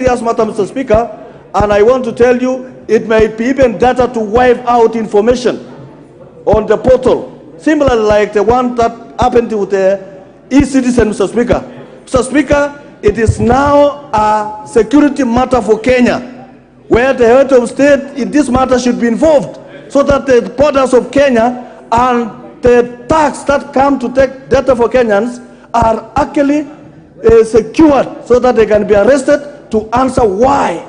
serious matter, Mr. Speaker, and I want to tell you, it may be even better to wipe out information on the portal, similar like the one that happened with the e-citizen, Mr. Speaker. Mr. Speaker, it is now a security matter for Kenya, where the head of state in this matter should be involved, so that the borders of Kenya and the tax that come to take data for Kenyans are actually secured, so that they can be arrested to answer why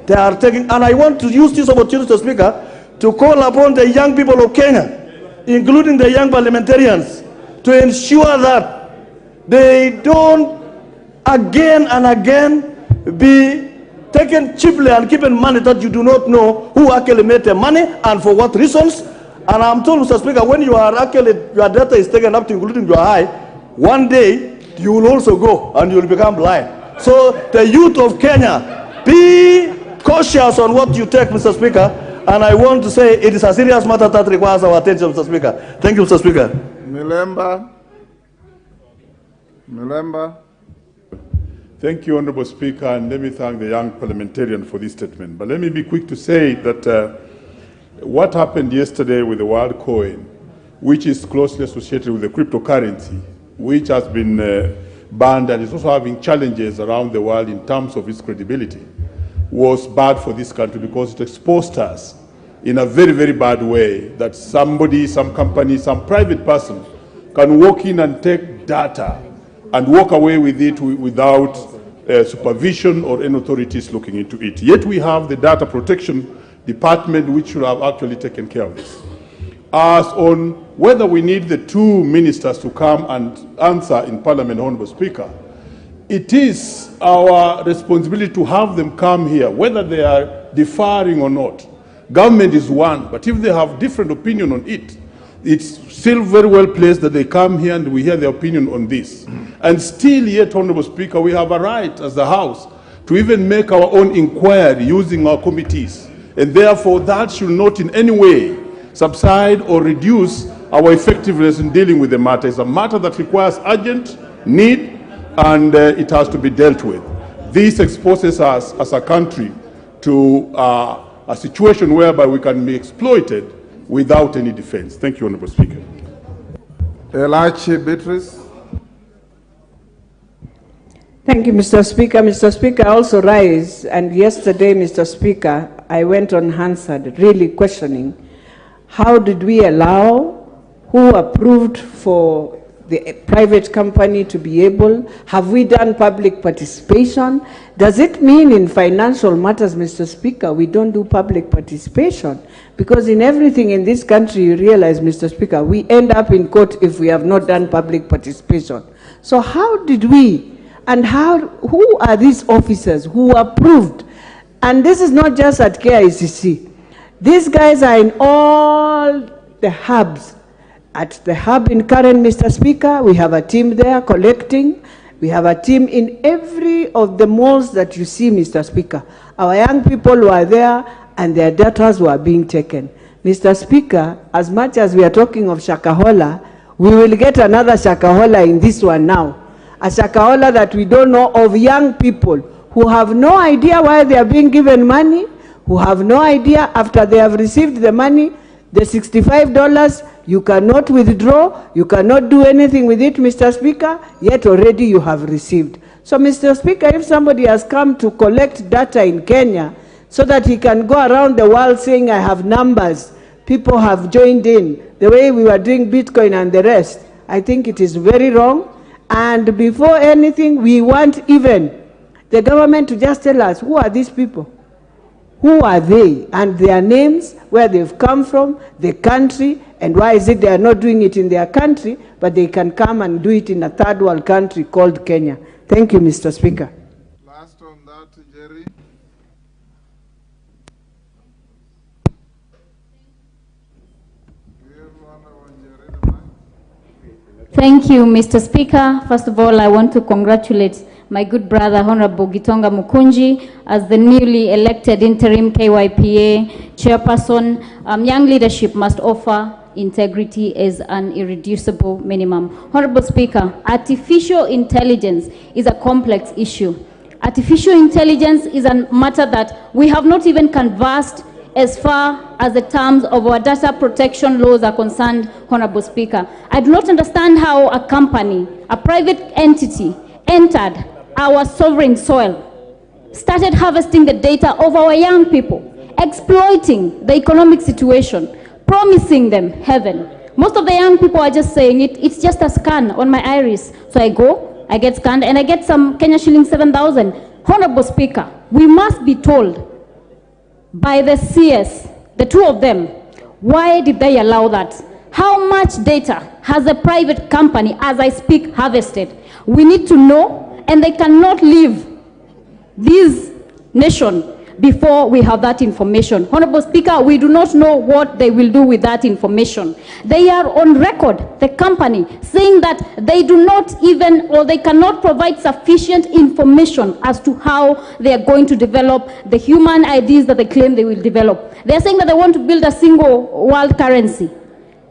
they are taking. And I want to use this opportunity, Mr. Speaker, to call upon the young people of Kenya, including the young parliamentarians, to ensure that they don't again and again be taken cheaply and given money that you do not know who actually made the money and for what reasons. And I'm told, Mr. Speaker, when you are actually, your data is taken up to including your eye, one day you will also go and you will become blind. So the youth of Kenya, be cautious on what you take, Mr. Speaker. And I want to say it is a serious matter that requires our attention, Mr. Speaker. Thank you, Mr. Speaker. Milemba. Thank you, Honorable Speaker, and let me thank the young parliamentarian for this statement. But let me be quick to say that what happened yesterday with the Worldcoin, which is closely associated with the cryptocurrency, which has been banned and is also having challenges around the world in terms of its credibility, was bad for this country because it exposed us in a very, very bad way that somebody, some company, some private person can walk in and take data and walk away with it without supervision or any authorities looking into it. Yet we have the Data Protection Department which should have actually taken care of this. As on whether we need the two ministers to come and answer in Parliament, Honorable Speaker, it is our responsibility to have them come here, whether they are differing or not. Government is one, but if they have different opinion on it, it's still very well placed that they come here and we hear their opinion on this. And still yet, Honorable Speaker, we have a right as the House to even make our own inquiry using our committees. And therefore, that should not in any way subside or reduce our effectiveness in dealing with the matter. It's a matter that requires urgent need, and it has to be dealt with. This exposes us as a country to a situation whereby we can be exploited without any defense. Thank you, Honorable Speaker. Beatrice. Thank you, Mr. Speaker. Mr. Speaker, I also rise, and yesterday, Mr. Speaker, I went on Hansard really questioning how did we allow, who approved for the private company to be able, have we done public participation? Does it mean in financial matters, Mr. Speaker, we don't do public participation? Because in everything in this country, you realize, Mr. Speaker, we end up in court if we have not done public participation. So how did we, and who are these officers who approved? And this is not just at KICC. These guys are in all the hubs. At the hub in Karen, Mr. Speaker, we have a team there collecting. We have a team in every of the malls that you see, Mr. Speaker. Our young people were there and their data were being taken. Mr. Speaker, as much as we are talking of Shakahola, we will get another Shakahola in this one now. A Shakahola that we don't know, of young people who have no idea why they are being given money, who have no idea after they have received the money, the $65, you cannot withdraw, you cannot do anything with it, Mr. Speaker, yet already you have received. So, Mr. Speaker, if somebody has come to collect data in Kenya so that he can go around the world saying, I have numbers, people have joined in, the way we were doing Bitcoin and the rest, I think it is very wrong. And before anything, we want even the government to just tell us, who are these people? Who are they? And their names, where they've come from, the country, and why is it they are not doing it in their country, but they can come and do it in a third world country called Kenya. Thank you, Mr. Speaker. Last on that, Jerry. Thank you, Mr. Speaker. First of all, I want to congratulate my good brother, Honorable Gitonga Mukunji, as the newly elected interim KYPA chairperson. Young leadership must offer integrity as an irreducible minimum. Honorable Speaker, artificial intelligence is a complex issue. Artificial intelligence is a matter that we have not even canvassed as far as the terms of our data protection laws are concerned, Honorable Speaker. I do not understand how a company, a private entity, entered our sovereign soil, started harvesting the data of our young people, exploiting the economic situation, promising them heaven. Most of the young people are just saying it's just a scan on my iris. So I go, I get scanned, and I get some Kenya shillings 7,000. Honorable Speaker, we must be told by the CS, the two of them, why did they allow that? How much data has a private company, as I speak, harvested? We need to know, and they cannot leave this nation before we have that information. Honorable Speaker, we do not know what they will do with that information. They are on record, the company, saying that they do not even, or they cannot provide sufficient information as to how they are going to develop the human IDs that they claim they will develop. They are saying that they want to build a single world currency.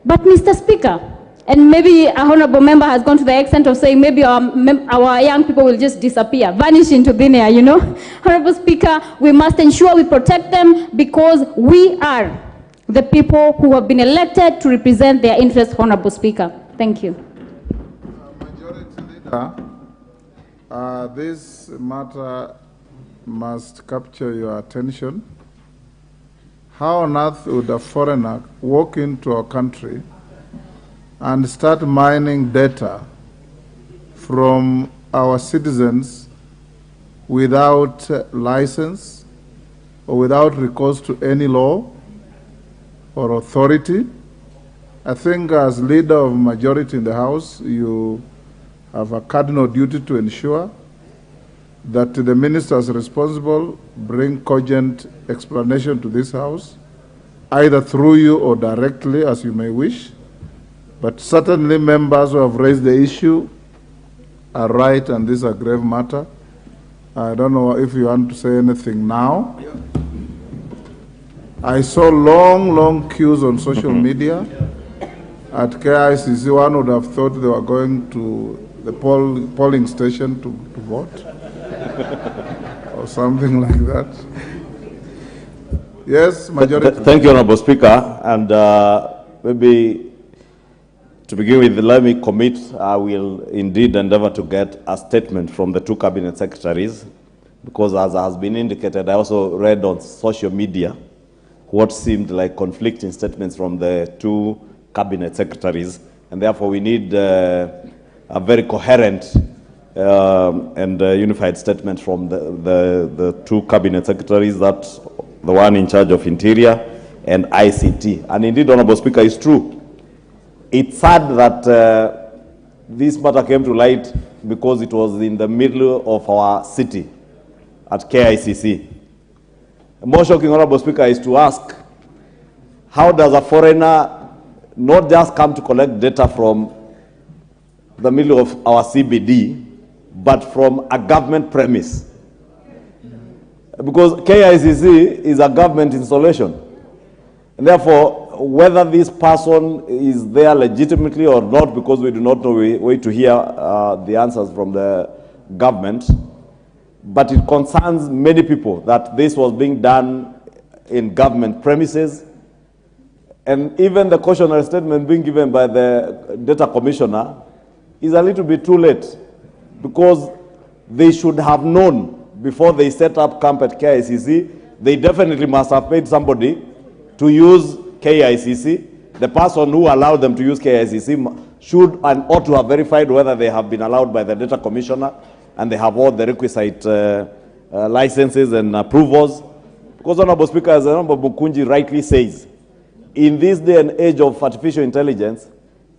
But Mr. Speaker, and maybe a honorable member has gone to the extent of saying maybe our young people will just disappear, vanish into thin air, you know. Honorable Speaker, we must ensure we protect them because we are the people who have been elected to represent their interests, Honorable Speaker. Thank you. Majority Leader, this matter must capture your attention. How on earth would a foreigner walk into our country and start mining data from our citizens without license or without recourse to any law or authority? I think as leader of majority in the House, you have a cardinal duty to ensure that the ministers responsible bring cogent explanation to this House, either through you or directly as you may wish. But certainly members who have raised the issue are right, and this is a grave matter. I don't know if you want to say anything now. I saw long queues on social media at KICC. One would have thought they were going to the polling station to vote or something like that. Yes, majority. Thank you, Honorable Speaker. And maybe to begin with, let me commit, I will indeed endeavor to get a statement from the two cabinet secretaries, because as has been indicated, I also read on social media what seemed like conflicting statements from the two cabinet secretaries, and therefore we need a very coherent and unified statement from the two cabinet secretaries, that's the one in charge of Interior and ICT. And indeed, Honorable Speaker, it's true. It's sad that this matter came to light because it was in the middle of our city at KICC. More shocking, Honorable Speaker, is to ask, how does a foreigner not just come to collect data from the middle of our CBD, but from a government premise? Because KICC is a government installation. And therefore, whether this person is there legitimately or not, because we do not know, we wait to hear the answers from the government. But it concerns many people that this was being done in government premises. And even the cautionary statement being given by the data commissioner is a little bit too late, because they should have known before they set up camp at KICC. They definitely must have paid somebody to use KICC. The person who allowed them to use KICC should and ought to have verified whether they have been allowed by the data commissioner and they have all the requisite licenses and approvals. Because, Honorable Speaker, as Honorable Mukunji rightly says, in this day and age of artificial intelligence,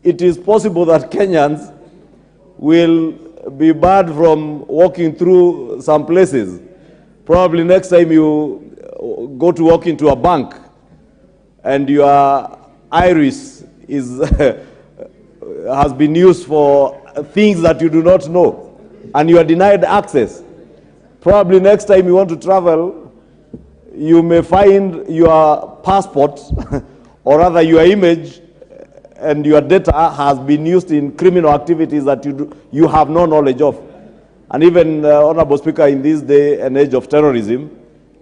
it is possible that Kenyans will be barred from walking through some places. Probably next time you go to walk into a bank and your iris is has been used for things that you do not know, and you are denied access. Probably next time you want to travel, you may find your passport, or rather your image and your data has been used in criminal activities that you have no knowledge of. And even, Honorable Speaker, in this day and age of terrorism,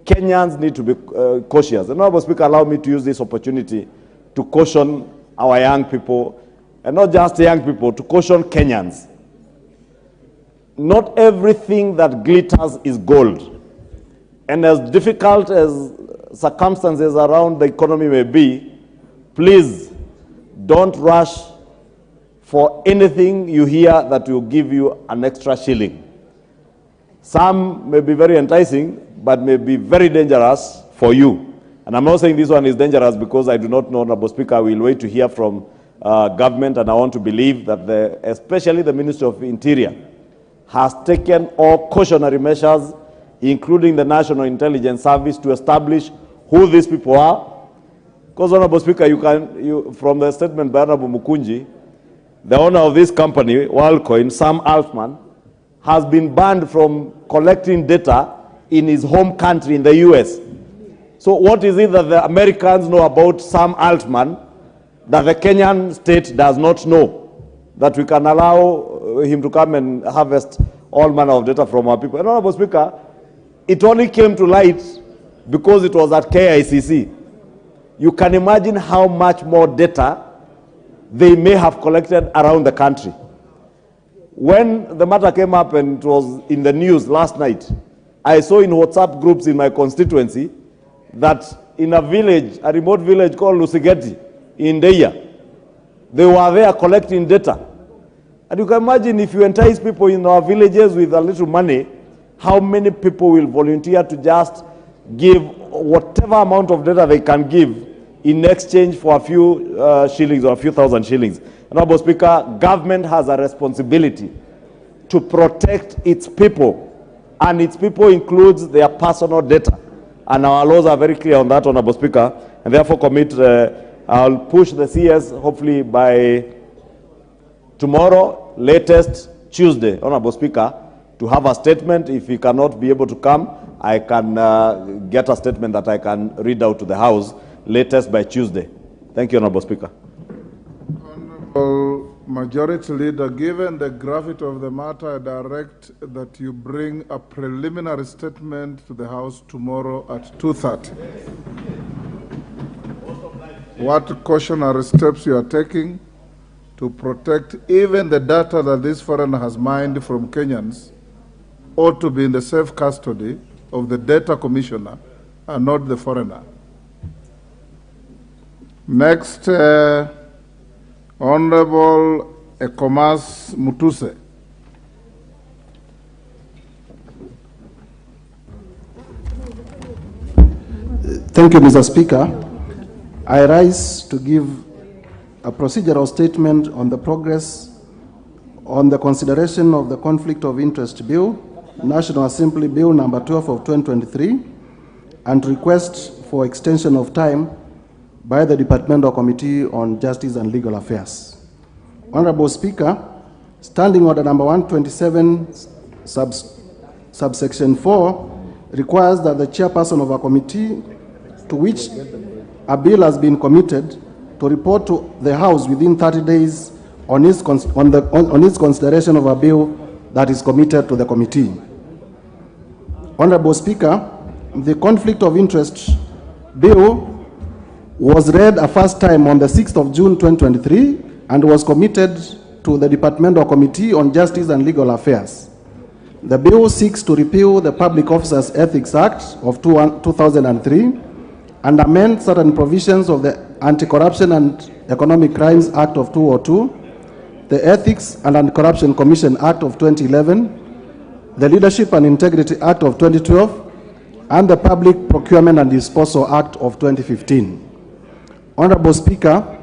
Kenyans need to be cautious. And Honorable Speaker, allow me to use this opportunity to caution our young people, and not just young people, to caution Kenyans. Not everything that glitters is gold. And as difficult as circumstances around the economy may be, please don't rush for anything you hear that will give you an extra shilling. Some may be very enticing, but may be very dangerous for you. And I'm not saying this one is dangerous because I do not know, Honorable Speaker. We'll wait to hear from government, and I want to believe that especially the Ministry of Interior has taken all cautionary measures, including the National Intelligence Service, to establish who these people are. Because, Honorable Speaker, from the statement by Honorable Mukunji, the owner of this company, Worldcoin, Sam Altman, has been banned from collecting data in his home country in the US. So what is it that the Americans know about Sam Altman that the Kenyan state does not know, that we can allow him to come and harvest all manner of data from our people? And, Honorable Speaker, it only came to light because it was at KICC. You can imagine how much more data they may have collected around the country. When the matter came up and it was in the news last night, I saw in WhatsApp groups in my constituency that in a village, a remote village called Lusigeti in Deya, they were there collecting data. And you can imagine, if you entice people in our villages with a little money, how many people will volunteer to just give whatever amount of data they can give in exchange for a few shillings or a few thousand shillings. Honorable Speaker, government has a responsibility to protect its people, and its people includes their personal data. And our laws are very clear on that, Honorable Speaker, and therefore I'll push the CS hopefully by tomorrow, latest Tuesday, Honorable Speaker, to have a statement. If he cannot be able to come, I can get a statement that I can read out to the House latest by Tuesday. Thank you, Honorable Speaker. Honorable Majority Leader, given the gravity of the matter, I direct that you bring a preliminary statement to the House tomorrow at 2:30. What cautionary steps you are taking to protect even the data that this foreigner has mined from Kenyans ought to be in the safe custody of the data commissioner and not the foreigner. Next, Honorable Ekomas Mutuse. Thank you, Mr. Speaker. I rise to give a procedural statement on the progress on the consideration of the Conflict of Interest Bill, National Assembly Bill number 12 of 2023, and request for extension of time by the Departmental Committee on Justice and Legal Affairs. Honorable Speaker, Standing Order number 127, subsection 4, requires that the chairperson of a committee to which a bill has been committed to report to the House within 30 days on its consideration of a bill that is committed to the committee. Honorable Speaker, the Conflict of Interest Bill was read a first time on the 6th of June 2023 and was committed to the Departmental Committee on Justice and Legal Affairs. The bill seeks to repeal the Public Officers Ethics Act of 2003 and amend certain provisions of the Anti-Corruption and Economic Crimes Act of 2002, the Ethics and Anti-Corruption Commission Act of 2011, the Leadership and Integrity Act of 2012, and the Public Procurement and Disposal Act of 2015. Honorable Speaker,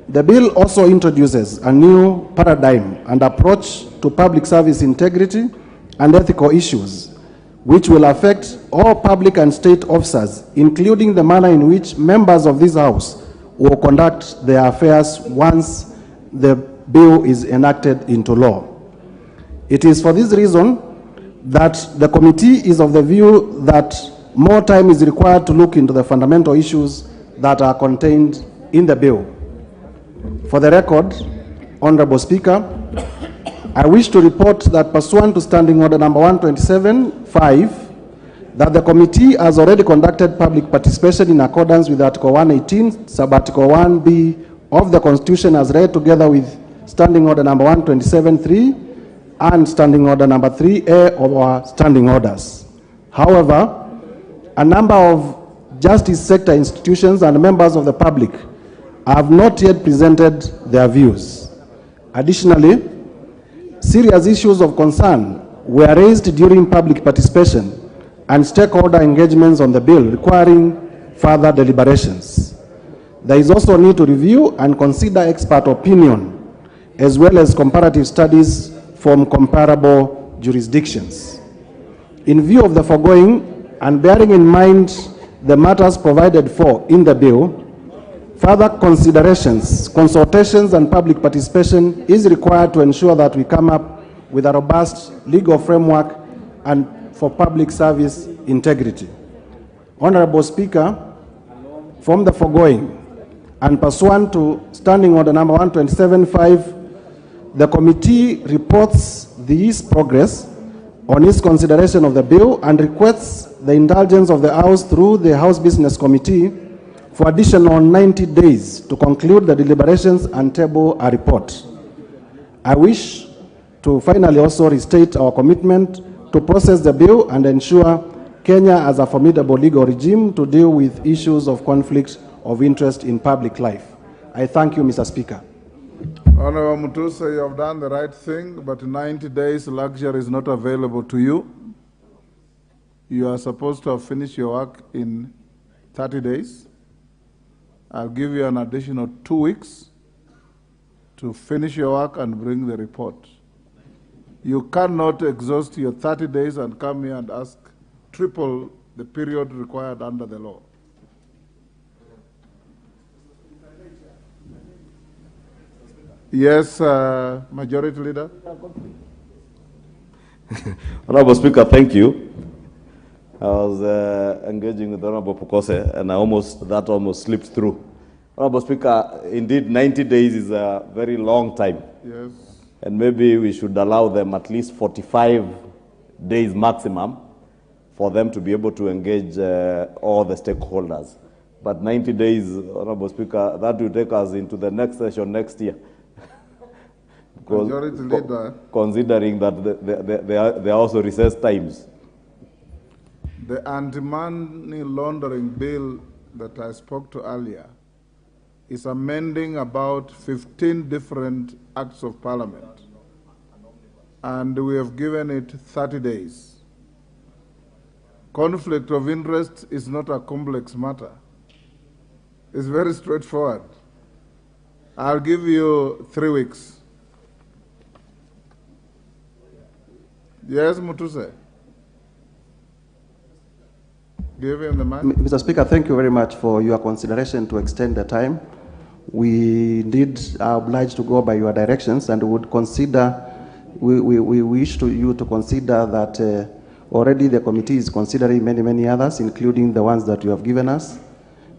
the bill also introduces a new paradigm and approach to public service integrity and ethical issues, which will affect all public and state officers, including the manner in which members of this House will conduct their affairs once the bill is enacted into law. It is for this reason that the committee is of the view that more time is required to look into the fundamental issues that are contained in the bill. For the record, Honorable Speaker, I wish to report that pursuant to Standing Order number 127.5, that the committee has already conducted public participation in accordance with Article 118, Sub-Article 1B of the Constitution as read, together with Standing Order number 127.3 and Standing Order number 3A of our standing orders. However, a number of justice sector institutions and members of the public have not yet presented their views. Additionally, serious issues of concern were raised during public participation and stakeholder engagements on the bill, requiring further deliberations. There is also a need to review and consider expert opinion as well as comparative studies from comparable jurisdictions. In view of the foregoing and bearing in mind the matters provided for in the bill, further considerations, consultations, and public participation is required to ensure that we come up with a robust legal framework and for public service integrity. Honorable Speaker, from the foregoing and pursuant to Standing Order number 127.5, the committee reports its progress on its consideration of the bill and requests the indulgence of the House through the House Business Committee for additional 90 days to conclude the deliberations and table a report. I wish to finally also restate our commitment to process the bill and ensure Kenya has a formidable legal regime to deal with issues of conflict of interest in public life. I thank you, Mr. Speaker. Honorable Mutusa, you have done the right thing, but 90 days luxury is not available to you. You are supposed to have finished your work in 30 days. I'll give you an additional 2 weeks to finish your work and bring the report. You cannot exhaust your 30 days and come here and ask triple the period required under the law. Yes, Majority Leader. Honorable Speaker, thank you. I was engaging with Honorable Pukose, and that almost slipped through. Honorable Speaker, indeed 90 days is a very long time. Yes. And maybe we should allow them at least 45 days maximum for them to be able to engage all the stakeholders. But 90 days, Honorable Speaker, that will take us into the next session next year. Majority Leader. Considering that there are also recess times. The anti-money laundering bill that I spoke to earlier is amending about 15 different acts of parliament. And we have given it 30 days. Conflict of interest is not a complex matter. It's very straightforward. I'll give you 3 weeks. Yes, Mutuse. Give him the mic. Mr. Speaker, thank you very much for your consideration to extend the time. We indeed are obliged to go by your directions, and would consider, we wish you to consider that already the committee is considering many others, including the ones that you have given us.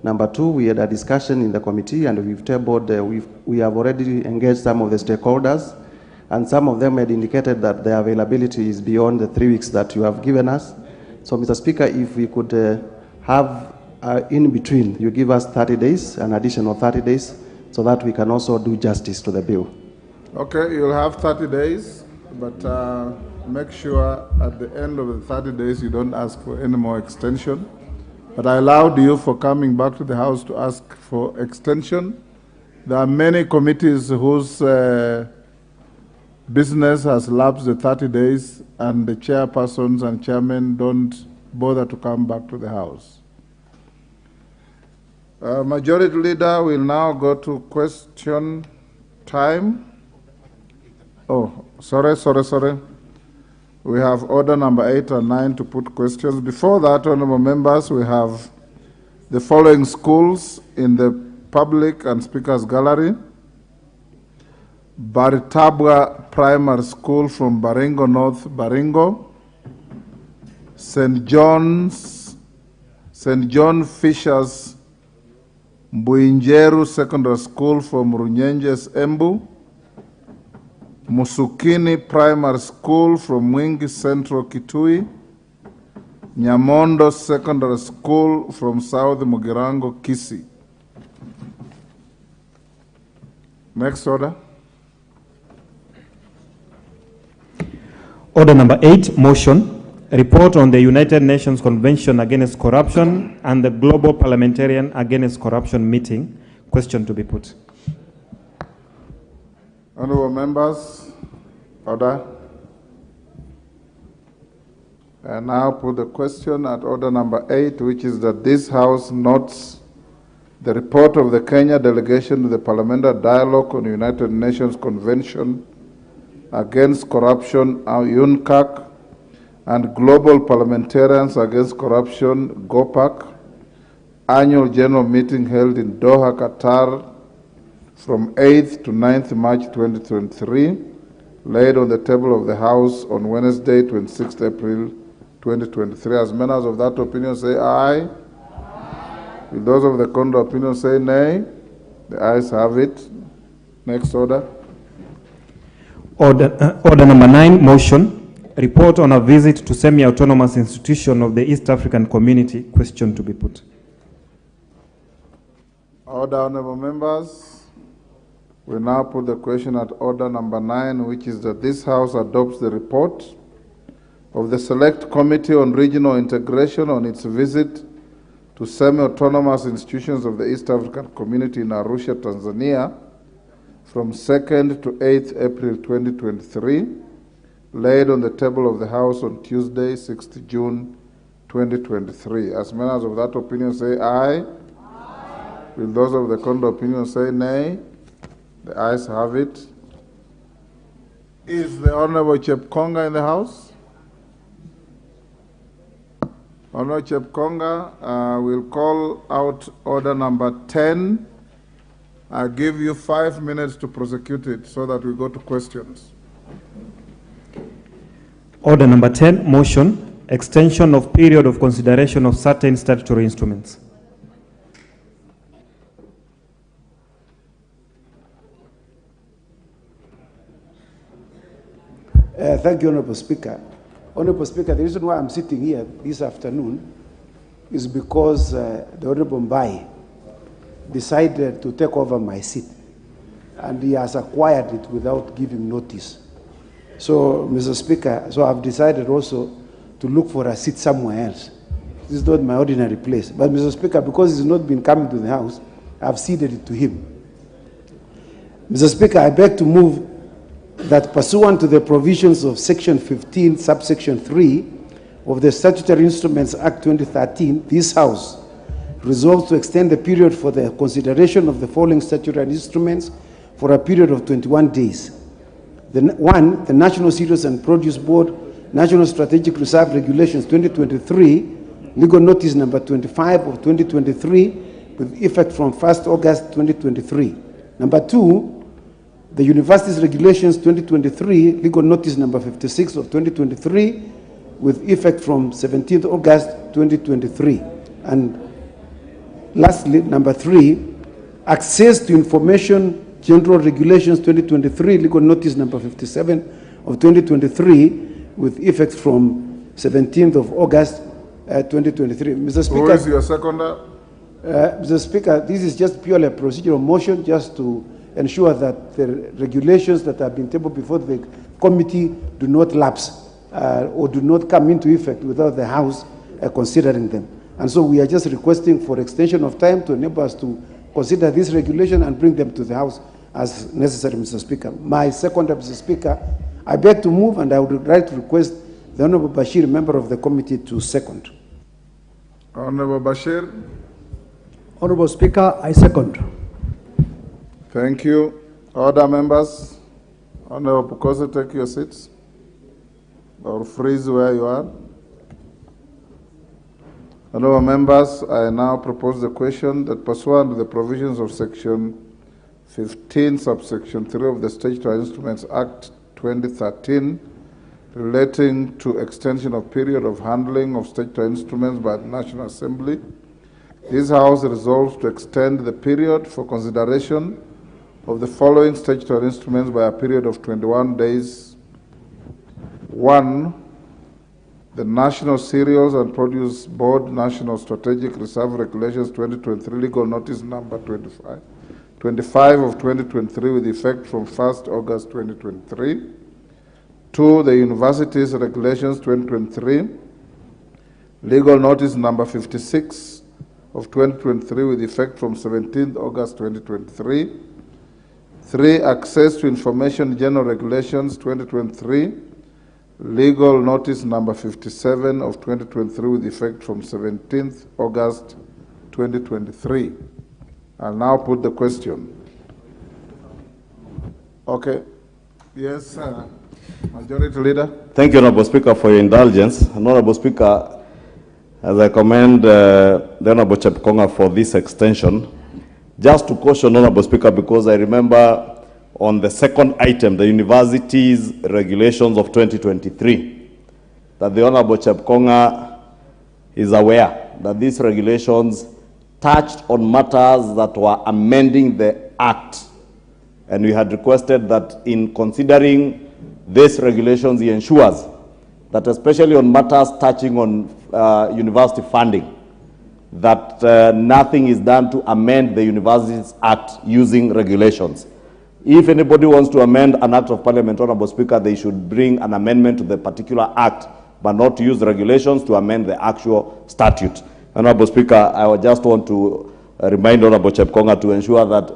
Number two, we had a discussion in the committee, and we've tabled, we have already engaged some of the stakeholders, and some of them had indicated that the availability is beyond the 3 weeks that you have given us. So, Mr. Speaker, if we could have in between, you give us 30 days, an additional 30 days, so that we can also do justice to the bill. Okay, you'll have 30 days, but make sure at the end of the 30 days you don't ask for any more extension. But I allowed you for coming back to the House to ask for extension. There are many committees whose business has lapsed the 30 days, and the chairpersons and chairmen don't bother to come back to the House. Majority Leader will now go to question time. Oh, sorry. We have order number 8 and 9 to put questions. Before that, honorable members, we have the following schools in the public and speakers gallery. Baritabwa Primary School from Baringo North, Baringo. St. John Fisher's Mbuinjeru Secondary School from Runyenjes, Embu. Musukini Primary School from Mwingi Central Kitui, Nyamondo Secondary School from South Mugirango, Kisii. Next order. Order number 8, motion. Report on the United Nations Convention Against Corruption and the Global Parliamentarian Against Corruption meeting. Question to be put. Honorable members, order. I now put the question at order number 8, which is that this House notes the report of the Kenya delegation to the Parliamentary Dialogue on the United Nations Convention Against Corruption, UNCAC, and Global Parliamentarians Against Corruption, GOPAC, annual general meeting held in Doha, Qatar, from 8th to 9th March 2023, laid on the table of the House on Wednesday, 26th April 2023. As members of that opinion say aye. Will those of the contrary opinion say nay? The ayes have it. Next order. Order number 9, motion. Report on a visit to semi-autonomous institution of the East African Community. Question to be put. Order, honorable members. We now put the question at order number 9, which is that this House adopts the report of the Select Committee on Regional Integration on its visit to semi-autonomous institutions of the East African Community in Arusha, Tanzania, from 2nd to 8th April 2023, laid on the table of the House on Tuesday, 6th June 2023. As members of that opinion say aye. Will those of the contrary opinion say nay? The ayes have it. Is the Honorable Chepkonga in the House? Honorable Chepkonga, will call out order number 10. I'll give you 5 minutes to prosecute it so that we go to questions. Order number 10, motion. Extension of period of consideration of certain statutory instruments. Thank you, Honorable Speaker. Honorable Speaker, the reason why I'm sitting here this afternoon is because the Honorable Mbai decided to take over my seat, and he has acquired it without giving notice. So, Mr. Speaker, so I've decided also to look for a seat somewhere else. This is not my ordinary place. But, Mr. Speaker, because he's not been coming to the House, I've ceded it to him. Mr. Speaker, I beg to move that pursuant to the provisions of Section 15, subsection 3 of the Statutory Instruments Act 2013, this House resolves to extend the period for the consideration of the following statutory instruments for a period of 21 days. One, the National Cereals and Produce Board National Strategic Reserve Regulations 2023, legal notice number 25 of 2023, with effect from 1st August 2023. Number two, the Universities Regulations 2023, legal notice number 56 of 2023, with effect from 17th August 2023. And lastly, number 3, access to information general regulations 2023, legal notice number 57 of 2023, with effect from 17th of August 2023. Mr. Speaker, who is your seconder? Mr. Speaker, this is just purely a procedural motion, just to ensure that the regulations that have been tabled before the committee do not lapse or do not come into effect without the House considering them. And so we are just requesting for extension of time to enable us to consider this regulation and bring them to the House as necessary, Mr. Speaker. My second, Mr. Speaker, I beg to move, and I would like to request the Honorable Bashir, member of the committee, to second. Honorable Bashir. Honorable Speaker, I second. Thank you. Order, members. Honorable Pukosa, take your seats or freeze where you are. Honorable members, I now propose the question that pursuant to the provisions of Section 15, subsection 3 of the Statutory Instruments Act 2013, relating to extension of period of handling of statutory instruments by the National Assembly, this House resolves to extend the period for consideration of the following statutory instruments by a period of 21 days. 1. The National Cereals and Produce Board National Strategic Reserve Regulations 2023 legal notice number 25 of 2023 with effect from 1st August 2023. 2. The Universities Regulations 2023 legal notice number 56 of 2023 with effect from 17th August 2023. 3. Access to Information General Regulations 2023 legal notice number 57 of 2023 with effect from 17th August 2023. I'll now put the question. Okay. Yes, Majority Leader. Thank you, Honorable Speaker, for your indulgence. Honorable Speaker, as I commend the Honorable Chepkonga for this extension, just to caution, Honorable Speaker, because I remember on the second item, the Universities Regulations of 2023, that the Honorable Chepkonga is aware that these regulations touched on matters that were amending the Act. And we had requested that in considering these regulations, he ensures that especially on matters touching on university funding, that nothing is done to amend the Universities Act using regulations. If anybody wants to amend an Act of Parliament, Honorable Speaker, they should bring an amendment to the particular Act, but not use regulations to amend the actual statute. Honorable Speaker, I would just want to remind Honorable Chepkonga to ensure that,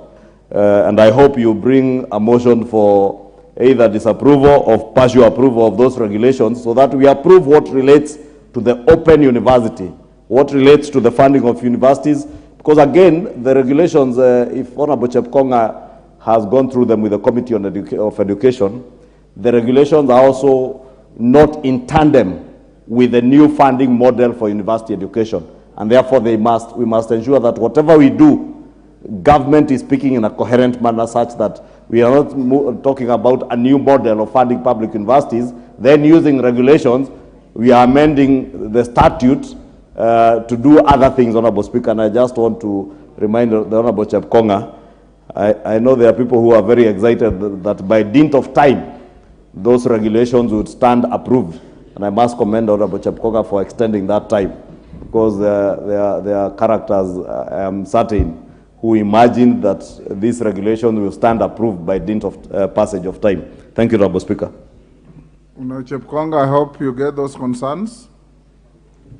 and I hope you bring a motion for either disapproval or partial approval of those regulations so that we approve what relates to the open university, what relates to the funding of universities, because again, the regulations, if Honorable Chepkonga has gone through them with the Committee on Education, the regulations are also not in tandem with the new funding model for university education. And therefore, we must ensure that whatever we do, government is speaking in a coherent manner such that we are not talking about a new model of funding public universities, then using regulations, we are amending the statute to do other things, Honorable Speaker. And I just want to remind the Honorable Chepkonga, I know there are people who are very excited that by dint of time, those regulations would stand approved. And I must commend Honorable Chepkonga for extending that time, because there are characters, I am certain, who imagined that these regulations will stand approved by dint of passage of time. Thank you, Honorable Speaker. Chepkonga, I hope you get those concerns.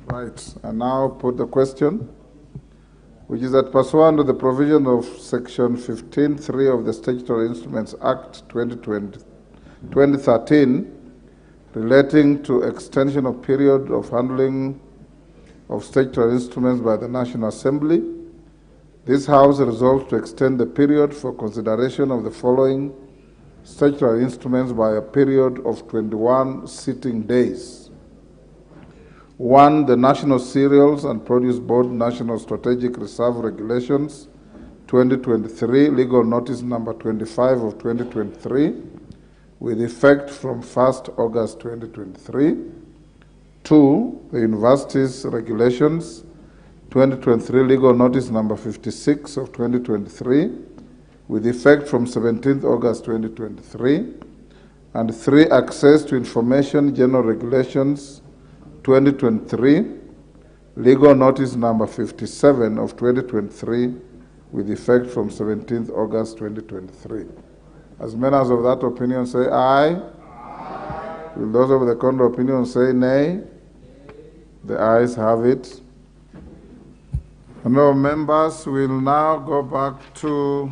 Right, and now put the question, which is that pursuant to the provision of Section 15(3) of the Statutory Instruments Act 2013, relating to extension of period of handling of statutory instruments by the National Assembly, this House resolved to extend the period for consideration of the following statutory instruments by a period of 21 sitting days. 1. The National Cereals and Produce Board National Strategic Reserve Regulations 2023, legal notice number 25 of 2023, with effect from 1st August 2023. 2. The Universities Regulations 2023, legal notice number 56 of 2023, with effect from 17th August 2023. And 3. Access to Information General Regulations 2023, legal notice number 57 of 2023, with effect from 17th August 2023. As members of that opinion say aye. Aye. Will those of the contrary opinion say nay? The ayes have it. No, members, will now go back to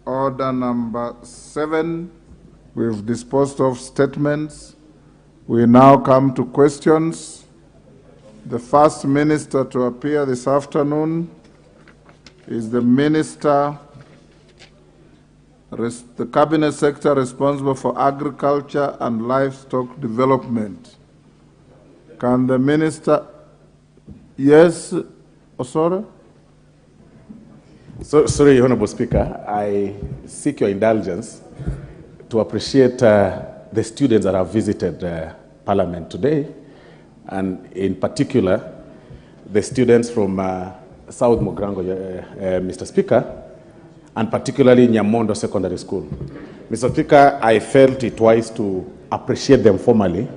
order number 7. We've disposed of statements. We now come to questions. The first minister to appear this afternoon is the minister, the cabinet secretary responsible for agriculture and livestock development. Can the minister, yes, Osoro? Sorry, Honorable Speaker, I seek your indulgence to appreciate the students that have visited Parliament today, and in particular, the students from South Mogrango, Mr. Speaker, and particularly Nyamondo Secondary School. Mr. Speaker, I felt it wise to appreciate them formally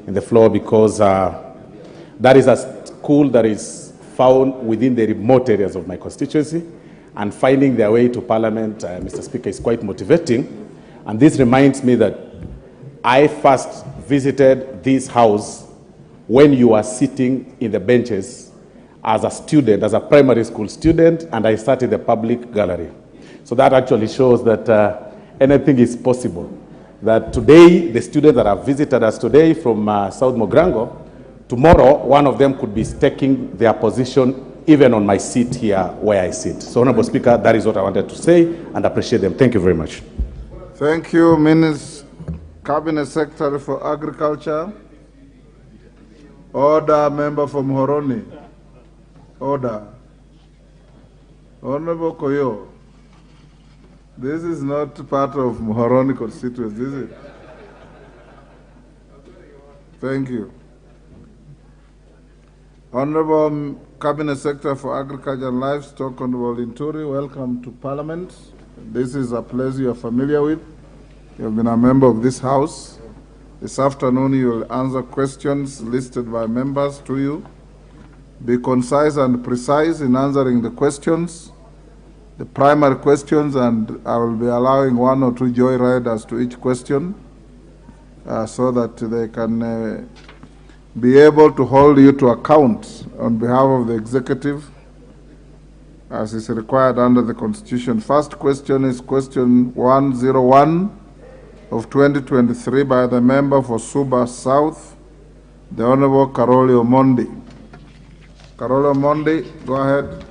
in the floor because that is a school that is found within the remote areas of my constituency, and finding their way to Parliament, Mr. Speaker, is quite motivating. And this reminds me that I first visited this house when you were sitting in the benches as a student, as a primary school student, and I sat in the public gallery. So that actually shows that anything is possible. That today, the students that have visited us today from South Mogrango, tomorrow, one of them could be taking their position even on my seat here where I sit. So, Honorable Speaker, that is what I wanted to say and appreciate them. Thank you very much. Thank you, Cabinet Secretary for Agriculture. Order, member from Horoni. Order. Honorable Koyo, this is not part of Horoni constituency, is it? Thank you. Honorable Cabinet Secretary for Agriculture and Livestock, Honorable Inturi, welcome to Parliament. This is a place you are familiar with. You have been a member of this House. This afternoon you will answer questions listed by members to you. Be concise and precise in answering the questions, the primary questions, and I will be allowing 1 or 2 joyriders to each question so that they can be able to hold you to account on behalf of the executive as is required under the Constitution. First question is question 101 of 2023 by the member for Suba South, the Honorable Karoli Omondi. Karoli Omondi, go ahead.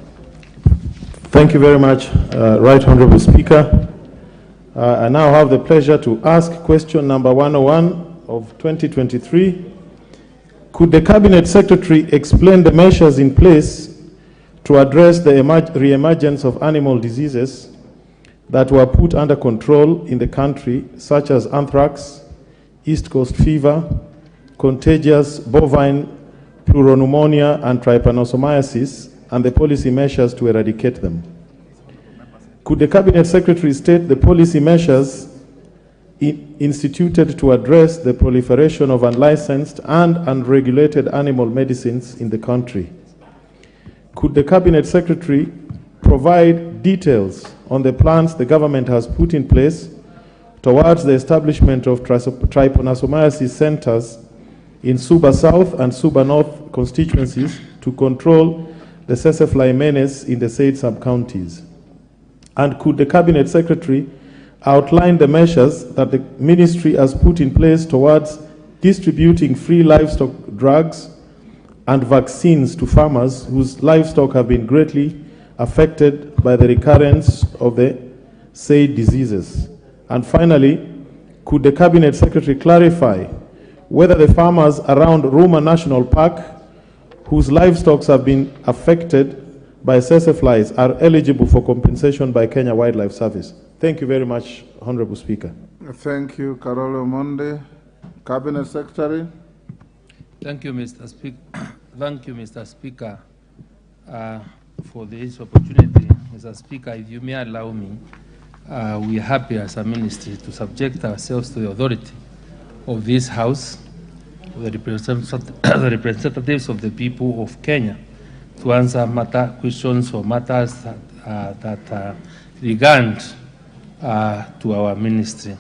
Thank you very much, Right Honorable Speaker. I now have the pleasure to ask question number 101 of 2023. Could the Cabinet Secretary explain the measures in place to address the re-emergence of animal diseases that were put under control in the country, such as anthrax, East Coast fever, contagious bovine pleuropneumonia, and trypanosomiasis, and the policy measures to eradicate them? Could the Cabinet Secretary state the policy measures instituted to address the proliferation of unlicensed and unregulated animal medicines in the country? Could the Cabinet Secretary provide details on the plans the government has put in place towards the establishment of trypanosomiasis centers in Suba South and Suba North constituencies to control the tsetse menace in the said sub-counties? And could the Cabinet Secretary outline the measures that the ministry has put in place towards distributing free livestock drugs and vaccines to farmers whose livestock have been greatly affected by the recurrence of the said diseases? And finally, could the Cabinet Secretary clarify whether the farmers around Ruma National Park whose livestock have been affected by tsetse flies are eligible for compensation by Kenya Wildlife Service? Thank you very much, Honorable Speaker. Thank you, Karoli Omondi. Cabinet Secretary. Thank you, Mr. Speaker. Thank you, Mr. Speaker, for this opportunity. Mr. Speaker, if you may allow me, we are happy as a ministry to subject ourselves to the authority of this House, the representatives of the people of Kenya, to answer questions or matters that regard to our ministry.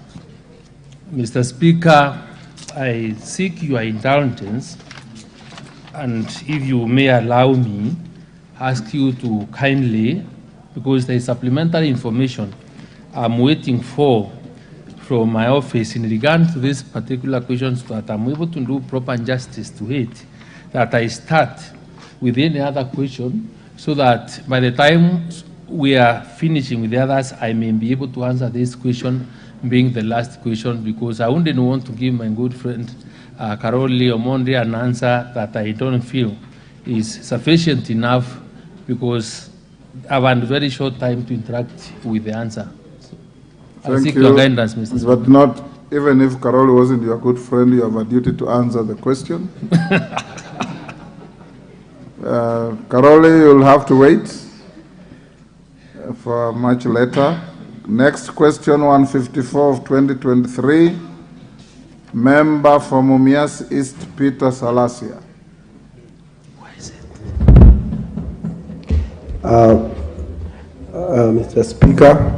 Mr. Speaker, I seek your indulgence, and if you may allow me, ask you to kindly, because there is supplementary information I'm waiting for from my office in regard to these particular questions, that I'm able to do proper justice to it, that I start with any other question, so that by the time we are finishing with the others, I may be able to answer this question being the last question, because I wouldn't want to give my good friend Karoli Omondi an answer that I don't feel is sufficient enough, because I have a very short time to interact with the answer. I seek your guidance, Mr. Speaker. But not, even if Karoli wasn't your good friend, you have a duty to answer the question. Karoli, you'll have to wait for much later. Next question, 154 of 2023. Member for Mumias East, Peter Salasia. Mr. Speaker,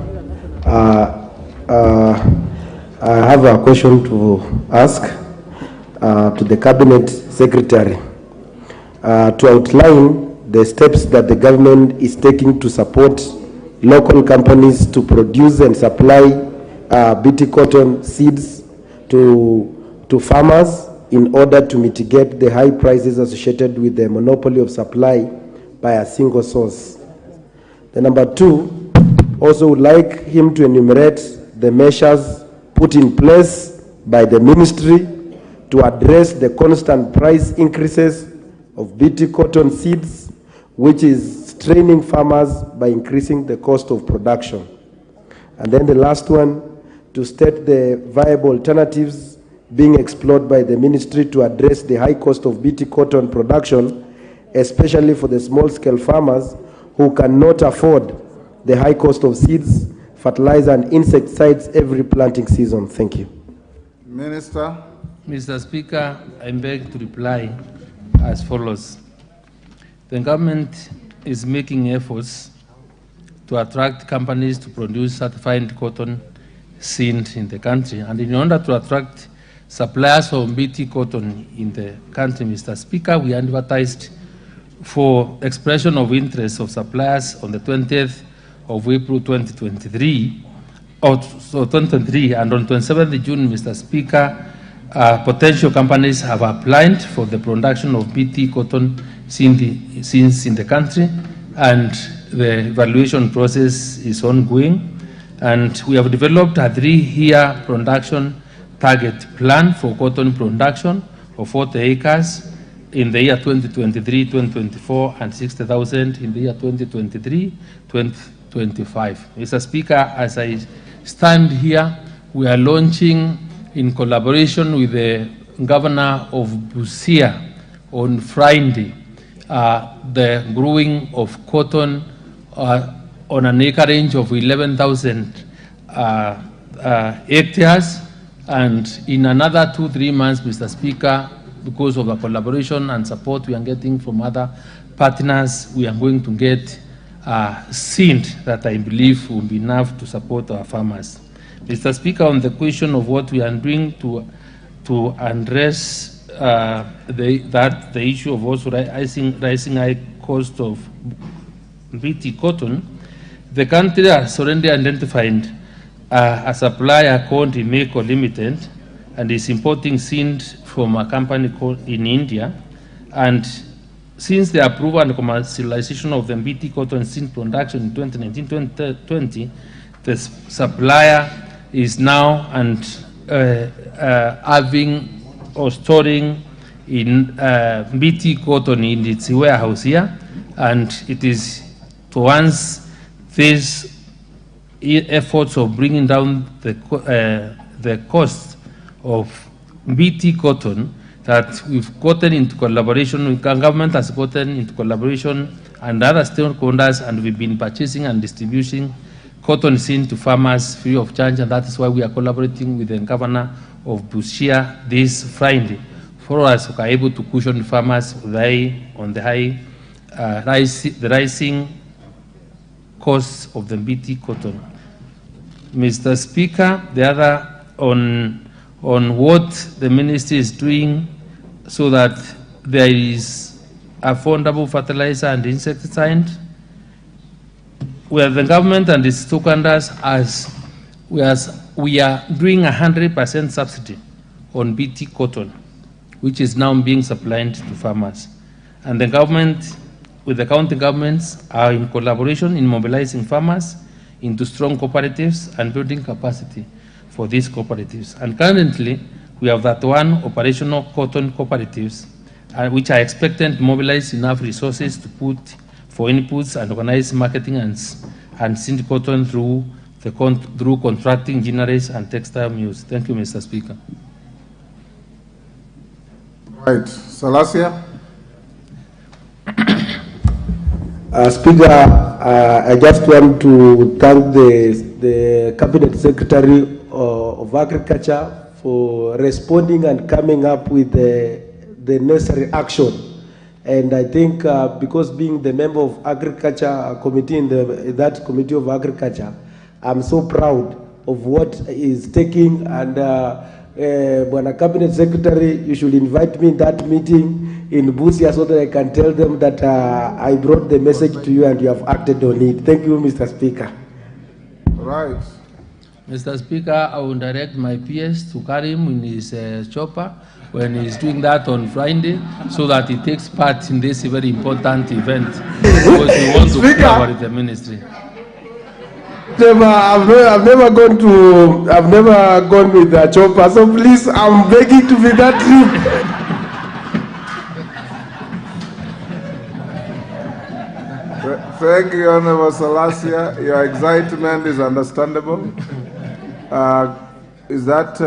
I have a question to ask to the Cabinet Secretary to outline the steps that the government is taking to support local companies to produce and supply BT cotton seeds to farmers in order to mitigate the high prices associated with the monopoly of supply by a single source. The number two, also would like him to enumerate the measures put in place by the ministry to address the constant price increases of BT cotton seeds, which is straining farmers by increasing the cost of production. And then the last one, to state the viable alternatives being explored by the ministry to address the high cost of BT cotton production, especially for the small-scale farmers who cannot afford the high cost of seeds, fertilizer, and insecticides every planting season. Thank you. Minister. Mr. Speaker, I beg to reply as follows. The government is making efforts to attract companies to produce certified cotton seed in the country. And in order to attract suppliers of BT cotton in the country, Mr. Speaker, we advertised for expression of interest of suppliers on the 20th of April 2023, and on 27th June, Mr. Speaker, potential companies have applied for the production of BT cotton seeds in the country, and the evaluation process is ongoing. And we have developed a 3-year production target plan for cotton production of 40 acres in the year 2023-2024 and 60,000 in the year 2023-2025. Mr. Speaker, as I stand here, we are launching in collaboration with the Governor of Busia on Friday the growing of cotton on an acre range of 11,000 hectares, and in another 2-3 months, Mr. Speaker, because of the collaboration and support we are getting from other partners, we are going to get seed that I believe will be enough to support our farmers. Mr. Speaker, on the question of what we are doing to address the issue of also rising high cost of BT cotton, the country has already identified a supplier called Imeco Limited and is importing seed from a company called in India. And since the approval and commercialization of the BT cotton seed production in 2019-2020, the supplier is now having or storing in BT cotton in its warehouse here, and it is towards these efforts of bringing down the cost of BT cotton that we've gotten into collaboration, government has gotten into collaboration and other stakeholders, and we've been purchasing and distributing cotton seed to farmers free of charge, and that is why we are collaborating with the Governor of Busia this Friday for us to be able to cushion farmers on the rising costs of the BT cotton. Mr. Speaker, the other on what the ministry is doing so that there is affordable fertilizer and insecticide, where the government and its stakeholders we are doing 100% subsidy on BT cotton, which is now being supplied to farmers. And the government, with the county governments, are in collaboration in mobilizing farmers into strong cooperatives and building capacity for these cooperatives. And currently, we have 31 operational cotton cooperatives, which are expected to mobilize enough resources to put for inputs and organize marketing and seed cotton through contracting, ginneries, and textile mills. Thank you, Mr. Speaker. Right. Salasia. Speaker, I just want to thank the Cabinet Secretary of Agriculture for responding and coming up with the necessary action. And I think because being the member of Agriculture Committee in that Committee of Agriculture, I'm so proud of what is taking. And when a Cabinet Secretary, you should invite me in that meeting in Busia so that I can tell them that I brought the message to you and you have acted on it. Thank you, Mr. Speaker. Right. Mr. Speaker, I will direct my PS to carry him in his chopper when he's doing that on Friday, so that he takes part in this very important event, because he wants to collaborate with the ministry. I've never gone with the chopper, so please, I'm begging to be that trip. Thank you, Honorable Salasia. Your excitement is understandable. Is that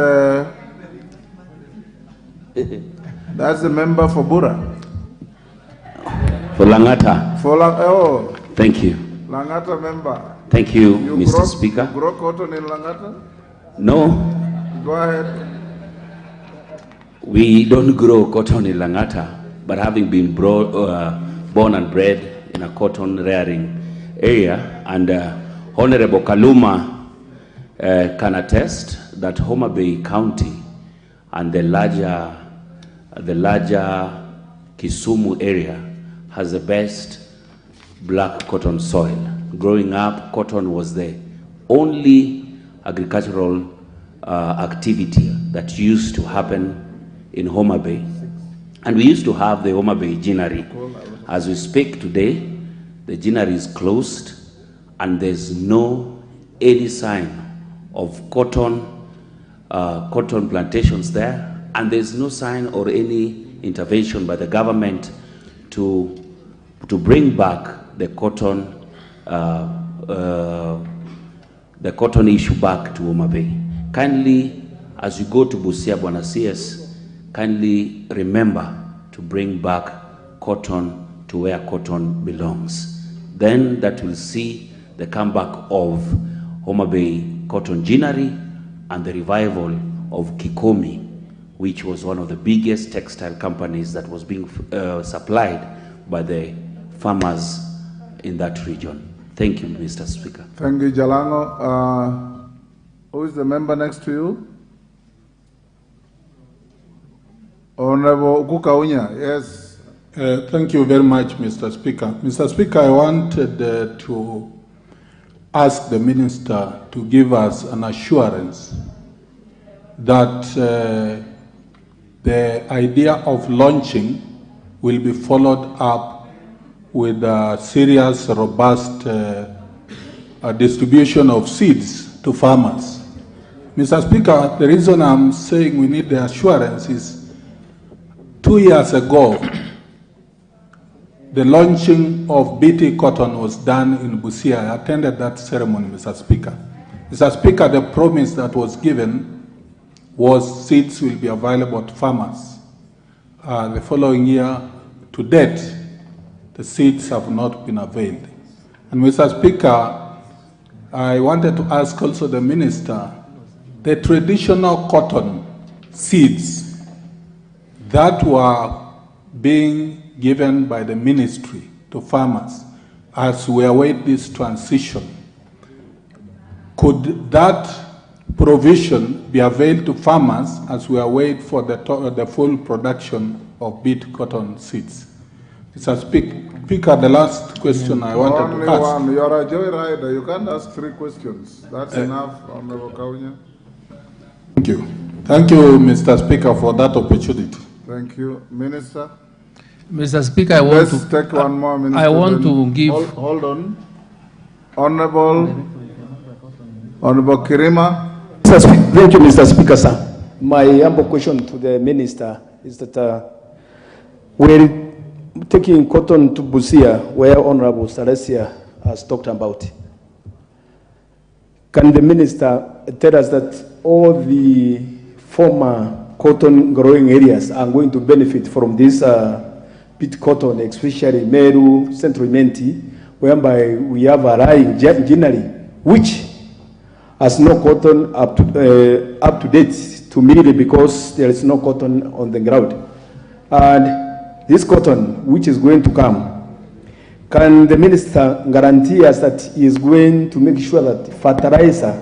that's the member for Bura? For Langata. Oh. Thank you. Langata member. Thank you, Mr. Speaker. You grow cotton in Langata? No. Go ahead. We don't grow cotton in Langata, but having been born and bred in a cotton rearing area, and Honorable Kaluma can attest that Homa Bay County and the larger Kisumu area has the best black cotton soil. Growing up, cotton was the only agricultural activity that used to happen in Homa Bay. And we used to have the Homa Bay Ginnery. As we speak today, the Ginnery is closed and there's no any sign of cotton plantations there, and there's no sign or any intervention by the government to bring back the cotton issue back to Homa Bay. Kindly, as you go to Busia, Bwana CS, kindly remember to bring back cotton to where cotton belongs. Then that will see the comeback of Homa Bay Cotton Ginnery and the revival of Kikomi, which was one of the biggest textile companies that was being supplied by the farmers in that region. Thank you, Mr. Speaker. Thank you, Jalango. Who is the member next to you? Honorable Kukaunya, yes. Thank you very much, Mr. Speaker. Mr. Speaker, I wanted to ask the Minister to give us an assurance that the idea of launching will be followed up with a serious, robust distribution of seeds to farmers. Mr. Speaker, the reason I'm saying we need the assurance is 2 years ago, the launching of BT cotton was done in Busia. I attended that ceremony, Mr. Speaker. Mr. Speaker, the promise that was given was seeds will be available to farmers. The following year, to date, the seeds have not been availed. And Mr. Speaker, I wanted to ask also the Minister, the traditional cotton seeds that were being given by the ministry to farmers as we await this transition, could that provision be availed to farmers as we await for the full production of beet cotton seeds? Mr. Speaker, the last question I wanted to ask. Only one. You're a joyrider. You can't ask 3 questions. That's enough, Honorable Kaunya. Thank you. Thank you, Mr. Speaker, for that opportunity. Thank you. Minister? Mr. Speaker, I want Let's take one more, Minister. I want to give... Hold on. Honorable Kirima. Thank you, Mr. Speaker, sir. My humble question to the Minister is that we're taking cotton to Busia, where Honorable Salasia has talked about. Can the Minister tell us that all the former cotton growing areas are going to benefit from this beet cotton, especially Meru, Central Menti, whereby we have a rye generally, which has no cotton up to date to immediately because there is no cotton on the ground. And this cotton, which is going to come, can the minister guarantee us that he is going to make sure that fertilizer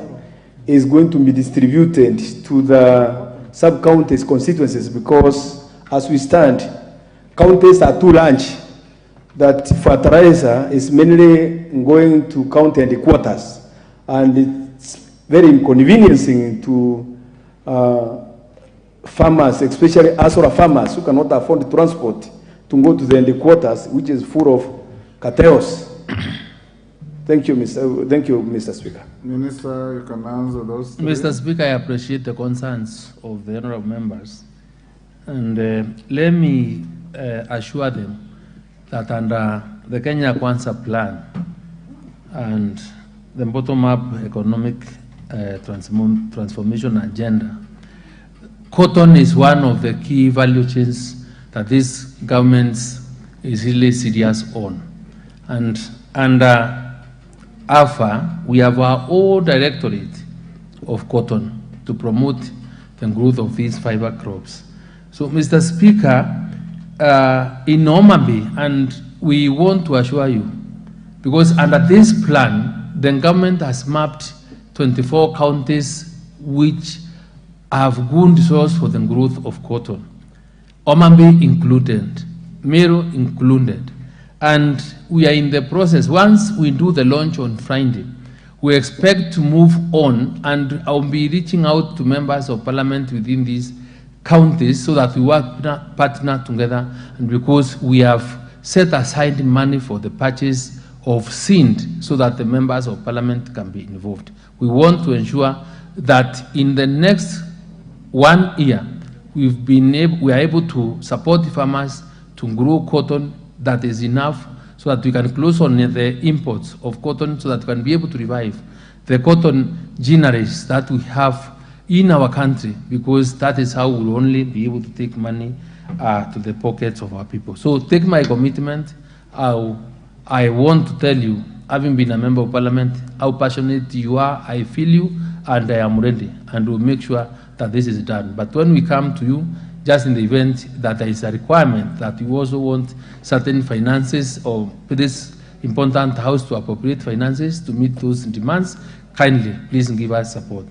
is going to be distributed to the sub-counties constituencies? Because as we stand, counties are too large that fertilizer is mainly going to county headquarters, and it's very inconveniencing to farmers, especially Asura farmers who cannot afford transport to go to the headquarters, which is full of chaos. Thank you, Mr. Speaker. Minister, you can answer those three. Mr. Speaker, I appreciate the concerns of the honorable members, and let me assure them that under the Kenya Kwanza plan and the bottom-up economic transformation agenda, cotton is one of the key value chains that this government is really serious on. And under AFA, we have our own directorate of cotton to promote the growth of these fiber crops. So, Mr. Speaker, in Omabe, and we want to assure you, because under this plan, the government has mapped 24 counties which have good source for the growth of cotton. Omabe included, Meru included. And we are in the process. Once we do the launch on Friday, we expect to move on, and I'll be reaching out to members of parliament within these counties so that we work partner together, and because we have set aside money for the purchase of seed so that the members of parliament can be involved. We want to ensure that in the next 1 year, we are able to support farmers to grow cotton that is enough so that we can close on the imports of cotton, so that we can be able to revive the cotton granaries that we have in our country, because that is how we'll only be able to take money to the pockets of our people. So take my commitment. I want to tell you, having been a member of parliament, how passionate you are. I feel you, and I am ready, and we'll make sure that this is done. But when we come to you, just in the event that there is a requirement that you also want certain finances or this important house to appropriate finances to meet those demands, kindly please give us support.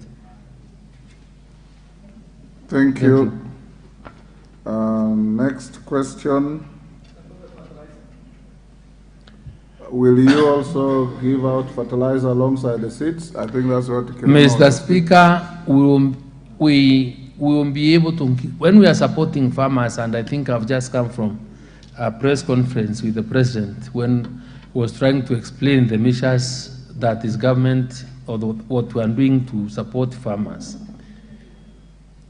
Thank you. Next question. Will you also give out fertilizer alongside the seeds? I think that's what Mr. Speaker, we will be able to, when we are supporting farmers, and I think I've just come from a press conference with the president when he was trying to explain the measures that his government or what we are doing to support farmers.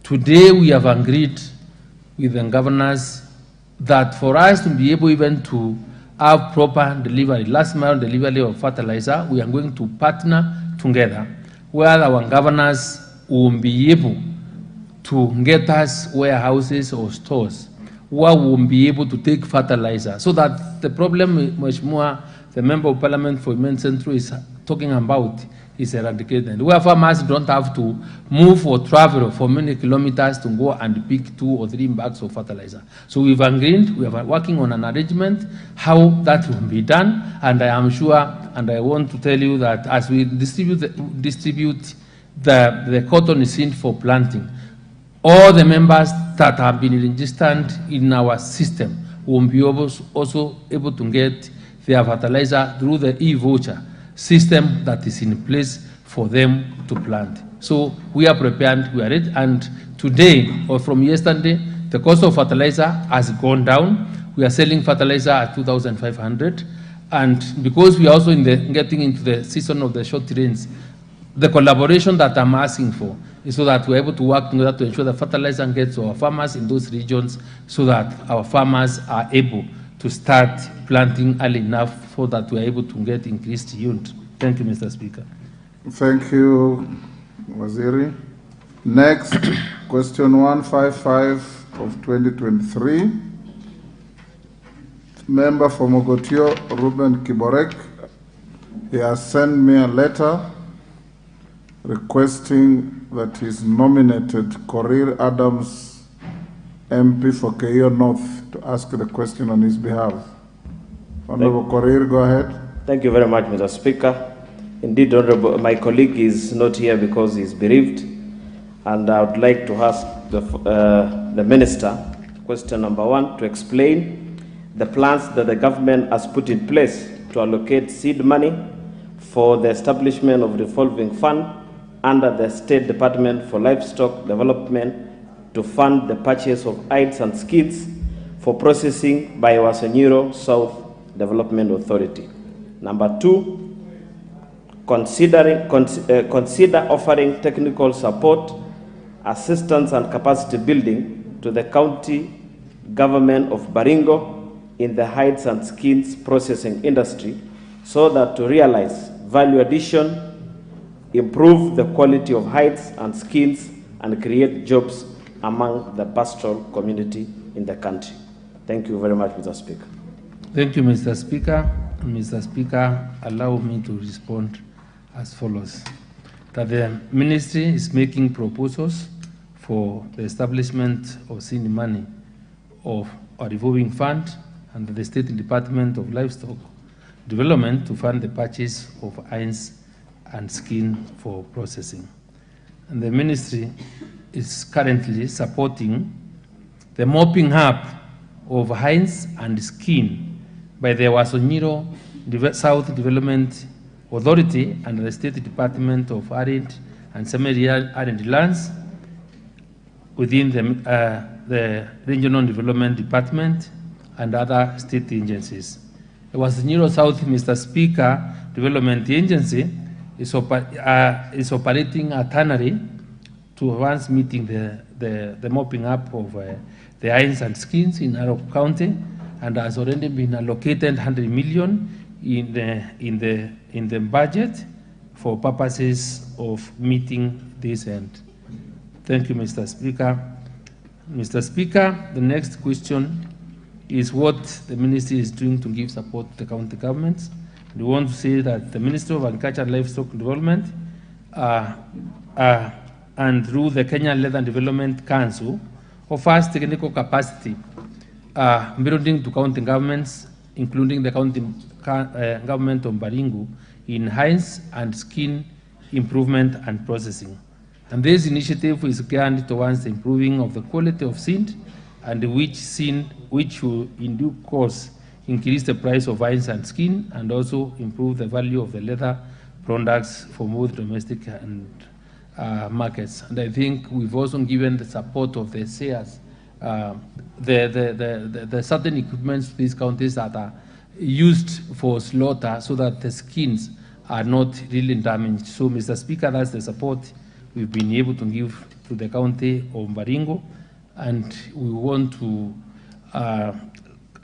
Today we have agreed with the governors that for us to be able even to have proper delivery, last mile delivery of fertilizer, we are going to partner together where our governors will be able to get us warehouses or stores where we will be able to take fertilizer, so that the problem much more the Member of Parliament for Women Central is talking about is eradicated, where farmers don't have to move or travel for many kilometers to go and pick 2 or 3 bags of fertilizer. So we've agreed, we are working on an arrangement how that will be done, and I am sure, and I want to tell you that as we distribute the cotton seed for planting, all the members that have been registered in our system will be also able to get their fertilizer through the e-voucher system that is in place for them to plant. So we are prepared, we are ready, and today or from yesterday, the cost of fertilizer has gone down. We are selling fertilizer at 2,500, and because we are also getting into the season of the short rains, the collaboration that I'm asking for is so that we're able to work together to ensure the fertilizer gets to our farmers in those regions, so that our farmers are able to start planting early enough so that we're able to get increased yield. Thank you, Mr. Speaker. Thank you, Waziri. Next, question 155 of 2023. Member for Mogotio, Ruben Kiborek. He has sent me a letter requesting that he's nominated Korir Adams, MP for Keio North, to ask the question on his behalf. Honorable Korir, go ahead. Thank you very much, Mr. Speaker. Indeed, Honorable, my colleague is not here because he's bereaved, and I would like to ask the Minister, question number 1, to explain the plans that the government has put in place to allocate seed money for the establishment of revolving fund under the State Department for Livestock Development to fund the purchase of hides and skins for processing by Wasonyiro South Development Authority. Number 2, consider offering technical support, assistance and capacity building to the county government of Baringo in the hides and skins processing industry so that to realize value addition, improve the quality of hides and skins, and create jobs among the pastoral community in the country. Thank you very much, Mr. Speaker. Thank you, Mr. Speaker. Mr. Speaker, allow me to respond as follows. That the ministry is making proposals for the establishment of seed money of a revolving fund under the State Department of Livestock Development to fund the purchase of hides and skin for processing. And the ministry is currently supporting the mopping up of hides and skin by the Wasonyiro South Development Authority and the State Department of Arid and Semi-Arid Lands within the Regional Development Department and other state agencies. The Wasonyiro South, Mr. Speaker, Development Agency is operating a tannery to once meeting the mopping up of the hides and skins in Narok County, and has already been allocated 100 million in the budget for purposes of meeting this end. Thank you, Mr. Speaker. Mr. Speaker, the next question is what the ministry is doing to give support to the county governments. We want to say that the Ministry of Agriculture and Livestock Development and through the Kenya Leather Development Council offers technical capacity building to county governments, including the county government of Baringo, in hides and skin improvement and processing. And this initiative is geared towards the improving of the quality of seed, and which will in due course increase the price of hides and skin and also improve the value of the leather products for both domestic and markets. And I think we've also given the support of the sales, the certain equipments to these counties that are used for slaughter so that the skins are not really damaged. So, Mr. Speaker, that's the support we've been able to give to the county of Baringo, and we want to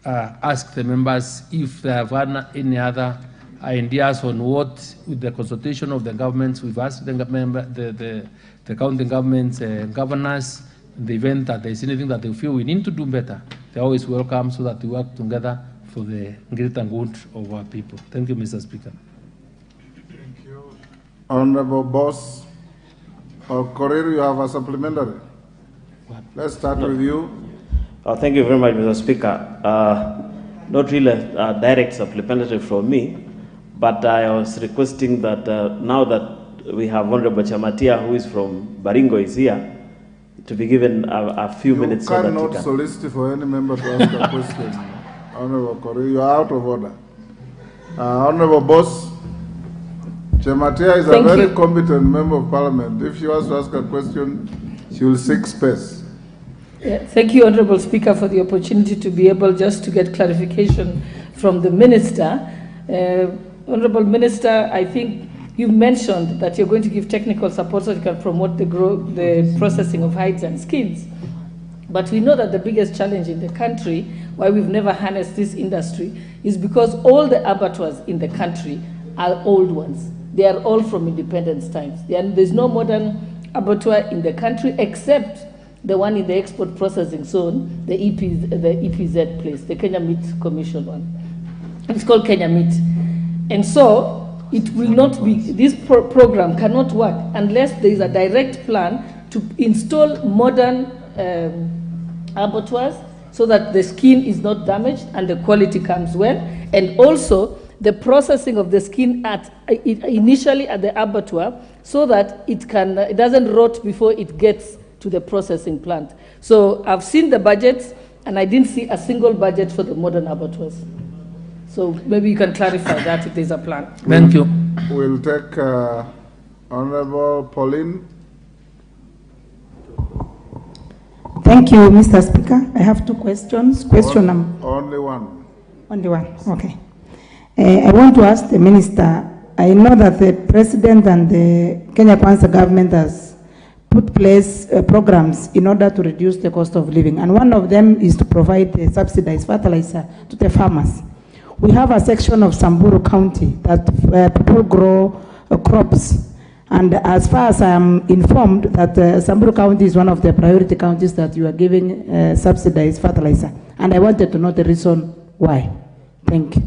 ask the members if they have any other ideas on what, with the consultation of the governments, we've asked the county governments, governors, in the event that there's anything that they feel we need to do better, they're always welcome so that we work together for the greater good of our people. Thank you, Mr. Speaker. Thank you. Honorable Boss, or Korir, you have a supplementary. Let's start with you. Thank you very much, Mr. Speaker. Not really a direct supplementary from me, but I was requesting that now that we have Honorable Chamatia, who is from Baringo, is here, to be given a few minutes so that he can. You cannot solicit for any member to ask a question. Honorable Korir, you are out of order. Honorable Boss, Chamatia is a very competent member of Parliament. If she wants to ask a question, she will seek space. Yeah, thank you, Honorable Speaker, for the opportunity to be able just to get clarification from the Minister. Honorable Minister, I think you mentioned that you're going to give technical support so you can promote the processing of hides and skins. But we know that the biggest challenge in the country, why we've never harnessed this industry, is because all the abattoirs in the country are old ones. They are all from independence times. There's no modern abattoir in the country except the one in the export processing zone, the EPZ place, the Kenya Meat Commission one. It's called Kenya Meat. And so it will not be, this program cannot work unless there is a direct plan to install modern abattoirs so that the skin is not damaged and the quality comes well, and also the processing of the skin initially at the abattoir so that it doesn't rot before it gets to the processing plant. So I've seen the budgets and I didn't see a single budget for the modern abattoirs. So maybe you can clarify that if there's a plan. Thank you. We'll take Honorable Pauline. Thank you, Mr. Speaker. I have two questions. Only one. Only one, okay. I want to ask the Minister, I know that the President and the Kenya Kwanza government has put place programs in order to reduce the cost of living, and one of them is to provide the subsidized fertilizer to the farmers. We have a section of Samburu County that people grow crops, and as far as I'm informed that Samburu County is one of the priority counties that you are giving subsidized fertilizer, and I wanted to know the reason why. Thank you.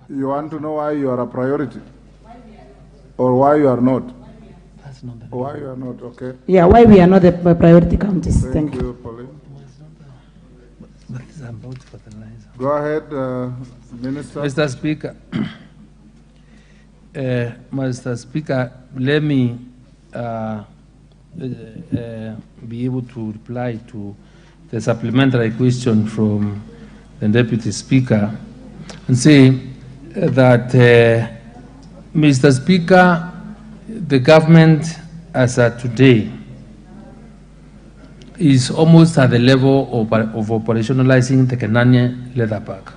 You want to know why you are a priority? Or why you are not? Why you are not, okay. Yeah, why we are not the priority counties. Thank you. Thank you, Pauline. Go ahead, Minister. Mr. Speaker, Mr. Speaker, let me be able to reply to the supplementary question from the Deputy Speaker and say that, Mr. Speaker, the government as of today is almost at the level of operationalizing the Kenanya leather park.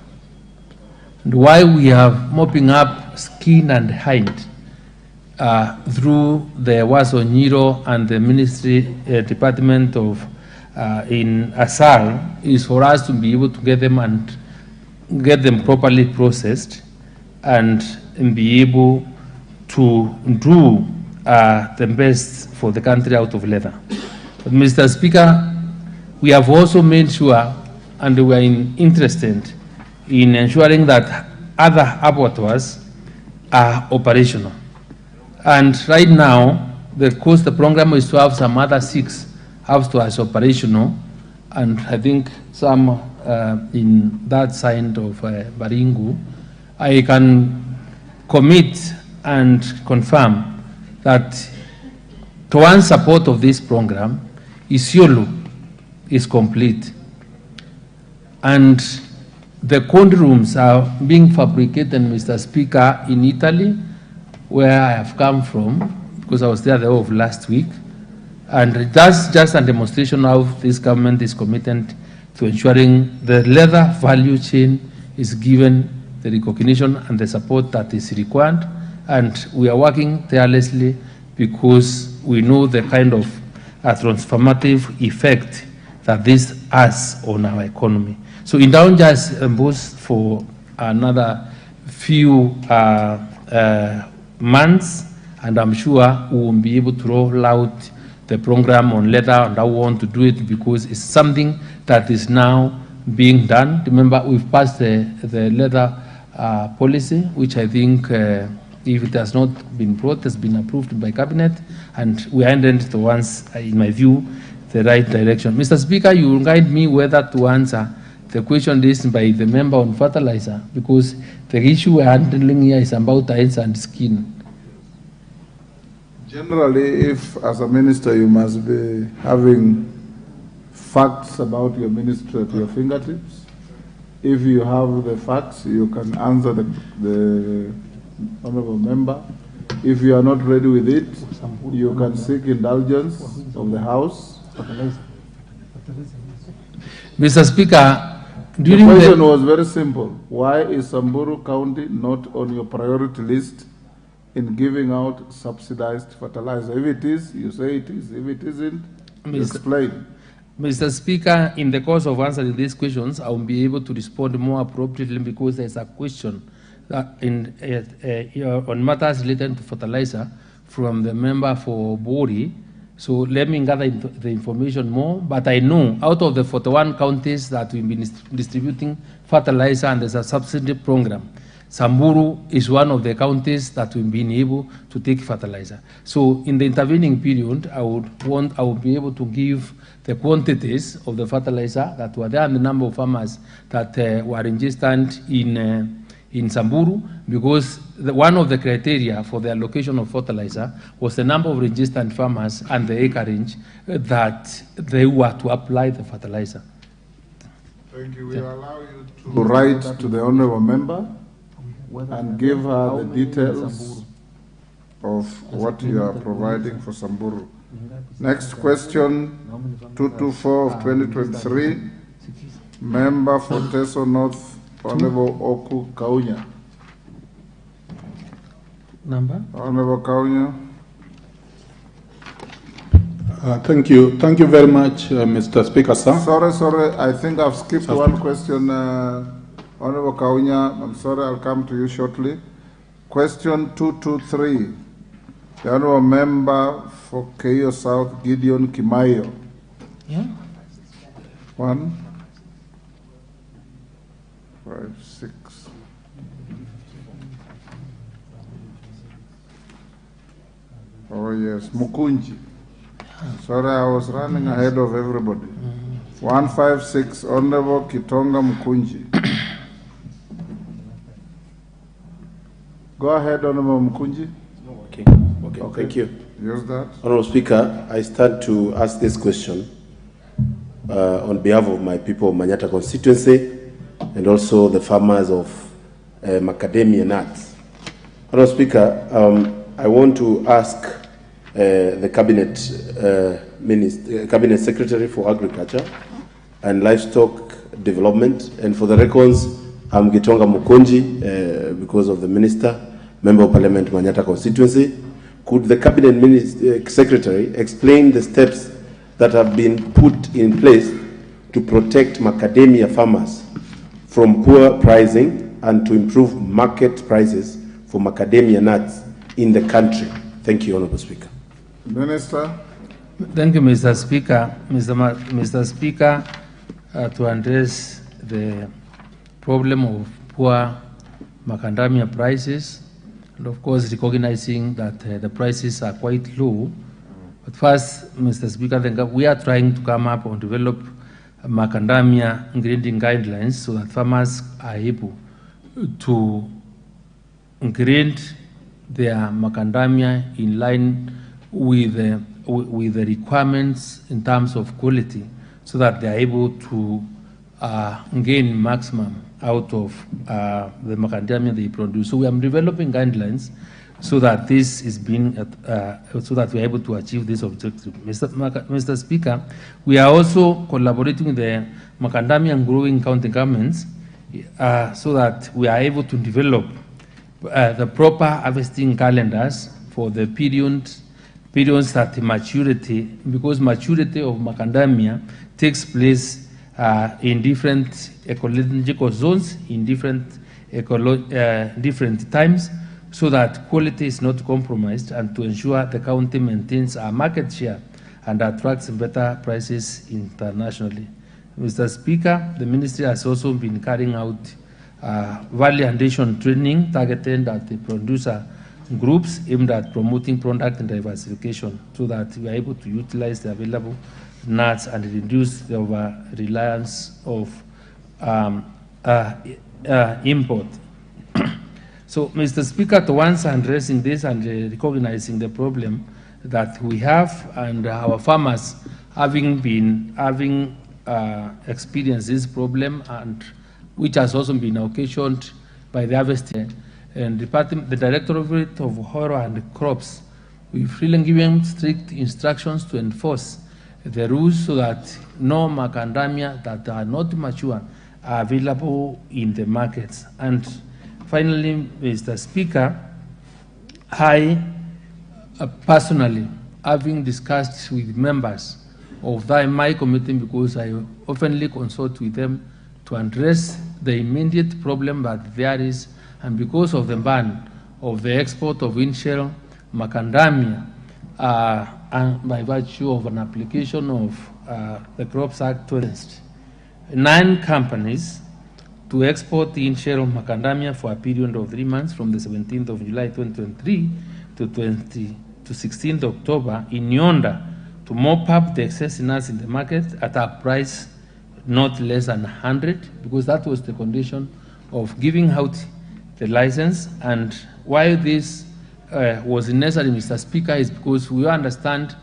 And while we are mopping up skin and hide through the Wasonyiro and the Ministry Department of in Asal, is for us to be able to get them and get them properly processed and be able to do the best for the country out of leather. But Mr. Speaker, we have also made sure, and we are interested in ensuring that other abattoirs are operational. And right now, the program is to have some other 6 abattoirs operational, and I think some in that side of Baringu. I can commit and confirm that Toan's support of this program, Isiolo, is complete. And the cold rooms are being fabricated, Mr. Speaker, in Italy, where I have come from, because I was there the whole of last week. And that's just a demonstration of how this government is committed to ensuring the leather value chain is given the recognition and the support that is required. And we are working tirelessly because we know the kind of transformative effect that this has on our economy. So it don't just boost for another few months, and I'm sure we will be able to roll out the program on leather, and I want to do it because it's something that is now being done. Remember, we've passed the leather policy, which I think, if it has not been brought, has been approved by Cabinet, and we are headed towards, in my view, the right direction. Mr. Speaker, you will guide me whether to answer the question raised by the member on fertilizer, because the issue we are handling here is about eyes and skin. Generally, if as a minister you must be having facts about your ministry at your fingertips, if you have the facts, you can answer the honorable member. If you are not ready with it, you can seek indulgence of the House. Mr. Speaker, the question was very simple. Why is Samburu County not on your priority list in giving out subsidized fertilizer? If it is, you say it is. If it isn't, explain. Mr. Speaker, in the course of answering these questions, I will be able to respond more appropriately because there's a question that on matters related to fertilizer from the member for Bori. So let me gather the information more, but I know out of the 41 counties that we've been distributing fertilizer and there's a subsidy program, Samburu is one of the counties that we've been able to take fertilizer. So in the intervening period, I would be able to give the quantities of the fertilizer that were there and the number of farmers that were registered in Samburu, because one of the criteria for the allocation of fertilizer was the number of registered farmers and the acreage that they were to apply the fertilizer. Thank you. We allow you to write to the honourable member and give her the details of what you are providing for Samburu. Next question, 224 of 2023, member for Teso North, Honorable Oku Kaunya. Number? Honorable Kaunya. Thank you. Thank you very much, Mr. Speaker, sir. Sorry. I think I've skipped one question. Honorable Kaunya, I'm sorry, I'll come to you shortly. Question 223. The Honorable Member for Keio South, Gideon Kimayo. Yeah. 1, 5, 6. Oh yes, Mukunji. Sorry, I was running ahead of everybody. 156, Honorable Kitonga Mukunji. Go ahead, Honorable Mukunji. Okay, thank you. Use that. Honorable Speaker, I stand to ask this question on behalf of my people of Manyata constituency and also the farmers of Macadamia nuts. Honorable Speaker, I want to ask the Cabinet Secretary for Agriculture and Livestock Development, and for the records, I'm Gitonga Mukunji because of the Minister, Member of Parliament, Manyata constituency. Could the Cabinet Secretary explain the steps that have been put in place to protect macadamia farmers from poor pricing and to improve market prices for macadamia nuts in the country? Thank you, Honorable Speaker. Minister. Thank you, Mr. Speaker. Mr. Speaker, to address the problem of poor macadamia prices, and of course recognizing that the prices are quite low. But first, Mr. Speaker, we are trying to come up and develop macadamia grading guidelines so that farmers are able to grade their macadamia in line with the requirements in terms of quality, so that they are able to gain maximum out of the macadamia they produce. So we are developing guidelines so that this is being, so that we are able to achieve this objective. Mr. Speaker, we are also collaborating with the macadamia growing county governments so that we are able to develop the proper harvesting calendars for the periods that maturity, because maturity of macadamia takes place in different ecological zones, in different times, so that quality is not compromised, and to ensure the county maintains our market share and attracts better prices internationally. Mr. Speaker, the ministry has also been carrying out value addition training targeted at the producer groups aimed at promoting product diversification, so that we are able to utilize the available nuts and reduce the over-reliance of import. So, Mr. Speaker, to once addressing this and recognizing the problem that we have, and our farmers having experienced this problem, and which has also been occasioned by the harvesting, and the Directorate of Horror and Crops, we've really given strict instructions to enforce the rules so that no macadamia that are not mature are available in the markets. And finally, Mr. Speaker, I personally, having discussed with members of my committee, because I oftenly consult with them to address the immediate problem that there is, and because of the ban of the export of in-shell macadamia, and by virtue of an application of the Crops Act 20, 9 companies to export the in-shell of Macadamia for a period of 3 months from the 17th of July 2023 to 16th October in order to mop up the excess nuts in the market at a price not less than 100, because that was the condition of giving out the license. And why this was necessary, Mr. Speaker, is because we understand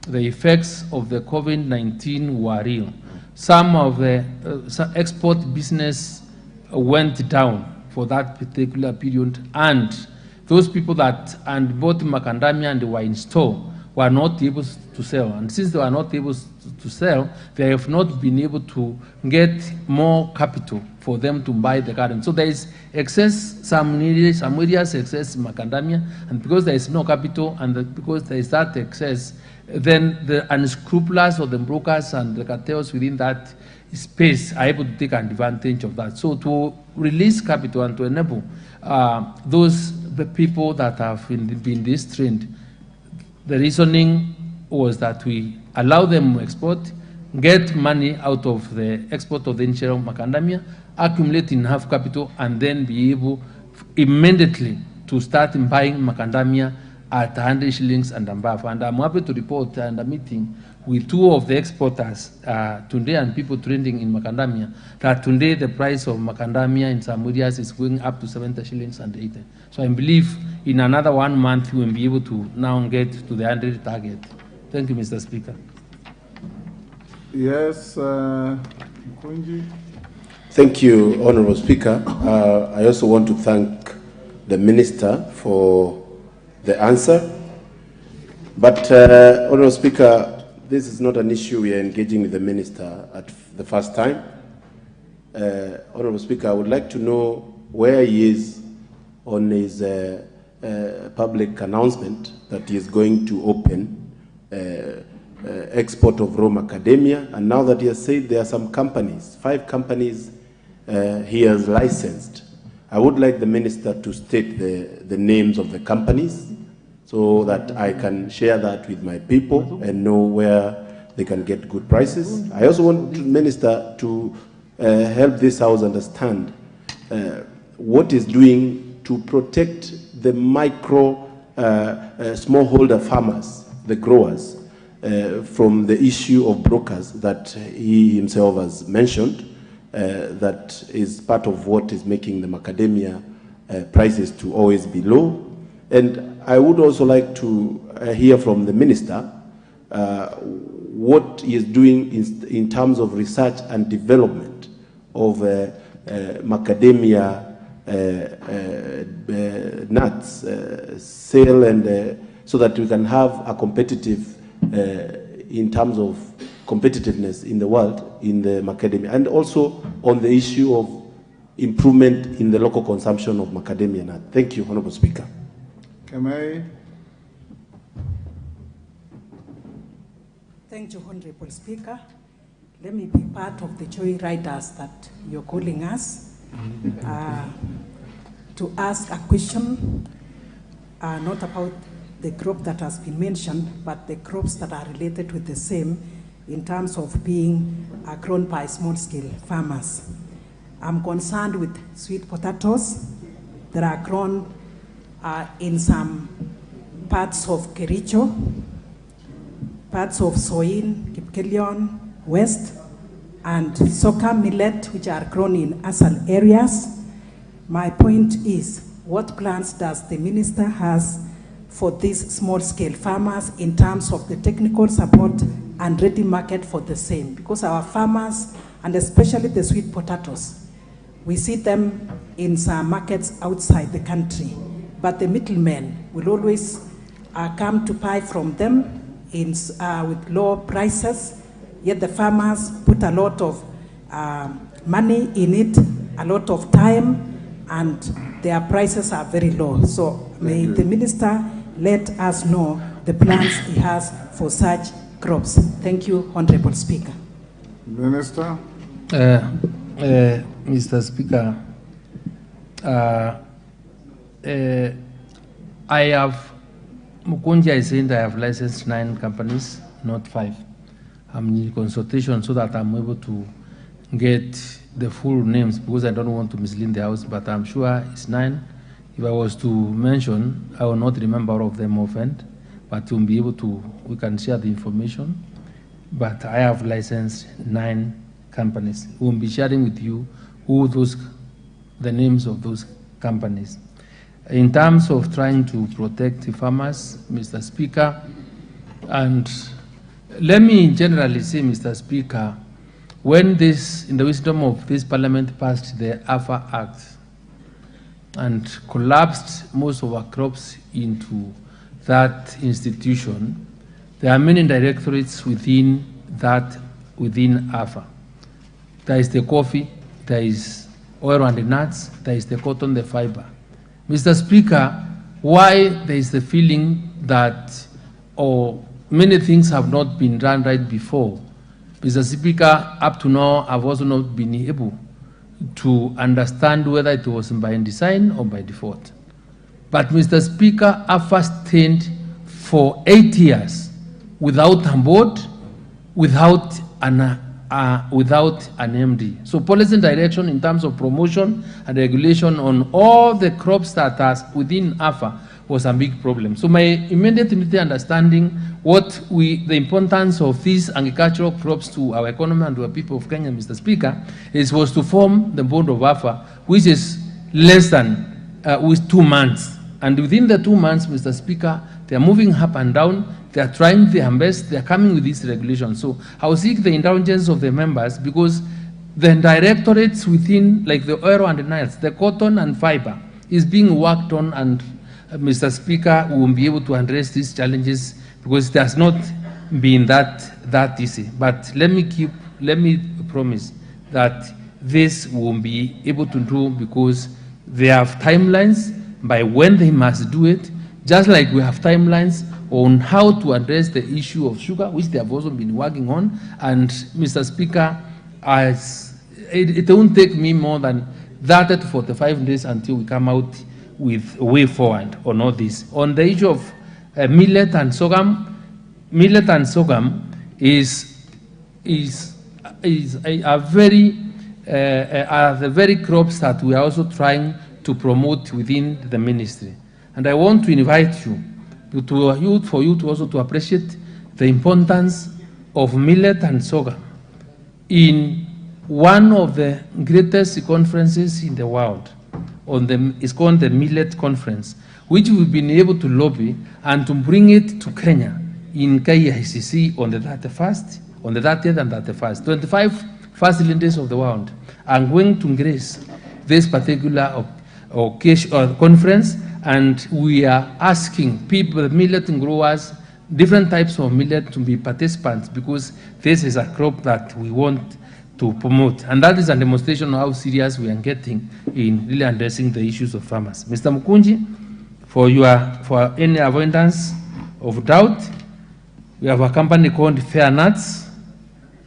the effects of the COVID-19 were real. Some of the export business went down for that particular period, and those people that bought Macadamia and were in store were not able to sell. And since they were not able to sell, they have not been able to get more capital for them to buy the garden. So there is excess, some areas excess Macadamia, and because there is no capital and because there is that excess, then the unscrupulous or the brokers and the cartels within that space are able to take advantage of that. So to release capital and to enable the people that have been this trained, the reasoning was that we allow them to export, get money out of the export of the in-shell Macadamia, accumulate enough capital, and then be able immediately to start buying Macadamia at 100 shillings and above. And I'm happy to report and a meeting with two of the exporters today and people trading in Macadamia that today the price of Macadamia in some areas is going up to 70 shillings and 80. So I believe in another 1 month we will be able to now get to the 100 target. Thank you, Mr. Speaker. Yes, Kunji. Thank you, Honorable Speaker. I also want to thank the Minister for the answer. But, Honorable Speaker, this is not an issue we are engaging with the Minister at the first time. Honorable Speaker, I would like to know where he is on his public announcement that he is going to open export of raw macadamia, and now that he has said there are some companies, 5 companies he has licensed. I would like the Minister to state the names of the companies so that I can share that with my people and know where they can get good prices. I also want the Minister to help this House understand what is doing to protect the micro smallholder farmers, the growers, from the issue of brokers that he himself has mentioned, that is part of what is making the macadamia prices to always be low. And I would also like to hear from the Minister what he is doing in terms of research and development of macadamia nuts, sale, and so that we can have a competitive, in terms of competitiveness in the world in the macadamia, and also on the issue of improvement in the local consumption of macadamia nut. Thank you, Honorable Speaker. Thank you, Honorable Speaker. Let me be part of the joy riders that you're calling us to ask a question, not about the crop that has been mentioned, but the crops that are related with the same in terms of being grown by small-scale farmers. I'm concerned with sweet potatoes that are grown in some parts of Kericho, parts of Soin, Kipkelion, West, and Soka millet, which are grown in ASAL areas. My point is, what plans does the Minister has for these small-scale farmers in terms of the technical support and ready market for the same? Because our farmers, and especially the sweet potatoes, we see them in some markets outside the country, but the middlemen will always come to buy from them with low prices, yet the farmers put a lot of money in it, a lot of time, and their prices are very low. So may the Minister let us know the plans he has for such crops. Thank you, Honorable Speaker. Minister. Mr. Speaker, I have, Mukunja is saying that I have licensed 9 companies, not 5. I'm in consultation so that I'm able to get the full names because I don't want to mislead the House, but I'm sure it's 9. If I was to mention, I will not remember all of them offhand, but to be able to, we can share the information. But I have licensed 9 companies. We will be sharing with you the names of those companies. In terms of trying to protect the farmers, Mr. Speaker, and let me generally say, Mr. Speaker, when this, in the wisdom of this Parliament, passed the AFA Act and collapsed most of our crops into that institution, there are many directorates within AFA. There is the coffee, there is oil and the nuts, there is the cotton, the fiber. Mr. Speaker, why there is the feeling that many things have not been done right before? Mr. Speaker, up to now, I've also not been able to understand whether it was by design or by default. But Mr. Speaker, AFA stayed for 8 years without a board, without an MD. So policy and direction in terms of promotion and regulation on all the crops that are within AFA was a big problem. So my immediate understanding the importance of these agricultural crops to our economy and to our people of Kenya, Mr. Speaker, was to form the board of AFA, which is less than with 2 months. And within the 2 months, Mr. Speaker, they are moving up and down. They are trying their best. They are coming with this regulation. So I will seek the indulgence of the members because the directorates within, like the oil and the nuts, the cotton and fiber, is being worked on, and Mr. Speaker, we will be able to address these challenges because it has not been that easy. But let me promise that this will be able to do because they have timelines by when they must do it, just like we have timelines on how to address the issue of sugar, which they have also been working on. And Mr. Speaker, it won't take me more than 30 to 45 days until we come out with a way forward on all this. On the issue of millet and sorghum is the very crops that we are also trying to promote within the ministry. And I want to invite you for you to also to appreciate the importance of millet and sorghum in one of the greatest conferences in the world. It's called the Millet Conference, which we've been able to lobby and to bring it to Kenya in KICC on the 31st, on the 30th and 31st. 25 first leaders of the world are going to grace this particular conference, and we are asking people, millet growers, different types of millet to be participants because this is a crop that we want to promote. And that is a demonstration of how serious we are getting in really addressing the issues of farmers. Mr. Mukunji, for any avoidance of doubt, we have a company called Fair Nuts,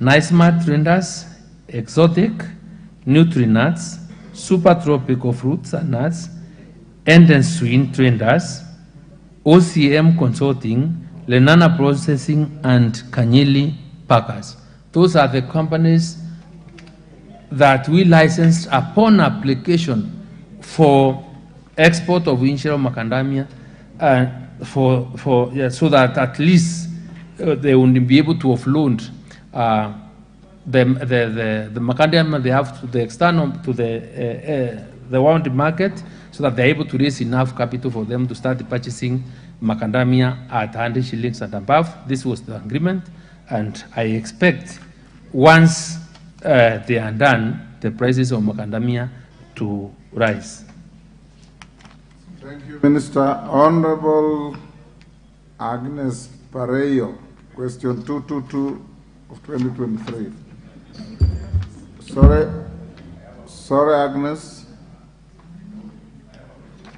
Nice Smart Traders, Exotic, Nutri-Nuts, Super Tropical Fruits and Nuts, End Swing Traders, OCM Consulting, Lenana Processing, and Kanyili Packers. Those are the companies that we licensed upon application for export of Winchell Macadamia, so that at least they will be able to offload the macadamia they have to the external, to the world market, so that they're able to raise enough capital for them to start purchasing macadamia at 100 shillings and above. This was the agreement, and I expect once they are done, the prices of macadamia to rise. Thank you, Minister. Honorable Agnes Pareyo, question 222 of 2023. Sorry, Agnes.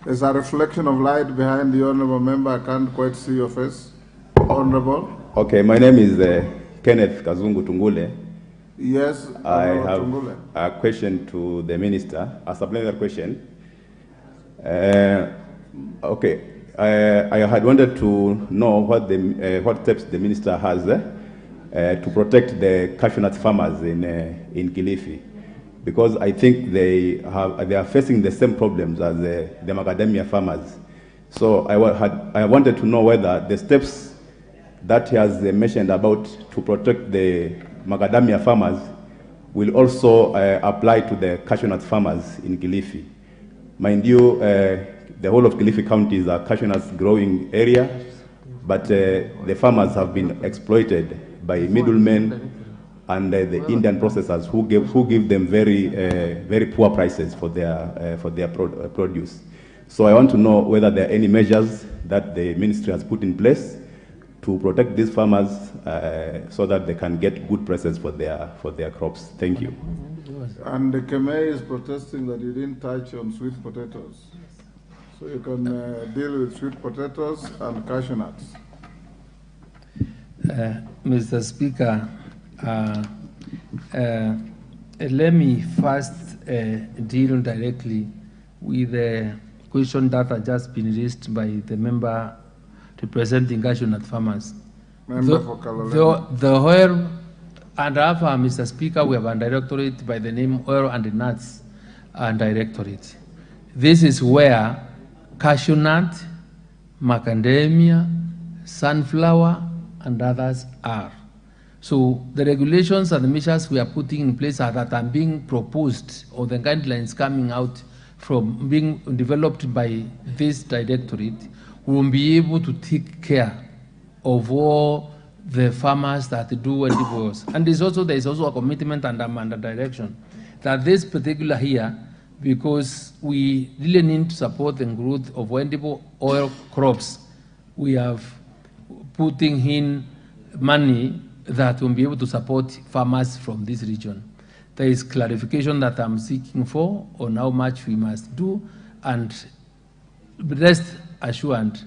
There's a reflection of light behind the honorable member. I can't quite see your face. Honorable. Okay, my name is Kenneth Kazungu Tungule. Yes, I have Tungule. a question to the minister, a supplementary question. Okay, I had wanted to know what steps the minister has to protect the cashew nut farmers in Kilifi, because I think they are facing the same problems as the macadamia farmers. So I wanted to know whether the steps that he has mentioned about to protect the macadamia farmers will also apply to the cashew nut farmers in Kilifi. Mind you, the whole of Kilifi County is a cashew nut growing area, but the farmers have been exploited by middlemen and the Indian processors who give them very poor prices for their produce. So I want to know whether there are any measures that the ministry has put in place to protect these farmers so that they can get good prices for their crops. Thank you. And the Kemei is protesting that you didn't touch on sweet potatoes. So you can deal with sweet potatoes and cashew nuts. Mr. Speaker, let me first deal directly with the question that has just been raised by the member representing cashew nut farmers. Member for Kaloleni. The oil, and after Mr. Speaker, we have a directorate by the name Oil and Nuts Directorate. This is where cashew nut, macadamia, sunflower, and others are. So the regulations and the measures we are putting in place are that are being proposed, or the guidelines coming out from being developed by this directorate, will be able to take care of all the farmers that do edibles. And there is also a commitment and a direction that this particular here, because we really need to support the growth of edible oil crops, we have putting in money that will be able to support farmers from this region. There is clarification that I'm seeking for on how much we must do, and rest assured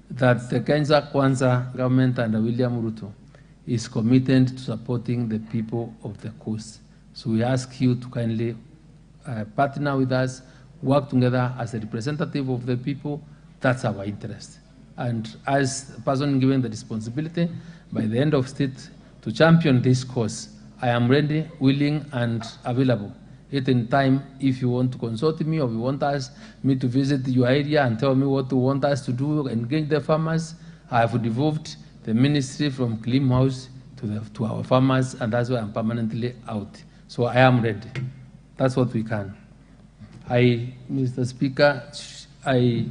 that the Kenya Kwanza government under William Ruto is committed to supporting the people of the coast. So we ask you to kindly partner with us, work together as a representative of the people. That's our interest. And as a person given the responsibility by the end of state to champion this cause, I am ready, willing, and available at any time if you want to consult me, or you want me to visit your area and tell me what you want us to do, engage the farmers. I have devolved the ministry from Clean House to our farmers, and that's why I'm permanently out. So I am ready. That's what we can. Mr. Speaker, I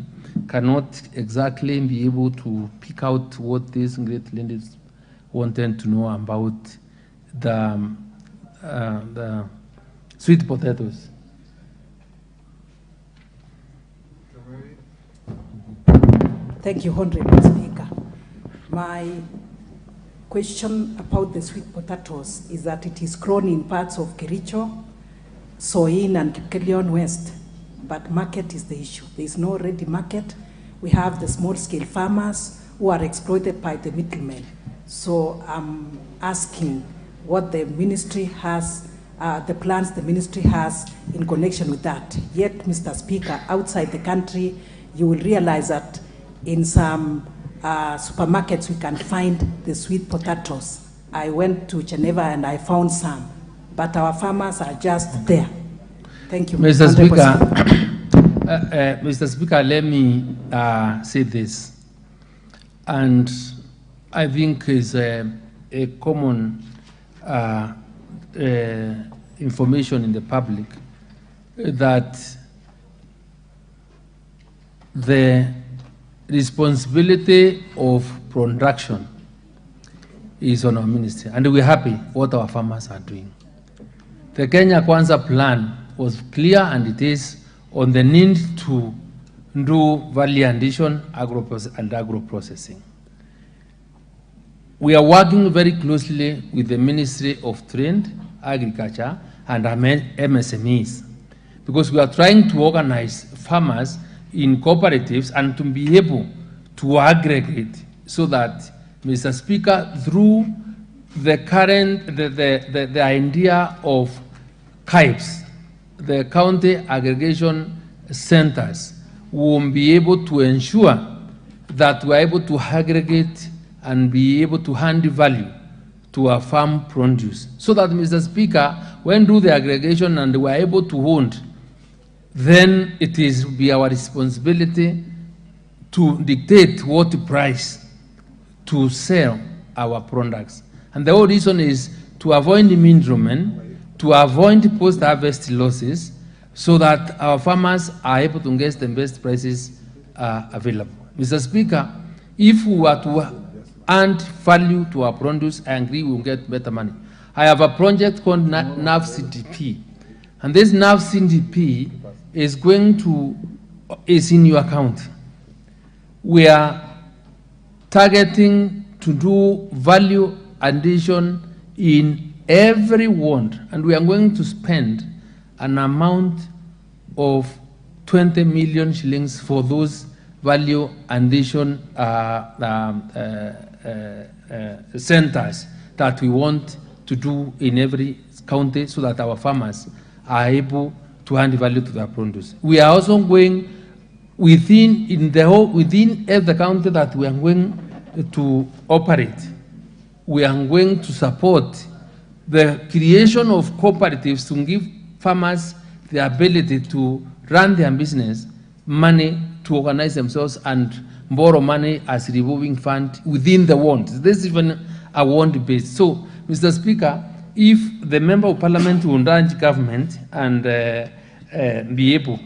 cannot exactly be able to pick out what these great ladies wanted to know about the sweet potatoes. Thank you, Honorable Speaker. My question about the sweet potatoes is that it is grown in parts of Kericho, Soin, and Kilion West, but market is the issue. There is no ready market. We have the small-scale farmers who are exploited by the middlemen. So I'm asking what the ministry has, the plans the ministry has in connection with that. Yet, Mr. Speaker, outside the country, you will realize that in some supermarkets we can find the sweet potatoes. I went to Geneva and I found some, but our farmers are just there. Thank you, Mr. Speaker. Mr. Speaker, let me say this, and I think is a common information in the public that the responsibility of production is on our ministry, and we're happy what our farmers are doing. The Kenya Kwanza plan was clear, and it is on the need to do value addition and agro-processing. We are working very closely with the Ministry of Trade, Agriculture, and MSMEs, because we are trying to organize farmers in cooperatives and to be able to aggregate, so that, Mr. Speaker, through the current, the idea of CAIPs, the county aggregation centers, will be able to ensure that we are able to aggregate and be able to hand value to our farm produce, so that, Mr. Speaker, when do the aggregation and we are able to hold, then it is be our responsibility to dictate what price to sell our products. And the whole reason is to avoid middlemen, to avoid post-harvest losses, so that our farmers are able to get the best prices available. Mr. Speaker, if we were to add value to our produce, I agree we will get better money. I have a project called NAV CDP, and this NAV CDP is in your account. We are targeting to do value addition in every ward, and we are going to spend an amount of 20 million shillings for those value addition centers that we want to do in every county, so that our farmers are able to add value to their produce. We are also going within every county that we are going to operate. We are going to support the creation of cooperatives to give farmers the ability to run their business, money to organize themselves and borrow money as revolving fund within the ward. This is even a ward based. So, Mr. Speaker, if the Member of Parliament will urge government and be able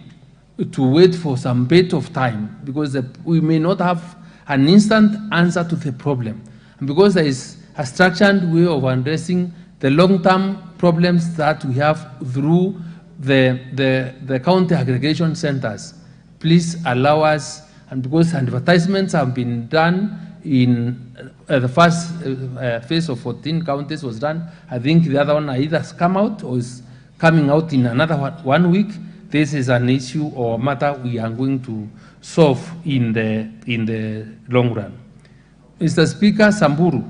to wait for some bit of time, because we may not have an instant answer to the problem, and because there is a structured way of addressing the long-term problems that we have through the county aggregation centers. Please allow us, and because advertisements have been done in the first phase of 14 counties was done, I think the other one either has come out or is coming out in another 1 week. This is an issue or matter we are going to solve in the long run. Mr. Speaker, Samburu,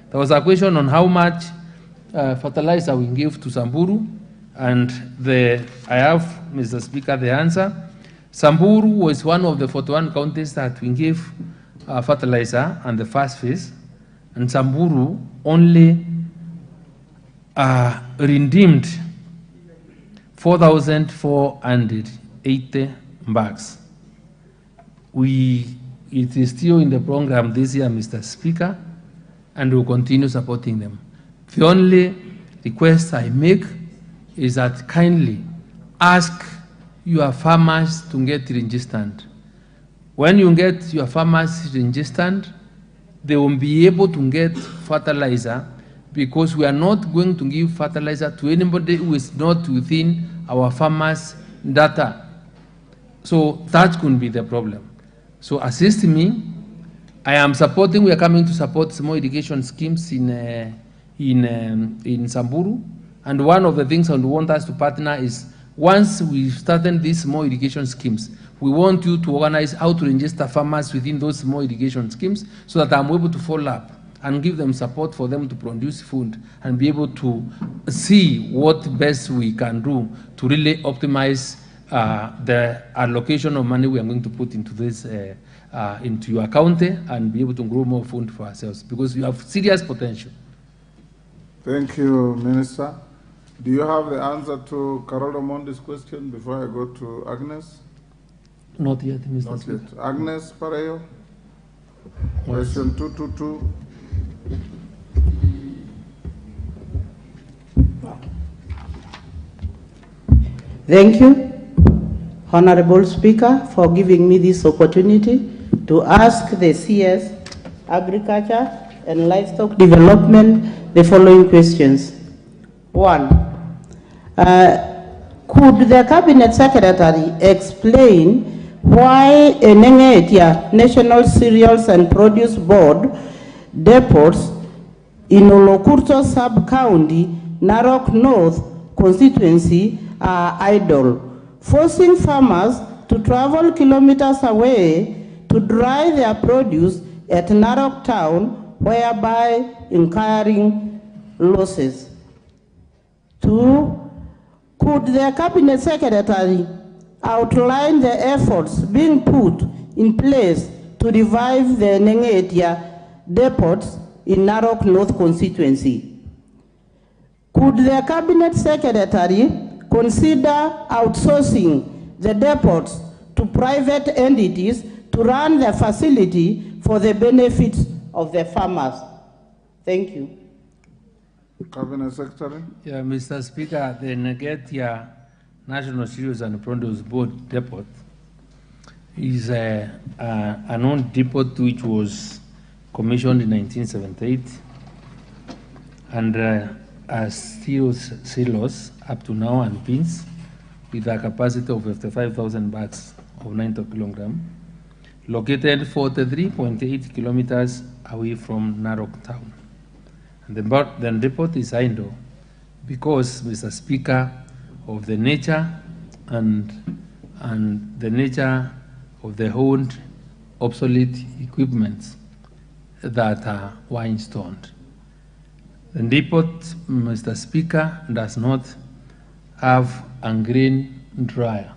there was a question on how much fertilizer we give to Samburu, and I have, Mr. Speaker, the answer. Samburu was one of the 41 counties that we gave fertilizer on the first phase, and Samburu only redeemed 4,480 bags. It is still in the program this year, Mr. Speaker, and we'll continue supporting them. The only request I make is that kindly ask your farmers to get registered. When you get your farmers registered, they will be able to get fertilizer, because we are not going to give fertilizer to anybody who is not within our farmers' data. So that could be the problem. So assist me. I am supporting, we are coming to support small irrigation schemes in Samburu. And one of the things I want us to partner is, once we've started these small irrigation schemes, we want you to organize how to register farmers within those small irrigation schemes, so that I'm able to follow up and give them support for them to produce food and be able to see what best we can do to really optimize the allocation of money we are going to put into this, into your county, and be able to grow more food for ourselves, because we have serious potential. Thank you, Minister. Do you have the answer to Carol Omondi's question before I go to Agnes? Not yet, Mr. Not Speaker. yet. Agnes Pareyo, question 222. Thank you, Honorable Speaker, for giving me this opportunity to ask the CS Agriculture and Livestock Development the following questions. 1. Could the Cabinet Secretary explain why Enengetia National Cereals and Produce Board depots in Olokurto Sub-County, Narok North constituency are idle, forcing farmers to travel kilometers away to dry their produce at Narok Town, whereby incurring losses? 2. Could the Cabinet Secretary outline the efforts being put in place to revive the Nengetia depots in Narok North constituency. Could the Cabinet Secretary consider outsourcing the depots to private entities to run the facility for the benefit of the farmers? Thank you. Cabinet Secretary. Yeah, Mr. Speaker, the Negatia National Cereals and Produce Board depot is an old depot which was commissioned in 1978 and still silos up to now and pins with a capacity of 55,000 bags of 90 kilogram, located 43.8 kilometers away from Narok town. And the depot is idle because, Mr. Speaker, of the nature and the nature of the old obsolete equipment that were installed. The depot, Mr. Speaker, does not have a grain dryer,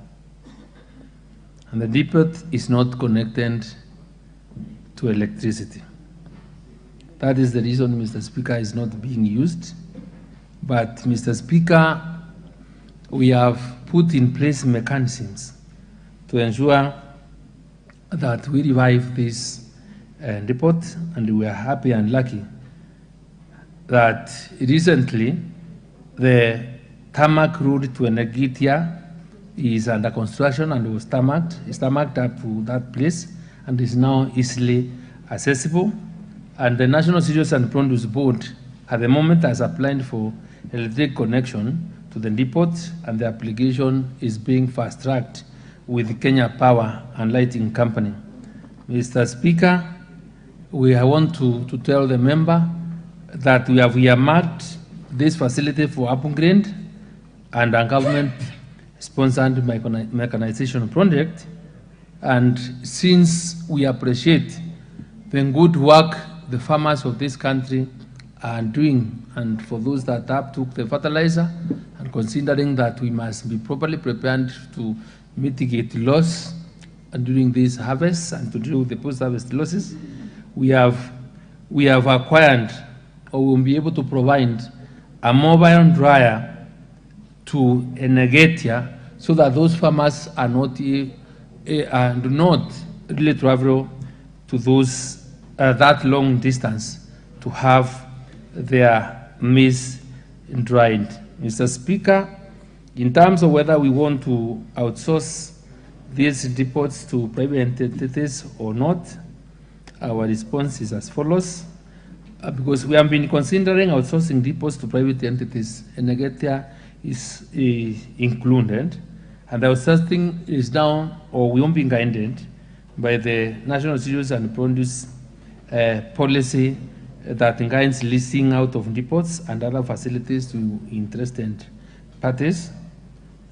and the depot is not connected to electricity. That is the reason, Mr. Speaker, is not being used. But, Mr. Speaker, we have put in place mechanisms to ensure that we revive this depot, and we are happy and lucky that recently the tarmac road to Enegitia is under construction and was tarmacked up to that place and is now easily accessible. And the National Cereals and Produce Board at the moment has applied for electric connection to the depot, and the application is being fast-tracked with Kenya Power and Lighting Company. Mr. Speaker, we want to tell the member that we have earmarked this facility for upgrade and a government-sponsored mechanization project. And since we appreciate the good work the farmers of this country are doing, and for those that have took the fertilizer, and considering that we must be properly prepared to mitigate loss during this harvest and to deal with the post-harvest losses, we have acquired, or will be able to provide, a mobile dryer to Enegitia so that those farmers are not do not really travel to those that long distance to have their maize dried. Mr. Speaker, in terms of whether we want to outsource these depots to private entities or not, our response is as follows. Because we have been considering outsourcing depots to private entities, Enegitia is included, and the outsourcing is now, or will be guided by the National Cereals and Produce policy that guides leasing out of depots and other facilities to interested parties.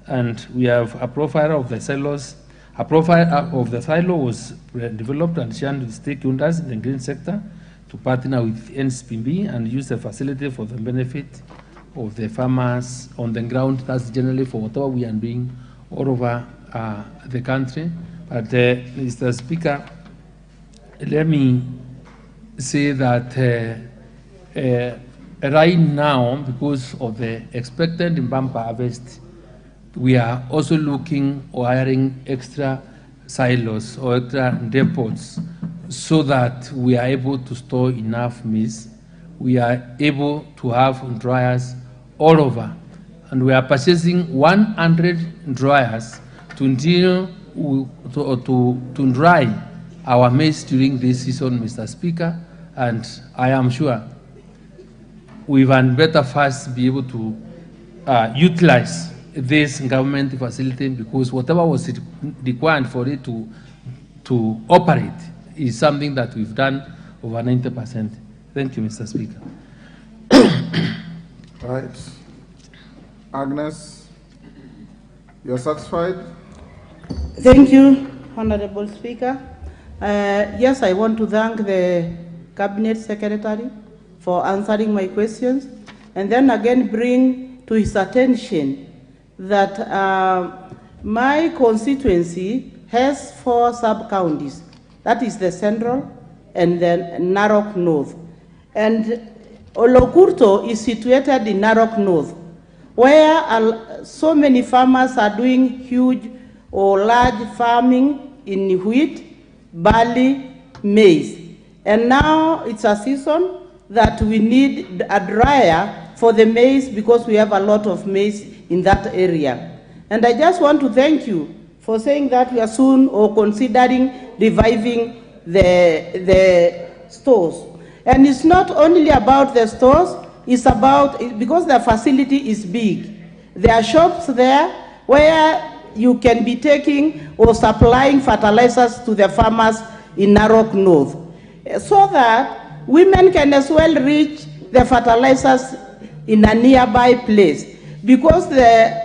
And we have a profile of the silos. A profile of the silo was developed and shared with stakeholders in the green sector to partner with NSPB and use the facility for the benefit of the farmers on the ground. That's generally for whatever we are doing all over the country. But Mr. Speaker, let me say that right now, because of the expected bumper harvest, we are also looking or hiring extra silos or extra depots so that we are able to store enough maize. We are able to have dryers all over, and we are purchasing 100 dryers to deal to dry our maize during this season, Mr. Speaker, and I am sure we can better fast be able to utilize this government facility, because whatever was required for it to operate is something that we've done over 90%. Thank you, Mr. Speaker. Right. Agnes, you're satisfied? Thank you, Honorable Speaker. Yes, I want to thank the Cabinet Secretary for answering my questions, and then again bring to his attention that my constituency has 4 sub-counties. That is the Central and then Narok North. And Olokurto is situated in Narok North, where so many farmers are doing huge or large farming in wheat, barley, maize. And now it's a season that we need a dryer for the maize because we have a lot of maize in that area. And I just want to thank you for saying that we are soon or considering reviving the stores. And it's not only about the stores, it's about, because the facility is big. There are shops there where you can be taking or supplying fertilizers to the farmers in Narok North, so that women can as well reach the fertilizers in a nearby place. Because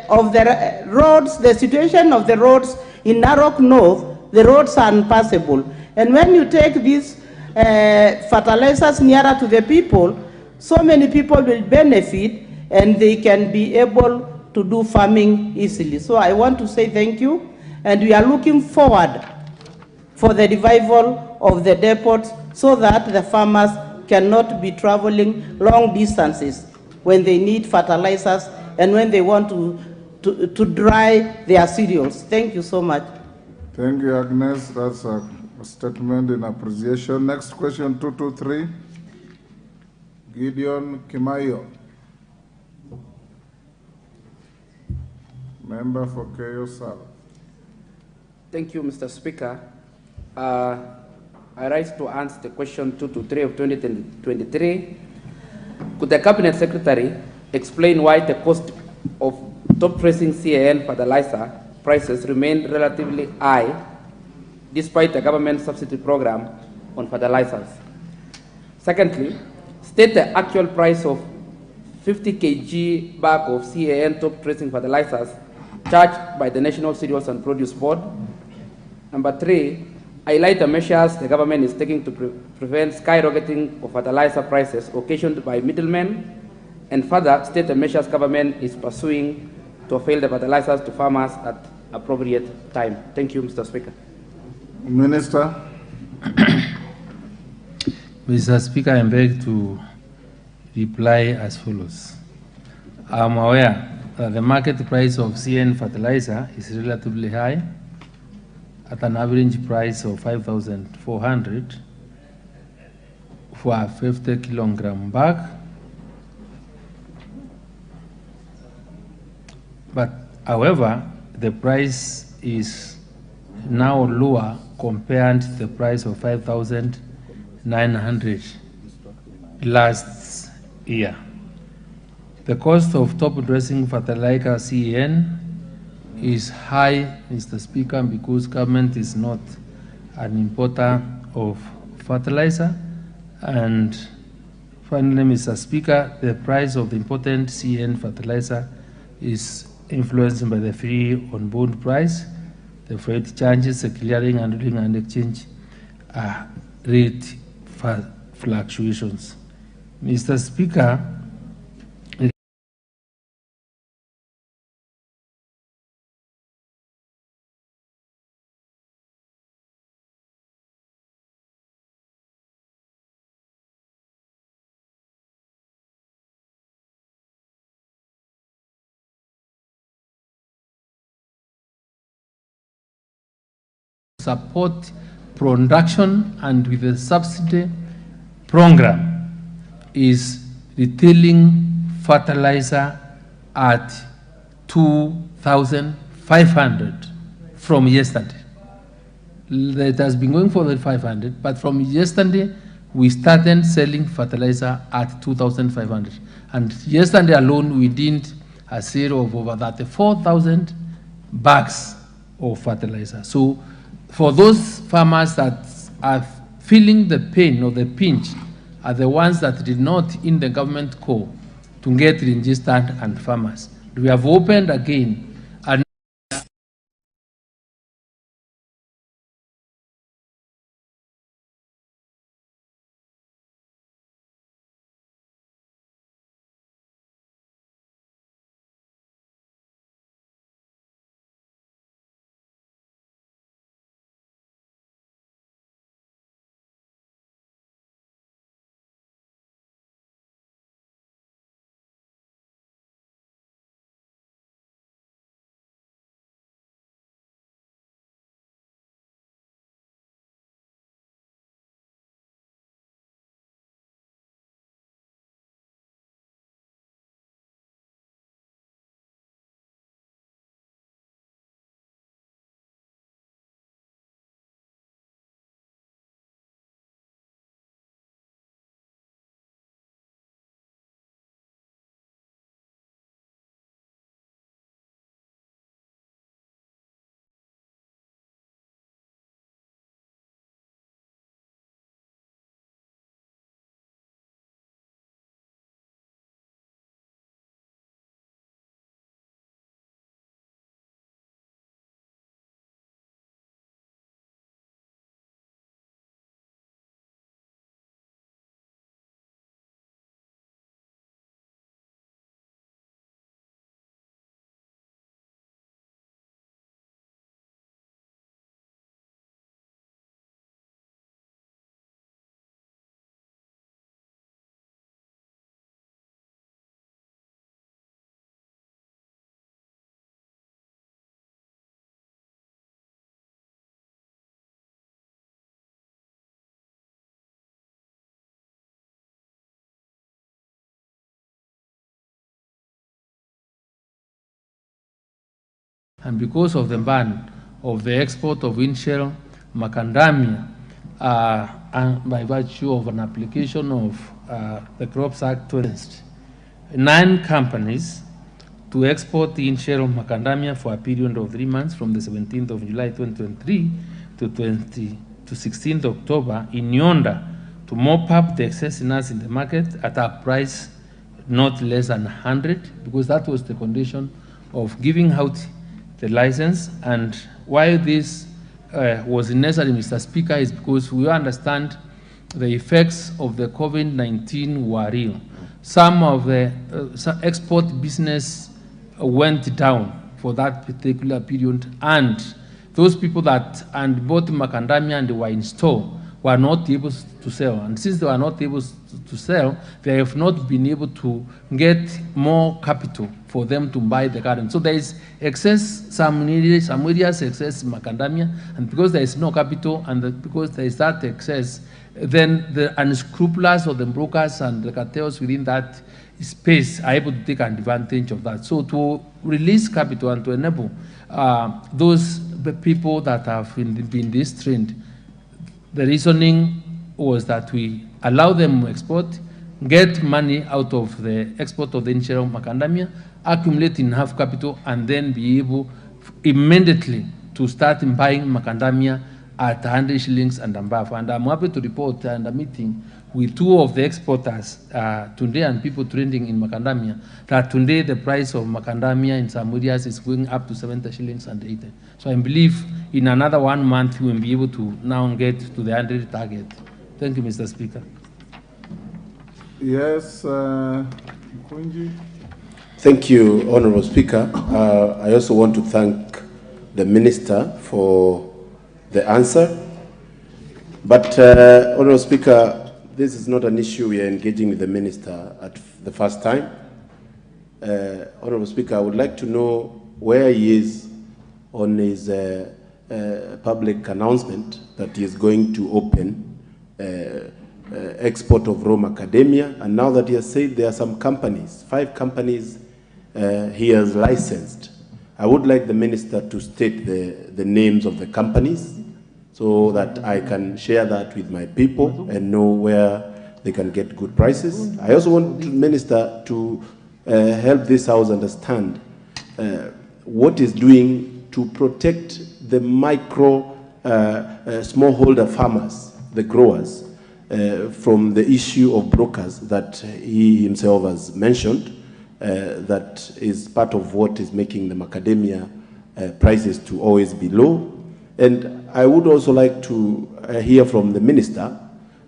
of the roads, the situation of the roads in Narok North, the roads are impassable. And when you take these fertilizers nearer to the people, so many people will benefit and they can be able to do farming easily. So I want to say thank you, and we are looking forward for the revival of the depots so that the farmers cannot be traveling long distances when they need fertilizers and when they want to dry their cereals. Thank you so much. Thank you, Agnes. That's a statement in appreciation. Next question, 223. Gideon Kimayo. Member for Keyo South. Thank you, Mr. Speaker. I rise to answer the question 223 of 2023. Could the Cabinet Secretary explain why the cost of top-pressing CAN fertilizer prices remain relatively high despite the government subsidy program on fertilizers? Secondly, state the actual price of 50 kg bag of CAN top-pressing fertilizers charged by the National Cereals and Produce Board. Number three, highlight the measures the government is taking to prevent skyrocketing of fertilizer prices occasioned by middlemen, and further state the measures government is pursuing to avail the fertilizers to farmers at appropriate time. Thank you, Mr. Speaker. Minister. Mr. Speaker, I beg to reply as follows. I'm aware that the market price of CN fertilizer is relatively high, at an average price of 5,400 for a 50 kilogram bag. But however, the price is now lower compared to the price of 5,900 last year. The cost of top-dressing fertilizer CAN is high, Mr. Speaker, because government is not an importer of fertilizer. And finally, Mr. Speaker, the price of the imported CAN fertilizer is influenced by the free on-board price, the freight charges, the clearing, handling, and exchange rate fluctuations. Mr. Speaker, support production and with the subsidy program is retailing fertilizer at 2,500 from yesterday. It has been going for the 500, but from yesterday we started selling fertilizer at 2,500. And yesterday alone we did a sale of over 34,000 bags of fertilizer. So for those farmers that are feeling the pain or the pinch are the ones that did not in the government call to get registered and farmers. We have opened again and because of the ban of the export of in-shell macadamia, and by virtue of an application of the Crops Act 20, 9 companies to export the in-shell macadamia for a period of 3 months from the 17th of July 2023 to 16th October in order to mop up the excess nuts in the market at a price not less than 100, because that was the condition of giving out the license. And why this was necessary, Mr. Speaker, is because we understand the effects of the COVID-19 were real. Some of the export business went down for that particular period, and those people that bought macadamia and were in store were not able to sell. And since they were not able to sell, they have not been able to get more capital for them to buy the garden. So there is excess, some areas excess macadamia, and because there is no capital and because there is that excess, then the unscrupulous or the brokers and the cartels within that space are able to take advantage of that. So to release capital and to enable those people that have been distrained, the reasoning was that we allow them to export, get money out of the export of the in-shell macadamia, accumulate enough capital, and then be able immediately to start buying macadamia at 100 shillings and above. And I'm happy to report and a meeting with 2 of the exporters today and people trading in macadamia that today the price of macadamia in some areas is going up to 70 shillings and 80. So I believe in another 1 month we will be able to now get to the 100 target. Thank you, Mr. Speaker. Yes, Kunji. Thank you, Honorable Speaker. I also want to thank the Minister for the answer. But, Honorable Speaker, this is not an issue we are engaging with the Minister at the first time. Honorable Speaker, I would like to know where he is on his public announcement that he is going to open export of raw macadamia, and now that he has said there are some companies, 5 companies he has licensed. I would like the Minister to state the names of the companies so that I can share that with my people and know where they can get good prices. I also want the Minister to help this House understand what is doing to protect the micro smallholder farmers, the growers, from the issue of brokers that he himself has mentioned, that is part of what is making the macadamia prices to always be low. And I would also like to hear from the Minister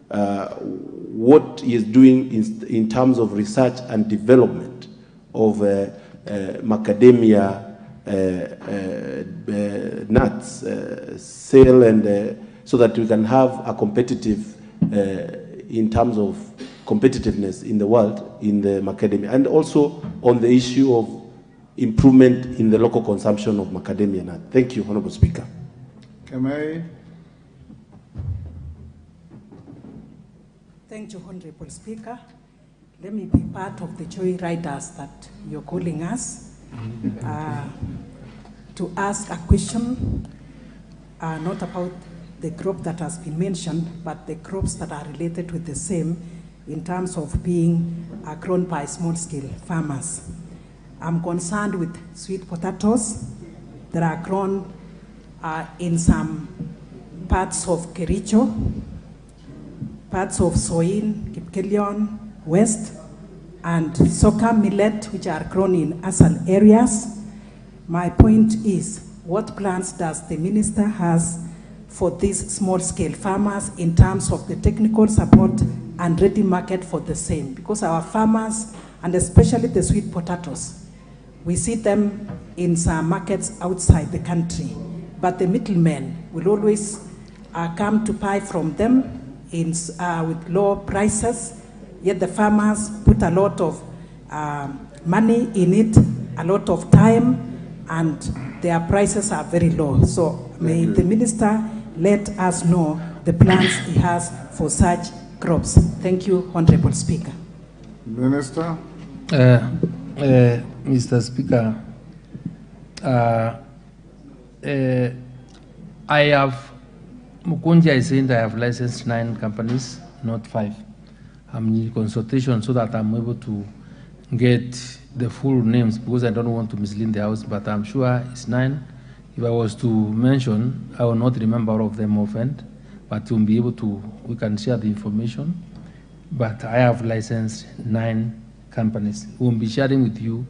what he is doing in terms of research and development of macadamia nuts, sale, and so that we can have a competitive, in terms of competitiveness in the world in the macadamia, and also on the issue of improvement in the local consumption of macadamia nut. Thank you, Honorable Speaker. Kamei. Thank you, Honorable Speaker. Let me be part of the joyriders that you're calling us to ask a question, not about the crop that has been mentioned, but the crops that are related with the same in terms of being grown by small-scale farmers. I'm concerned with sweet potatoes that are grown in some parts of Kericho, parts of Soin, Kipkelion, West, and Soka millet, which are grown in Asal areas. My point is, what plans does the Minister has for these small-scale farmers in terms of the technical support and ready market for the same? Because our farmers, and especially the sweet potatoes, we see them in some markets outside the country, but the middlemen will always come to buy from them with low prices, yet the farmers put a lot of money in it, a lot of time, and their prices are very low. So may the Minister let us know the plans he has for such crops. Thank you, Honorable Speaker. Minister. Mr. Speaker, I have, Mukunji is saying that I have licensed 9 companies, not 5. I'm in consultation so that I'm able to get the full names because I don't want to mislead the House, but I'm sure it's 9. If I was to mention, I will not remember all of them offhand, but we'll be able to, we can share the information. But I have licensed 9 companies. We'll be sharing with you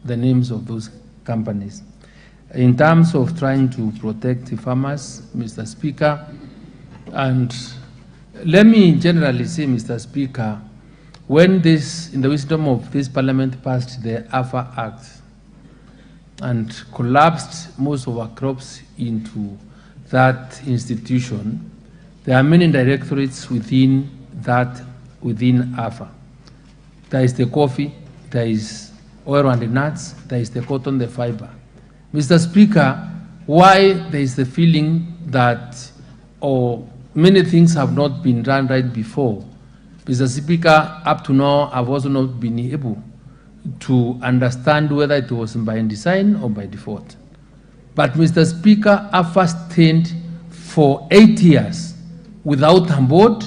the names of those companies. In terms of trying to protect the farmers, Mr. Speaker, and let me generally say, Mr. Speaker, when this, in the wisdom of this Parliament, passed the AFA Act and collapsed most of our crops into that institution, there are many directorates within AFA. There is the coffee, there is oil and the nuts, there is the cotton, the fiber. Mr. Speaker, why there is the feeling that many things have not been done right before? Mr. Speaker, up to now, I've also not been able to understand whether it was by design or by default. But Mr. Speaker, AFA stayed for 8 years without a board,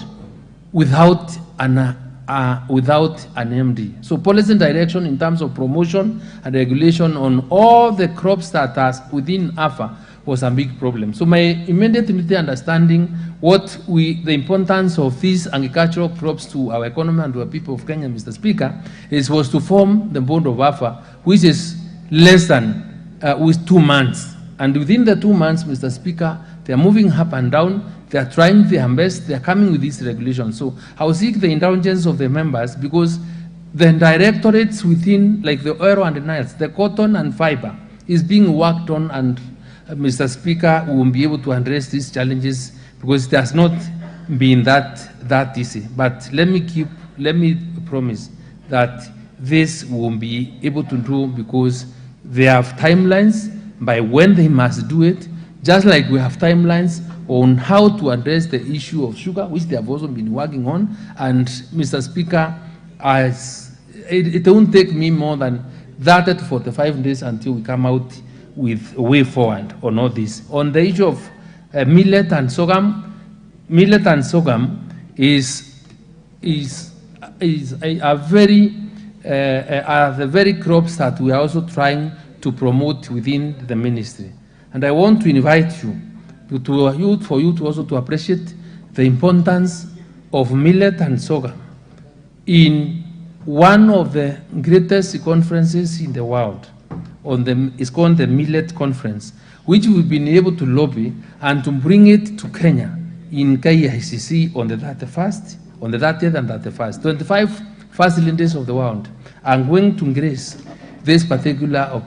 without an MD. So policy and direction in terms of promotion and regulation on all the crops that are within AFA was a big problem. So my immediate understanding the importance of these agricultural crops to our economy and to the people of Kenya, Mr. Speaker, was to form the board of AFA, which is less than with 2 months. And within the 2 months, Mr. Speaker, they are moving up and down. They are trying their best. They are coming with these regulations. So I will seek the indulgence of the members because the directorates within, like the oil and the nuts, the cotton and fiber, is being worked on, and Mr. Speaker, we will be able to address these challenges because it has not been that easy. But let me promise that this will be able to do because they have timelines by when they must do it, just like we have timelines on how to address the issue of sugar, which they have also been working on. And Mr. Speaker, it won't take me more than 30 to 45 days until we come out with a way forward on all this. On the issue of millet and sorghum is the very crops that we are also trying to promote within the ministry. And I want to invite you for you to also to appreciate the importance of millet and sorghum in one of the greatest conferences in the world. It's called the Millet Conference, which we've been able to lobby and to bring it to Kenya in KICC on the 30th and 31st. 25 first leaders of the world are going to grace this particular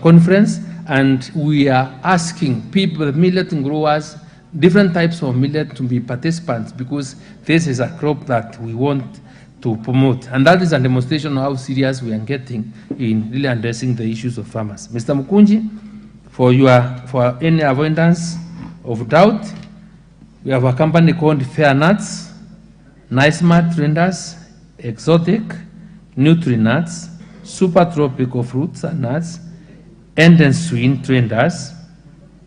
conference, and we are asking people, the millet growers, different types of millet to be participants because this is a crop that we want to promote. And that is a demonstration of how serious we are getting in really addressing the issues of farmers. Mr. Mukunji, for any avoidance of doubt, we have a company called Fair Nuts, Nice Smart Traders, Exotic, Nutri-Nuts, Super Tropical Fruits and Nuts, Enden Swing Traders,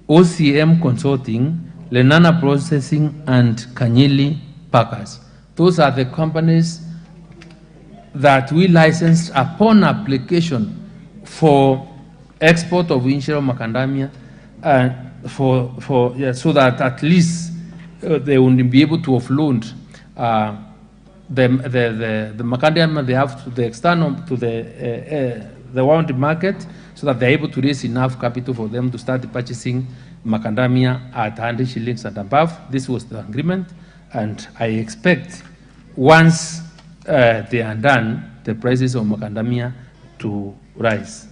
OCM Consulting, Lenana Processing, and Kanyili Packers. Those are the companies that we licensed upon application for export of inshell macadamia, so that at least they will be able to offload the macadamia they have to the external, to the world market, so that they're able to raise enough capital for them to start purchasing macadamia at 100 shillings and above. This was the agreement, and I expect once they are done, the prices of macadamia to rise.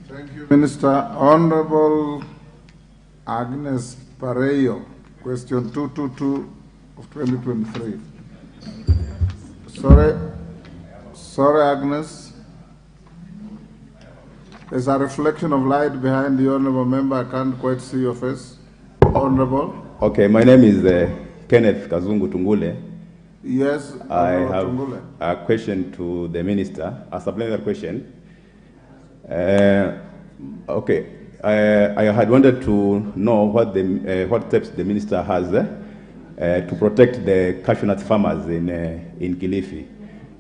Thank you, Minister. Honorable Agnes Pareyo, question 222 of 2023. Sorry, Agnes. There's a reflection of light behind the honorable member. I can't quite see your face. Honorable. Okay, my name is Kenneth Kazungu Tungule. Yes, I have a question to the minister, a supplementary question. Okay, I had wanted to know what steps the minister has to protect the cashew nut farmers in Kilifi,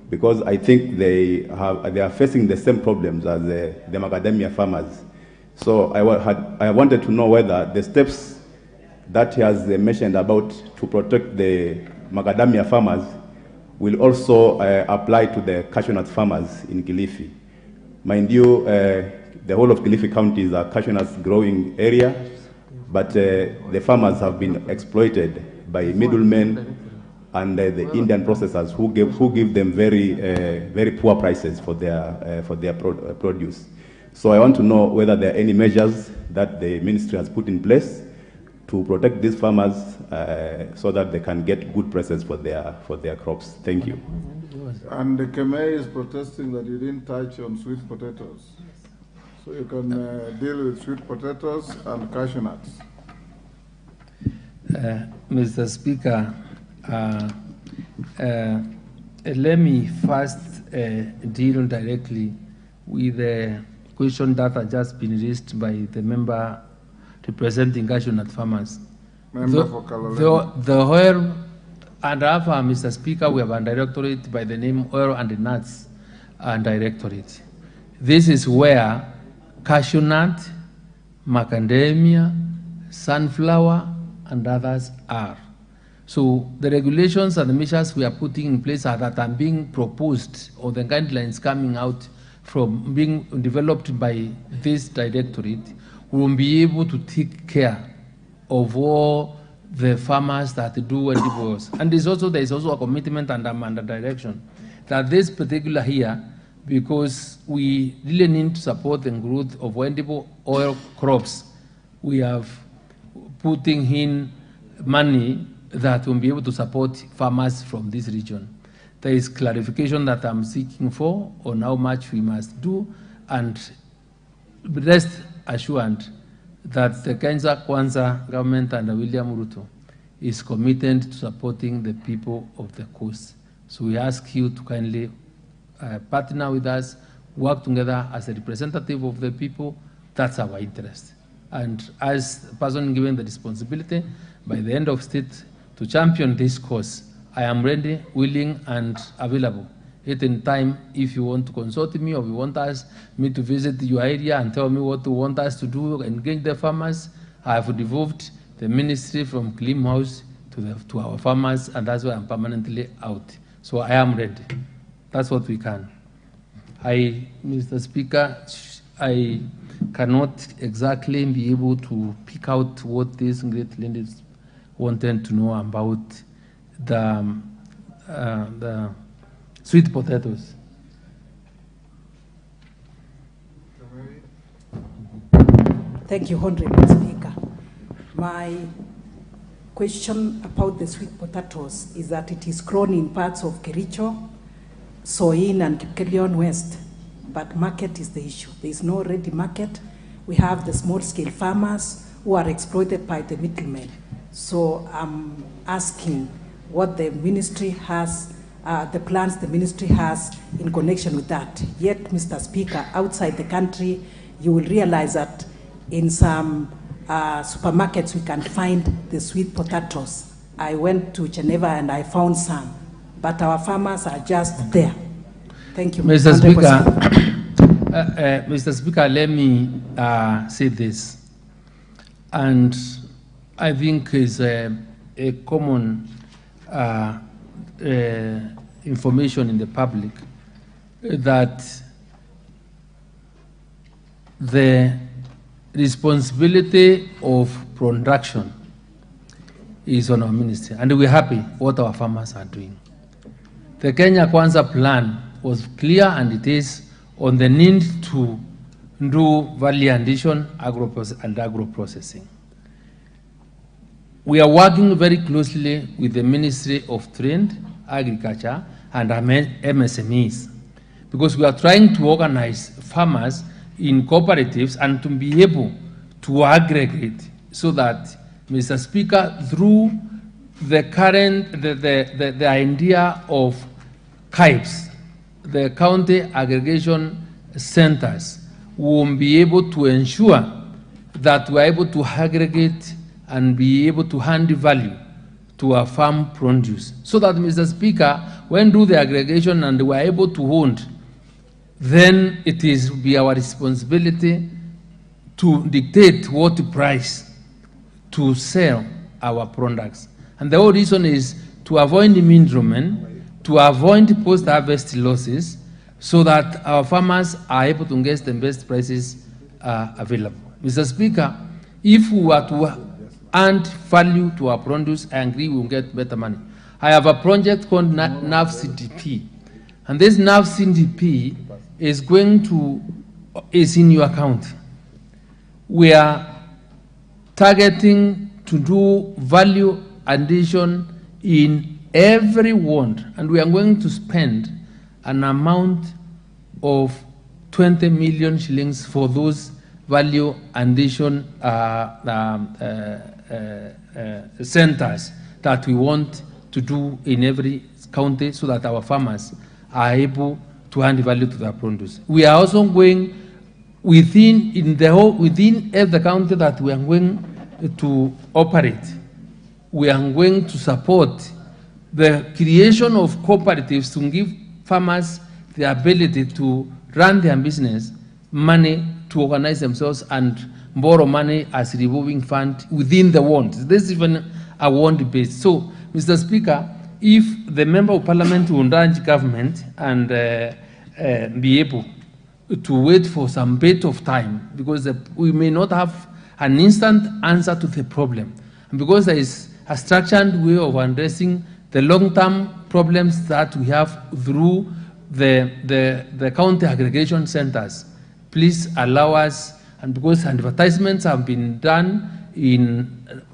because I think they are facing the same problems as the macadamia farmers. So I wanted to know whether the steps that he has mentioned about to protect the macadamia farmers will also apply to the cashew nut farmers in Kilifi. Mind you, the whole of Kilifi County is a cashew nuts growing area, but the farmers have been exploited by middlemen and the Indian processors who give them very poor prices for their produce. So I want to know whether there are any measures that the ministry has put in place to protect these farmers so that they can get good prices for their crops. Thank you. And the Kemei is protesting that you didn't touch on sweet potatoes. So you can deal with sweet potatoes and cashew nuts. Mr. Speaker, let me first deal directly with the question that has just been raised by the member representing cashew nut farmers. Member for Kalaleni. The oil and after, Mr. Speaker, we have a directorate by the name Oil and Nuts Directorate. This is where cashew nut, macadamia, sunflower, and others are. So the regulations and the measures we are putting in place are that are being proposed, or the guidelines coming out from being developed by this directorate, will be able to take care of all the farmers that do endeavors. And there is also a commitment under direction that this particular here, because we really need to support the growth of edible oil crops, we have putting in money that will be able to support farmers from this region. There is clarification that I'm seeking for on how much we must do, and rest assured that the Kenya Kwanza government under William Ruto is committed to supporting the people of the coast. So we ask you to kindly partner with us, work together as a representative of the people. That's our interest. And as a person given the responsibility by the end of state to champion this cause, I am ready, willing, and available. At any time, if you want to consult me or you want me to visit your area and tell me what you want us to do, engage the farmers, I have devolved the ministry from Clean House to our farmers, and that's why I'm permanently out. So I am ready. That's what we can. Mr. Speaker, I cannot exactly be able to pick out what these great ladies wanted to know about the sweet potatoes. Thank you, Honorable Speaker. My question about the sweet potatoes is that it is grown in parts of Kericho, Soin, and Kipkelion West, but market is the issue. There is no ready market. We have the small-scale farmers who are exploited by the middlemen. So I'm asking what the ministry has, the plans the ministry has in connection with that. Yet, Mr. Speaker, outside the country, you will realize that in some supermarkets we can find the sweet potatoes. I went to Geneva and I found some, but our farmers are just there. Thank you, Mr. Speaker. Mr. Speaker, let me say this, and I think is a common information in the public that the responsibility of production is on our ministry, and we're happy what our farmers are doing. The Kenya Kwanza plan was clear, and it is on the need to do value addition and agro-processing. We are working very closely with the Ministry of Trade, Agriculture, and MSMEs, because we are trying to organize farmers in cooperatives and to be able to aggregate so that, Mr. Speaker, through the current, the idea of CAIPs, the county aggregation centers, will be able to ensure that we are able to aggregate and be able to hand value to our farm produce. So that, Mr. Speaker, when do the aggregation and we are able to hold, then it is be our responsibility to dictate what price to sell our products. And the whole reason is to avoid the middlemen, to avoid post-harvest losses, so that our farmers are able to get the best prices available. Mr. Speaker, if we were to add value to our produce, I agree we will get better money. I have a project called NAV CDP, and this NAV CDP is is in your account. We are targeting to do value addition in every ward, and we are going to spend an amount of 20 million shillings for those value addition centers that we want to do in every county, so that our farmers are able to add value to their produce. We are also going within every county that we are going to operate. We are going to support the creation of cooperatives to give farmers the ability to run their business, money to organize themselves and borrow money as revolving fund within the ward. This is even a ward based. So, Mr. Speaker, if the Member of Parliament will urge government and be able to wait for some bit of time, because we may not have an instant answer to the problem, and because there is a structured way of addressing the long-term problems that we have through the county aggregation centers. Please allow us, and because advertisements have been done in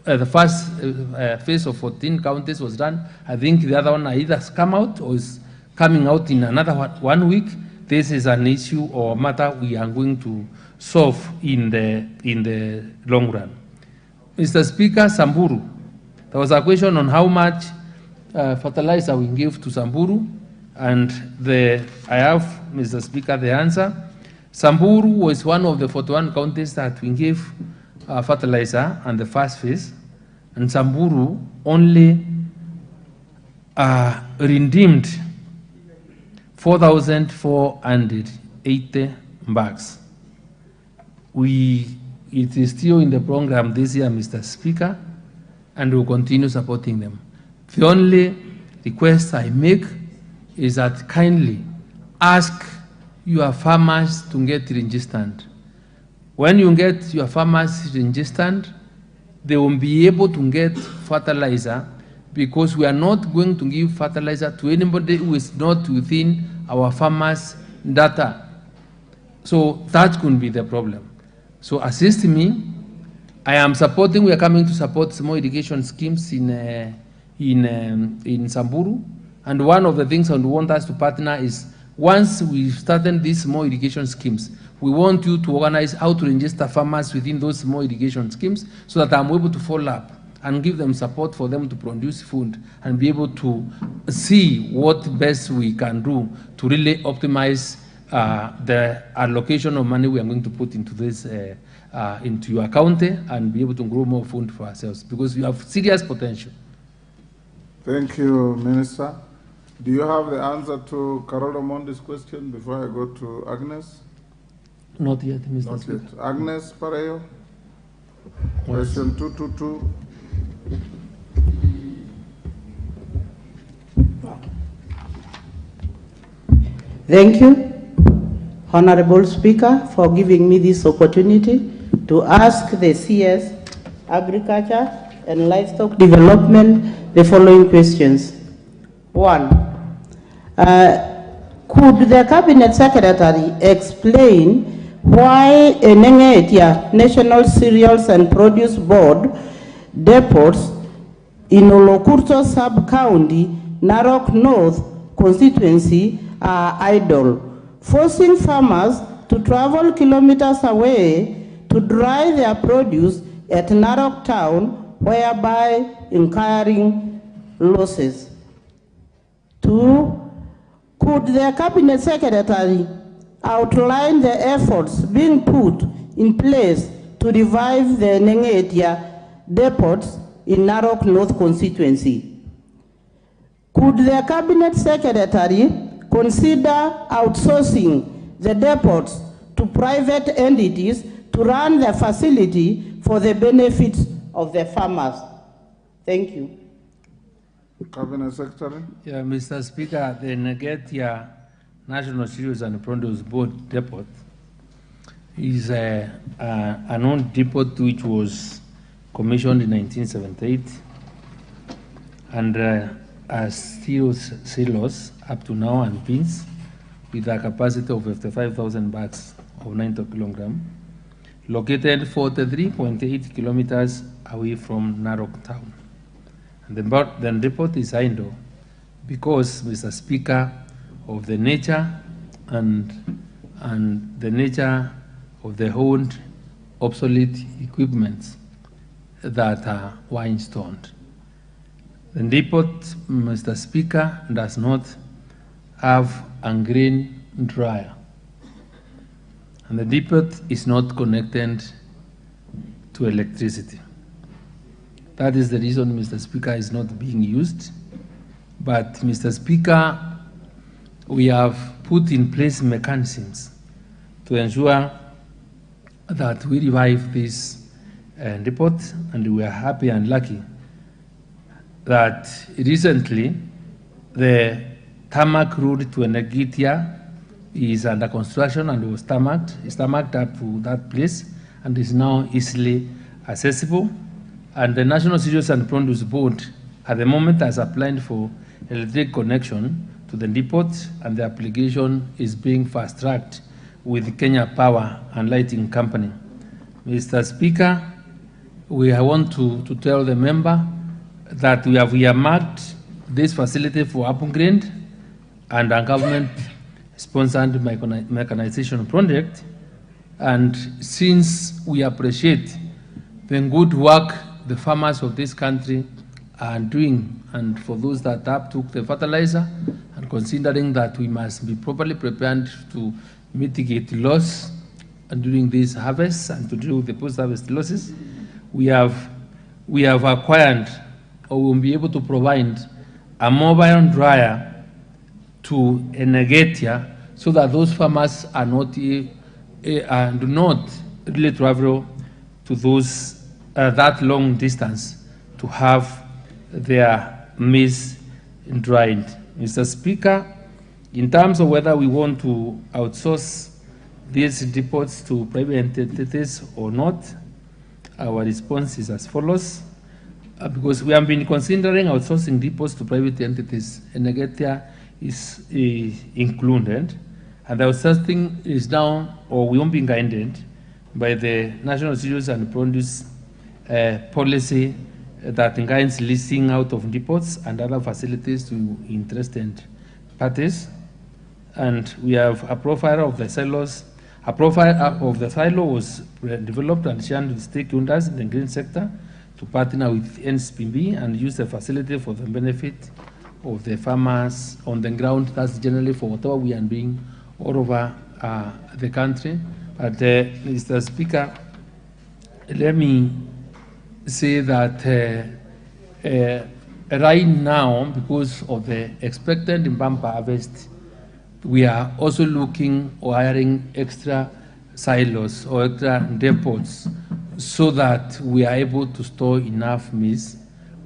the first phase of 14 counties was done, I think the other one either has come out or is coming out in another 1 week. This is an issue or matter we are going to solve in the long run. Mr. Speaker, Samburu. There was a question on how much fertilizer we give to Samburu, and I have, Mr. Speaker, the answer. Samburu was one of the 41 counties that we gave fertilizer on the first phase, and Samburu only redeemed 4,480 bags. It is still in the program this year, Mr. Speaker, and we'll continue supporting them. The only request I make is that kindly ask your farmers to get registered. When you get your farmers registered, they will be able to get fertilizer, because we are not going to give fertilizer to anybody who is not within our farmers' data. So that could be the problem. So assist me. I am supporting, we are coming to support small irrigation schemes in Samburu. And one of the things I want us to partner is, once we started these small irrigation schemes, we want you to organize how to register farmers within those small irrigation schemes, so that I'm able to follow up and give them support for them to produce food and be able to see what best we can do to really optimize the allocation of money we are going to put into this, into your county, and be able to grow more food for ourselves, because we have serious potential. Thank you, Minister. Do you have the answer to Carol Omondi's question before I go to Agnes? Not yet, Mr. Not Speaker. yet. Agnes Pareyo, question 222. Thank you, Honorable Speaker, for giving me this opportunity to ask the CS, Agriculture and Livestock Development, the following questions. 1. Could the Cabinet Secretary explain why Enengetia National Cereals and Produce Board depots in Olokurto Sub-County, Narok North constituency are idle, forcing farmers to travel kilometers away to dry their produce at Narok town, whereby incurring losses? 2. Could the Cabinet Secretary outline the efforts being put in place to revive the Nengetia depots in Narok North constituency. Could the Cabinet Secretary consider outsourcing the depots to private entities to run the facility for the benefit of the farmers? Thank you. Cabinet Secretary. Yeah, Mr. Speaker, the Negetia National Cereals and Produce Board Depot is an old depot which was commissioned in 1978 and has silos up to now and bins with a capacity of 55,000 bags of 90 kilograms, located 43.8 kilometers away from Narok town. And the report is idle because, Mr. Speaker, of the nature and the nature of the old obsolete equipment that were installed. The depot, Mr. Speaker, does not have a grain dryer, and the depot is not connected to electricity. That is the reason, Mr. Speaker, is not being used. But, Mr. Speaker, we have put in place mechanisms to ensure that we revive this depot, and we are happy and lucky that recently the tarmac road to Negetia is under construction and was tarmacked up to that place and is now easily accessible. And the National Cereals and Produce Board at the moment has applied for electric connection to the depot, and the application is being fast-tracked with Kenya Power and Lighting Company. Mr. Speaker, we want to tell the member that we have earmarked this facility for upgrade and a government-sponsored mechanization project. And since we appreciate the good work the farmers of this country are doing, and for those that took the fertilizer, and considering that we must be properly prepared to mitigate loss during this harvest and to deal with the post-harvest losses, we have acquired, or will be able to provide, a mobile dryer to Negetia so that those farmers are not do not really travel to those that long distance to have their maize dried. Mr. Speaker, in terms of whether we want to outsource these depots to private entities or not, our response is as follows. Because we have been considering outsourcing depots to private entities, and Negetia is included, and the outsourcing is now, or will be guided by the National Cereals and Produce policy that guides leasing out of depots and other facilities to interested parties. And we have a profile of the silos. A profile of the silo was developed and shared with stakeholders in the green sector to partner with NSPB and use the facility for the benefit of the farmers on the ground. That's generally for whatever we are doing all over the country. But Mr. Speaker, let me say that right now, because of the expected bumper harvest, we are also looking or hiring extra silos or extra depots so that we are able to store enough maize.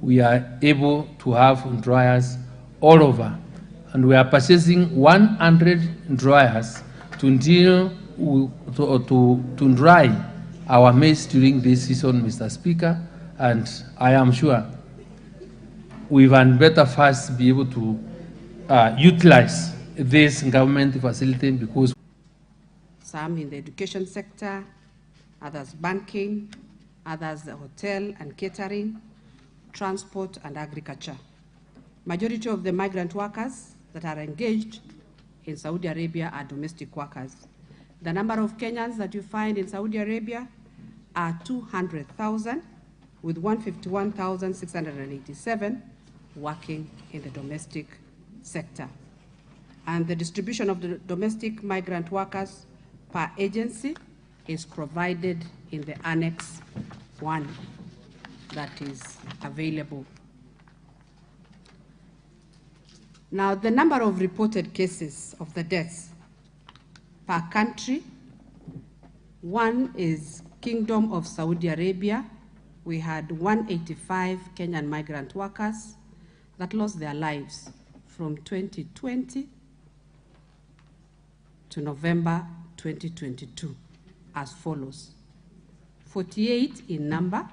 We are able to have dryers all over, and we are purchasing 100 dryers to deal to dry our maize during this season, Mr. Speaker, and I am sure we can better fast be able to utilize this government facility, because some in the education sector, others banking, others the hotel and catering, transport and agriculture. Majority of the migrant workers that are engaged in Saudi Arabia are domestic workers. The number of Kenyans that you find in Saudi Arabia are 200,000, with 151,687 working in the domestic sector. And the distribution of the domestic migrant workers per agency is provided in the Annex 1 that is available. Now, the number of reported cases of the deaths per country, one is Kingdom of Saudi Arabia. We had 185 Kenyan migrant workers that lost their lives from 2020 to November 2022 as follows: 48 in number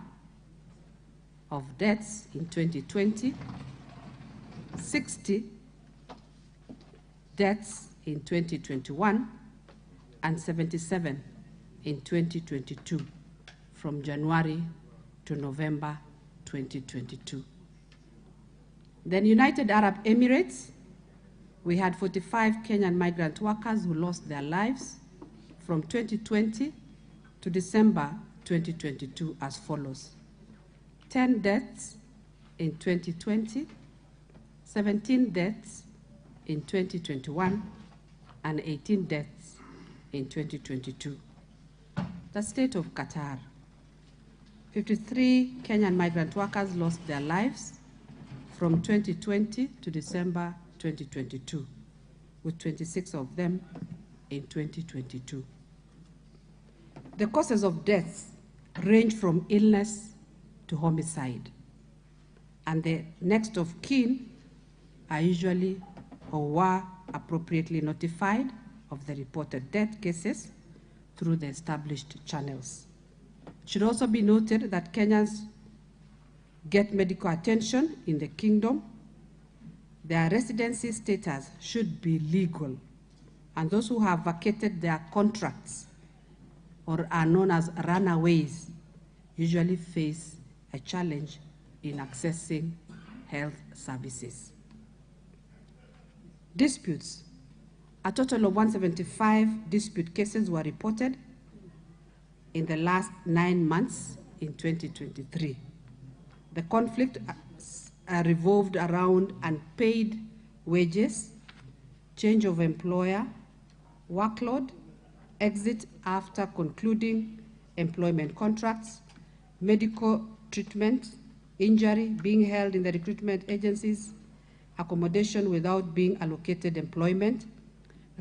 of deaths in 2020, 60 deaths in 2021, and 77 in 2022, from January to November 2022. Then United Arab Emirates, we had 45 Kenyan migrant workers who lost their lives from 2020 to December 2022 as follows: 10 deaths in 2020, 17 deaths in 2021, and 18 deaths in 2022. The state of Qatar, 53 Kenyan migrant workers lost their lives from 2020 to December 2022, with 26 of them in 2022. The causes of deaths range from illness to homicide, and the next of kin are usually or were appropriately notified of the reported death cases through the established channels. It should also be noted that Kenyans get medical attention in the kingdom. Their residency status should be legal, and those who have vacated their contracts or are known as runaways usually face a challenge in accessing health services. Disputes. A total of 175 dispute cases were reported in the last 9 months in 2023. The conflict revolved around unpaid wages, change of employer, workload, exit after concluding employment contracts, medical treatment, injury, being held in the recruitment agencies, accommodation without being allocated employment,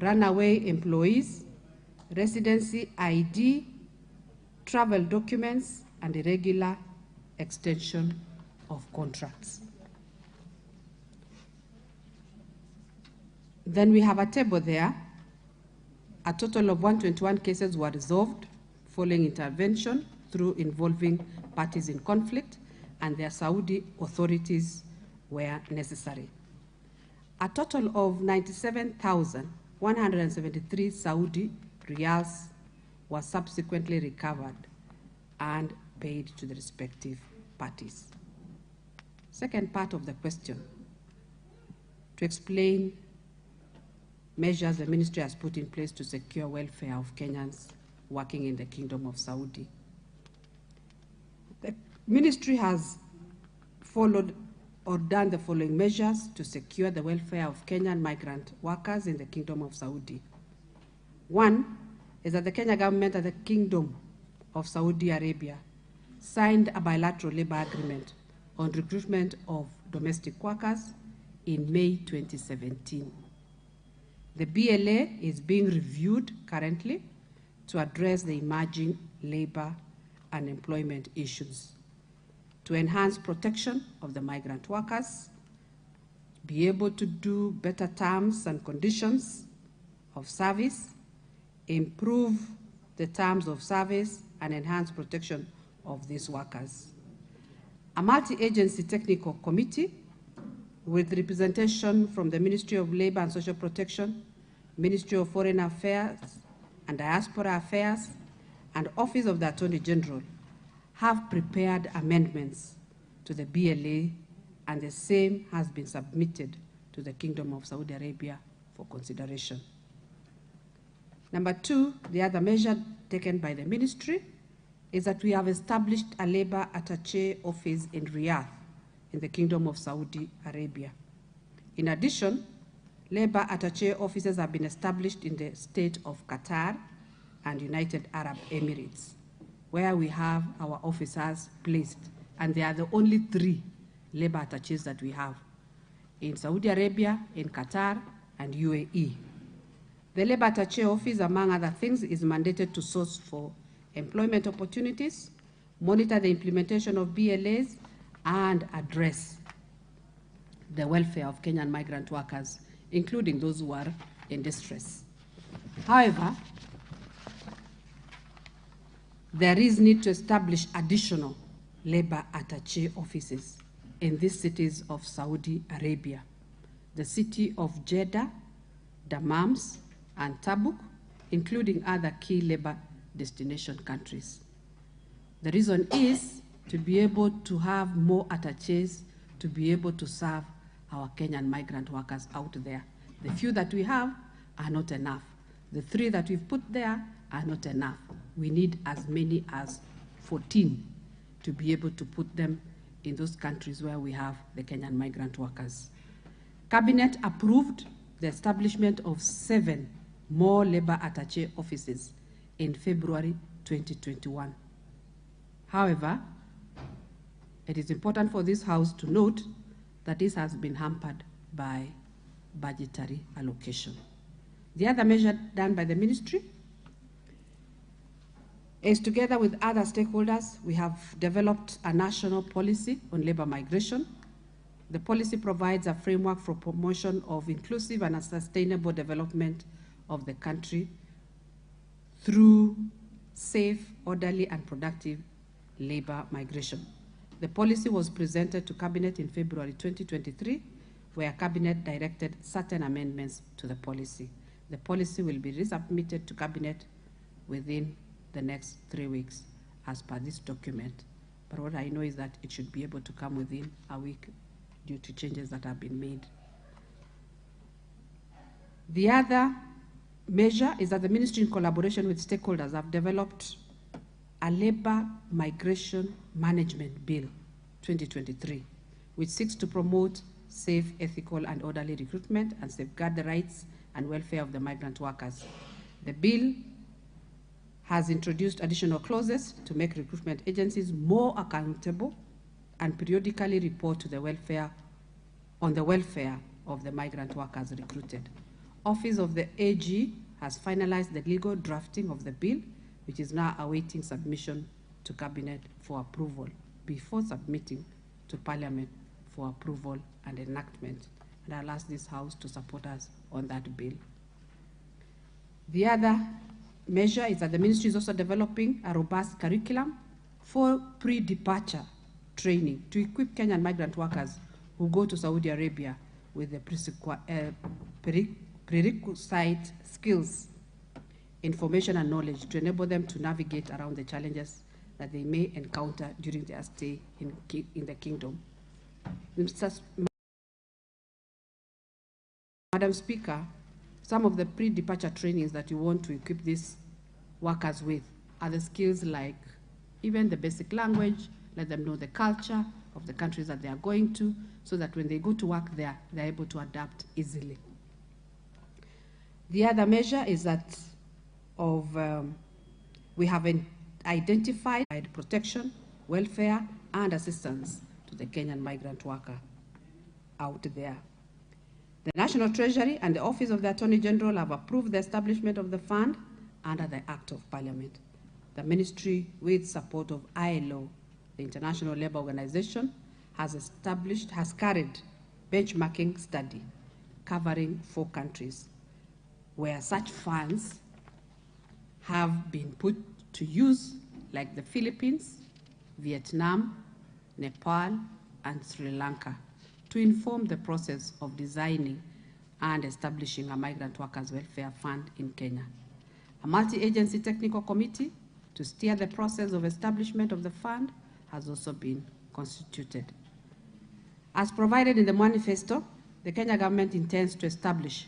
runaway employees, residency ID, travel documents, and irregular extension of contracts. Then we have a table there. A total of 121 cases were resolved following intervention through involving parties in conflict, and their Saudi authorities were necessary. A total of 97,173 Saudi riyals were subsequently recovered and paid to the respective parties. Second part of the question, to explain measures the ministry has put in place to secure welfare of Kenyans working in the Kingdom of Saudi. The ministry has followed or done the following measures to secure the welfare of Kenyan migrant workers in the Kingdom of Saudi. One is that the Kenya government and the Kingdom of Saudi Arabia signed a bilateral labor agreement on recruitment of domestic workers in May 2017. The BLA is being reviewed currently to address the emerging labor and employment issues, to enhance protection of the migrant workers, be able to do better terms and conditions of service, improve the terms of service, and enhance protection of these workers. A multi-agency technical committee with representation from the Ministry of Labor and Social Protection, Ministry of Foreign Affairs and Diaspora Affairs, and Office of the Attorney General have prepared amendments to the BLA, and the same has been submitted to the Kingdom of Saudi Arabia for consideration. Number two, the other measure taken by the ministry is that we have established a labor attaché office in Riyadh in the Kingdom of Saudi Arabia. In addition, labor attaché offices have been established in the state of Qatar and United Arab Emirates, where we have our officers placed, and they are the only 3 labor attachés that we have, in Saudi Arabia, in Qatar, and UAE. The labor attaché office, among other things, is mandated to source for employment opportunities, monitor the implementation of BLAs, and address the welfare of Kenyan migrant workers, including those who are in distress. However, there is need to establish additional labor attaché offices in these cities of Saudi Arabia, the city of Jeddah, Dammam, and Tabuk, including other key labor destination countries. The reason is to be able to have more attachés to be able to serve our Kenyan migrant workers out there. The few that we have are not enough. The 3 that we've put there are not enough. We need as many as 14 to be able to put them in those countries where we have the Kenyan migrant workers. Cabinet approved the establishment of 7 more labor attaché offices in February 2021. However, it is important for this House to note that this has been hampered by budgetary allocation. The other measure done by the ministry is, together with other stakeholders, we have developed a national policy on labor migration. The policy provides a framework for promotion of inclusive and sustainable development of the country through safe, orderly, and productive labor migration. The policy was presented to Cabinet in February 2023, where Cabinet directed certain amendments to the policy. The policy will be resubmitted to Cabinet within the next 3 weeks as per this document. But what I know is that it should be able to come within a week due to changes that have been made. The other measure is that the ministry, in collaboration with stakeholders, have developed a labor migration management bill 2023, which seeks to promote safe, ethical, and orderly recruitment and safeguard the rights and welfare of the migrant workers. The bill has introduced additional clauses to make recruitment agencies more accountable and periodically report to the welfare of the migrant workers recruited. Office of the AG has finalized the legal drafting of the bill, which is now awaiting submission to Cabinet for approval before submitting to Parliament for approval and enactment. And I'll ask this House to support us on that bill. The other measure is that the ministry is also developing a robust curriculum for pre-departure training to equip Kenyan migrant workers who go to Saudi Arabia with the prerequisite skills, information, and knowledge to enable them to navigate around the challenges that they may encounter during their stay in the kingdom. Madam Speaker, some of the pre-departure trainings that you want to equip these workers with are the skills like even the basic language, let them know the culture of the countries that they are going to, so that when they go to work there, they're able to adapt easily. The other measure is that we have identified protection, welfare, and assistance to the Kenyan migrant worker out there. The National Treasury and the Office of the Attorney General have approved the establishment of the fund under the Act of Parliament. The ministry, with support of ILO, the International Labour Organization, has carried benchmarking study covering 4 countries where such funds have been put to use, like the Philippines, Vietnam, Nepal, and Sri Lanka, to inform the process of designing and establishing a migrant workers welfare fund in Kenya. A multi-agency technical committee to steer the process of establishment of the fund has also been constituted. As provided in the manifesto, the Kenya government intends to establish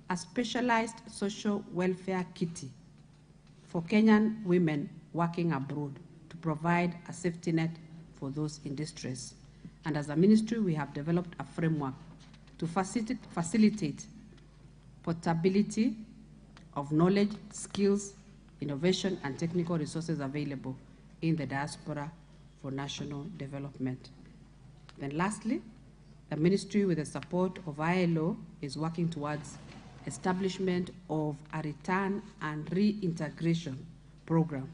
a specialized social welfare kitty for Kenyan women working abroad to provide a safety net for those in distress. And as a ministry, we have developed a framework to facilitate portability of knowledge, skills, innovation, and technical resources available in the diaspora for national development. Then lastly, the ministry, with the support of ILO, is working towards establishment of a return and reintegration program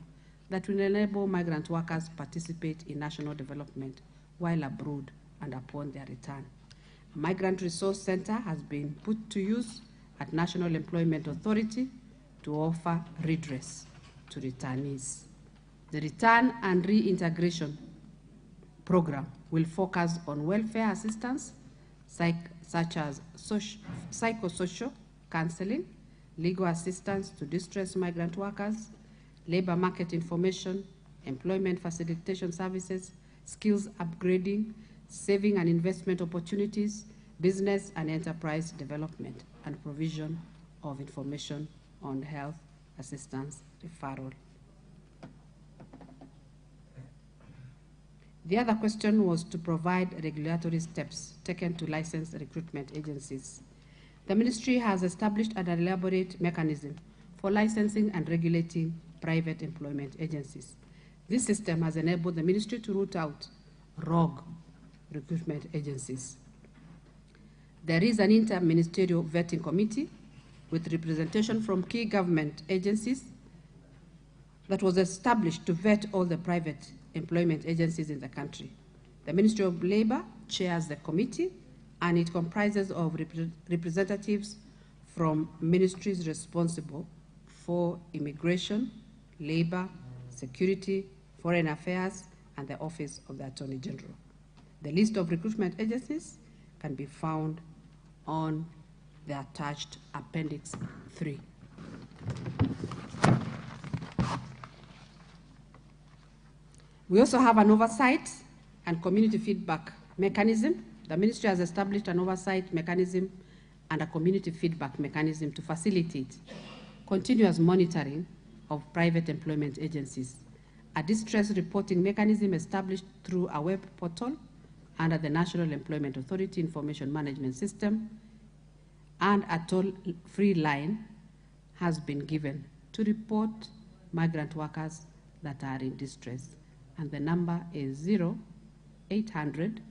that will enable migrant workers participate in national development while abroad and upon their return. A migrant resource center has been put to use at National Employment Authority to offer redress to returnees. The return and reintegration program will focus on welfare assistance, such as psychosocial counseling, legal assistance to distressed migrant workers, labor market information, employment facilitation services, skills upgrading, saving and investment opportunities, business and enterprise development, and provision of information on health assistance referral. The other question was to provide regulatory steps taken to license recruitment agencies. The ministry has established an elaborate mechanism for licensing and regulating private employment agencies. This system has enabled the ministry to root out rogue recruitment agencies. There is an inter-ministerial vetting committee with representation from key government agencies that was established to vet all the private employment agencies in the country. The Ministry of Labor chairs the committee, and it comprises of representatives from ministries responsible for immigration, labor, security, foreign affairs, and the Office of the Attorney General. The list of recruitment agencies can be found on the attached Appendix 3. We also have an oversight and community feedback mechanism. The ministry has established an oversight mechanism and a community feedback mechanism to facilitate continuous monitoring of private employment agencies. A distress reporting mechanism established through a web portal under the National Employment Authority Information Management System, and a toll-free line has been given to report migrant workers that are in distress. And the number is 0800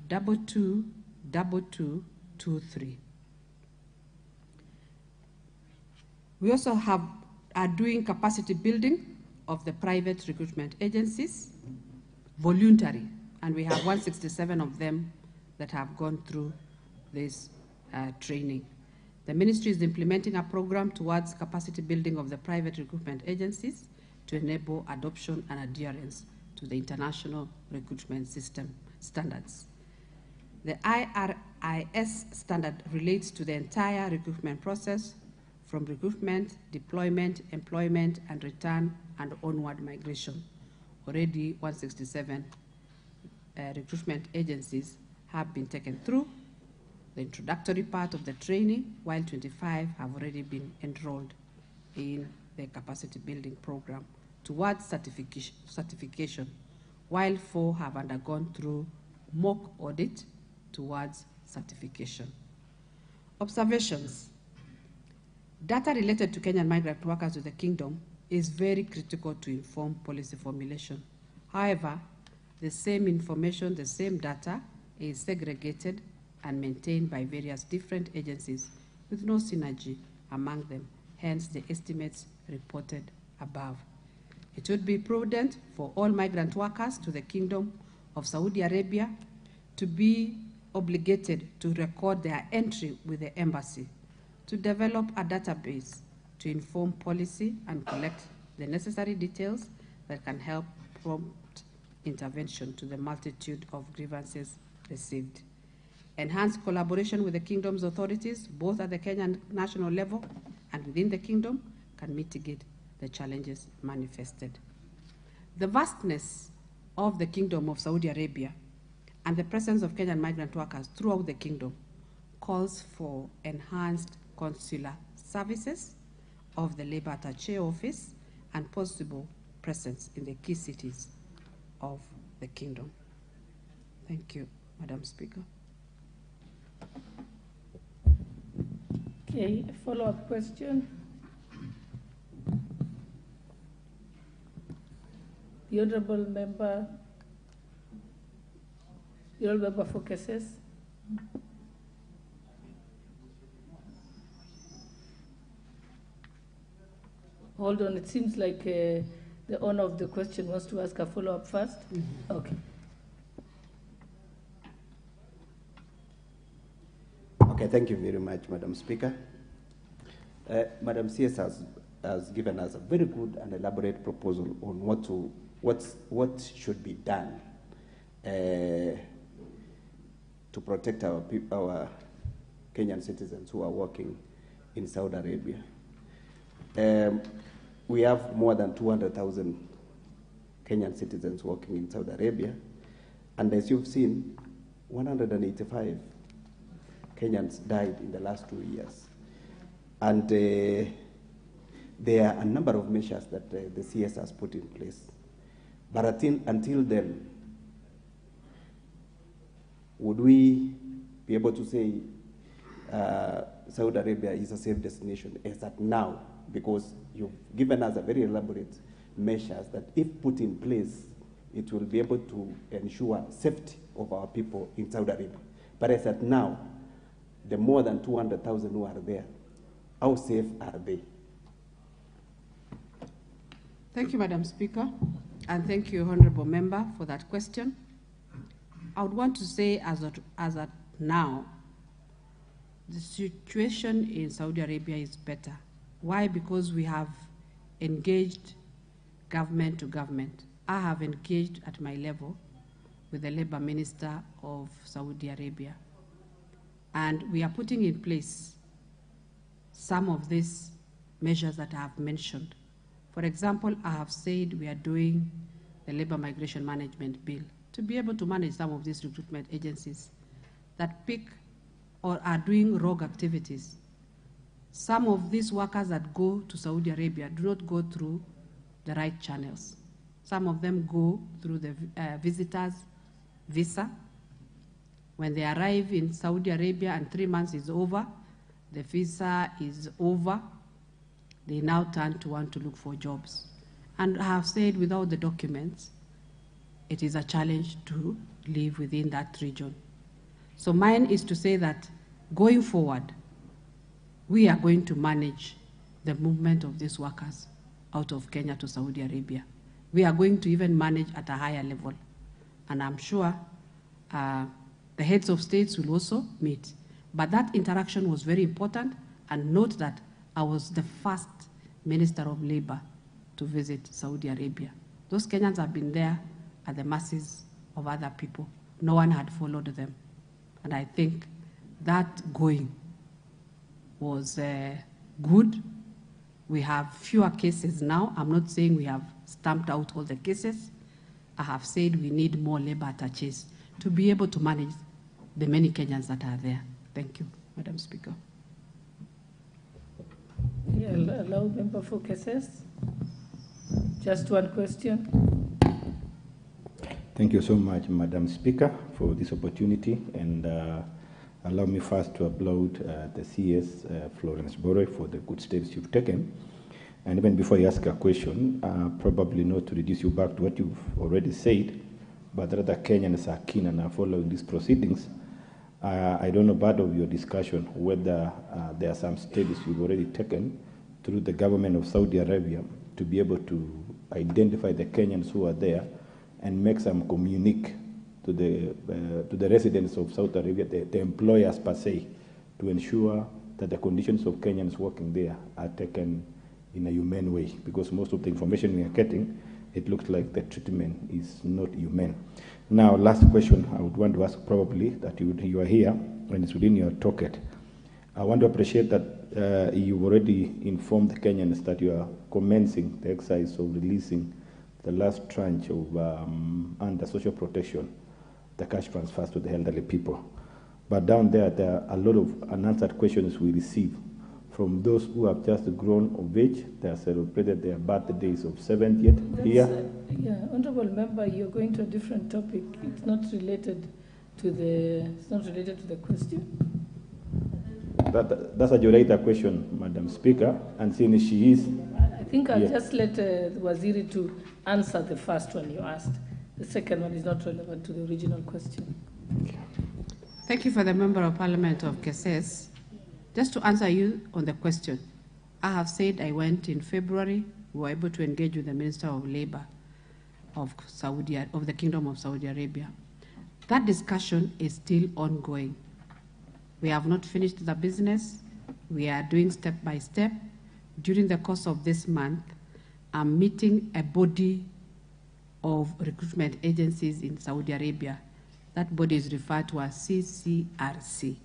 22 2223. We also are doing capacity building of the private recruitment agencies, voluntary, and we have 167 of them that have gone through this training. The ministry is implementing a program towards capacity building of the private recruitment agencies to enable adoption and adherence to the international recruitment system standards. The IRIS standard relates to the entire recruitment process, from recruitment, deployment, employment, and return, and onward migration. Already 167 recruitment agencies have been taken through the introductory part of the training, while 25 have already been enrolled in the capacity building program towards certification, while 4 have undergone through mock audit towards certification. Observations. Data related to Kenyan migrant workers to the Kingdom is very critical to inform policy formulation. However, the same information, the same data is segregated and maintained by various different agencies with no synergy among them, hence the estimates reported above. It would be prudent for all migrant workers to the Kingdom of Saudi Arabia to be obligated to record their entry with the embassy, to develop a database to inform policy and collect the necessary details that can help prompt intervention to the multitude of grievances received. Enhance collaboration with the Kingdom's authorities, both at the Kenyan national level and within the Kingdom, can mitigate the challenges manifested. The vastness of the Kingdom of Saudi Arabia and the presence of Kenyan migrant workers throughout the Kingdom calls for enhanced consular services of the Labour Attaché Office and possible presence in the key cities of the Kingdom. Thank you, Madam Speaker. Okay, a follow-up question. The Honourable Member for Cases. Hold on, it seems like the owner of the question wants to ask a follow-up first. Okay. Okay, thank you very much, Madam Speaker. Madam CS has given us a very good and elaborate proposal on what should be done to protect our Kenyan citizens who are working in Saudi Arabia. We have more than 200,000 Kenyan citizens working in Saudi Arabia, and as you've seen, 185 Kenyans died in the last 2 years. And there are a number of measures that the CS has put in place. But until then, would we be able to say Saudi Arabia is a safe destination as at now? Because you've given us a very elaborate measures that if put in place, it will be able to ensure safety of our people in Saudi Arabia. But as at now, the more than 200,000 who are there, how safe are they? Thank you, Madam Speaker, and thank you, Honourable Member, for that question. I would want to say as at now, the situation in Saudi Arabia is better. Why? Because we have engaged government to government. I have engaged at my level with the Labour Minister of Saudi Arabia, and we are putting in place some of these measures that I have mentioned. For example, I have said we are doing the Labour Migration Management Bill to be able to manage some of these recruitment agencies that pick or are doing rogue activities. Some of these workers that go to Saudi Arabia do not go through the right channels. Some of them go through the visitor's visa. When they arrive in Saudi Arabia and 3 months is over, the visa is over, they now turn to want to look for jobs. And I have said without the documents, it is a challenge to live within that region. So mine is to say that going forward, we are going to manage the movement of these workers out of Kenya to Saudi Arabia. We are going to even manage at a higher level. And I'm sure the heads of states will also meet. But that interaction was very important, and note that I was the first Minister of Labor to visit Saudi Arabia. Those Kenyans have been there at the masses of other people. No one had followed them. And I think that going was good. We have fewer cases now. I'm not saying we have stamped out all the cases. I have said we need more labor attaches to be able to manage the many Kenyans that are there. Thank you, Madam Speaker. Yeah, allow member for cases. Just one question. Thank you so much, Madam Speaker, for this opportunity. And allow me first to applaud the CS, Florence Boroy, for the good steps you've taken. And even before I ask a question, probably not to reduce you back to what you've already said, but rather Kenyans are keen and are following these proceedings. I don't know part of your discussion whether there are some steps you've already taken through the government of Saudi Arabia to be able to identify the Kenyans who are there and make some communique to the residents of Saudi Arabia, the employers per se, to ensure that the conditions of Kenyans working there are taken in a humane way, because most of the information we are getting, it looks like the treatment is not humane. Now, last question I would want to ask, probably that you are here and it's within your toolkit. I want to appreciate that you've already informed the Kenyans that you are commencing the exercise of releasing the last tranche of under social protection, the cash transfers to the elderly people. But down there, there are a lot of unanswered questions we receive from those who have just grown of age. They have celebrated their birthdays of 70th year. Yeah, Honourable Member, you're going to a different topic. It's not related to the question. That's a Joraita question, Madam Speaker, and since she is... I think I'll just let Waziri to answer the first one you asked. The second one is not relevant to the original question. Thank you for the Member of Parliament of Keses. Just to answer you on the question, I have said I went in February. We were able to engage with the Minister of Labor of the Kingdom of Saudi Arabia. That discussion is still ongoing. We have not finished the business. We are doing step by step. During the course of this month, I'm meeting a body of recruitment agencies in Saudi Arabia. That body is referred to as CCRC.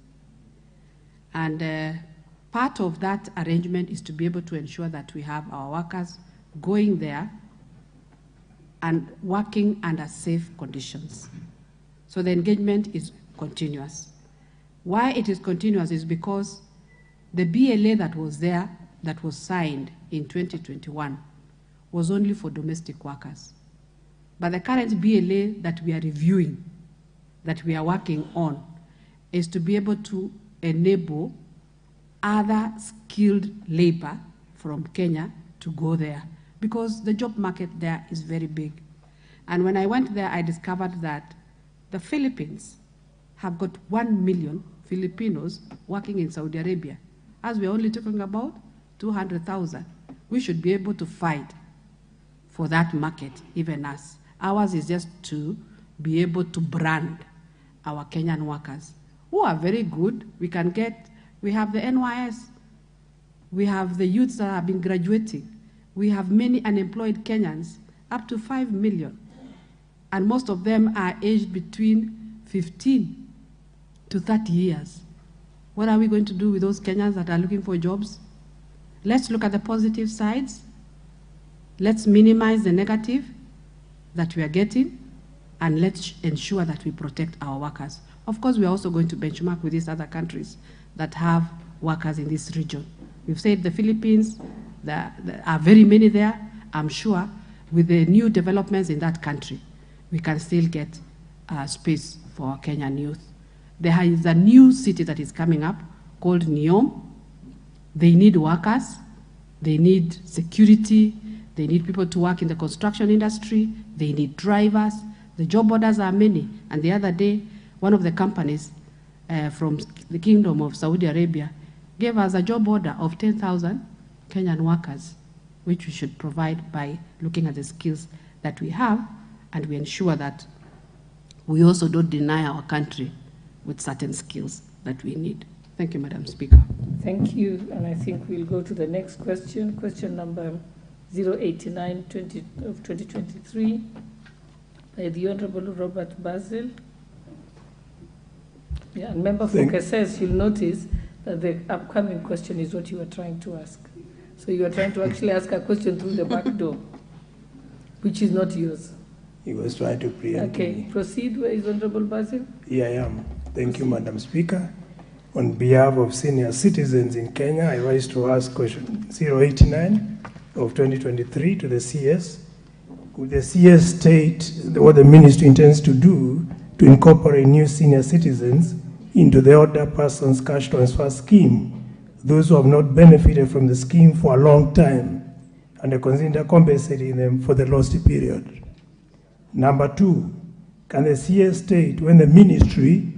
And part of that arrangement is to be able to ensure that we have our workers going there and working under safe conditions. So the engagement is continuous. Why it is continuous is because the BLA that was there, that was signed in 2021, was only for domestic workers. But the current BLA that we are reviewing, that we are working on, is to be able to enable other skilled labor from Kenya to go there, because the job market there is very big. And when I went there, I discovered that the Philippines have got 1 million Filipinos working in Saudi Arabia. As we're only talking about 200,000, we should be able to fight for that market, even us. Ours is just to be able to brand our Kenyan workers, who are very good. We have the NYS, we have the youths that have been graduating, we have many unemployed Kenyans, up to 5 million. And most of them are aged between 15 to 30 years. What are we going to do with those Kenyans that are looking for jobs? Let's look at the positive sides. Let's minimize the negative that we are getting, and let's ensure that we protect our workers. Of course, we are also going to benchmark with these other countries that have workers in this region. We've said the Philippines, there are very many there. I'm sure with the new developments in that country, we can still get space for our Kenyan youth. There is a new city that is coming up called Neom. They need workers, they need security, they need people to work in the construction industry, they need drivers. The job orders are many. And the other day, one of the companies from the Kingdom of Saudi Arabia gave us a job order of 10,000 Kenyan workers, which we should provide by looking at the skills that we have, and we ensure that we also don't deny our country with certain skills that we need. Thank you, Madam Speaker. Thank you, and I think we'll go to the next question, question number 089 of 2023, by the Honorable Robert Basil. Yeah, and Member for Keses, you'll notice that the upcoming question is what you are trying to ask. So you are trying to actually ask a question through the back door, which is not yours. He was trying to preempt Okay, me. proceed. Where is Honorable Basil? Here I am. Thank you, Madam Speaker. On behalf of senior citizens in Kenya, I rise to ask question 089 of 2023 to the CS. Could the CS state what the ministry intends to do to incorporate new senior citizens into the older persons cash transfer scheme, those who have not benefited from the scheme for a long time, and consider compensating them for the lost period? Number two, can the CS state when the ministry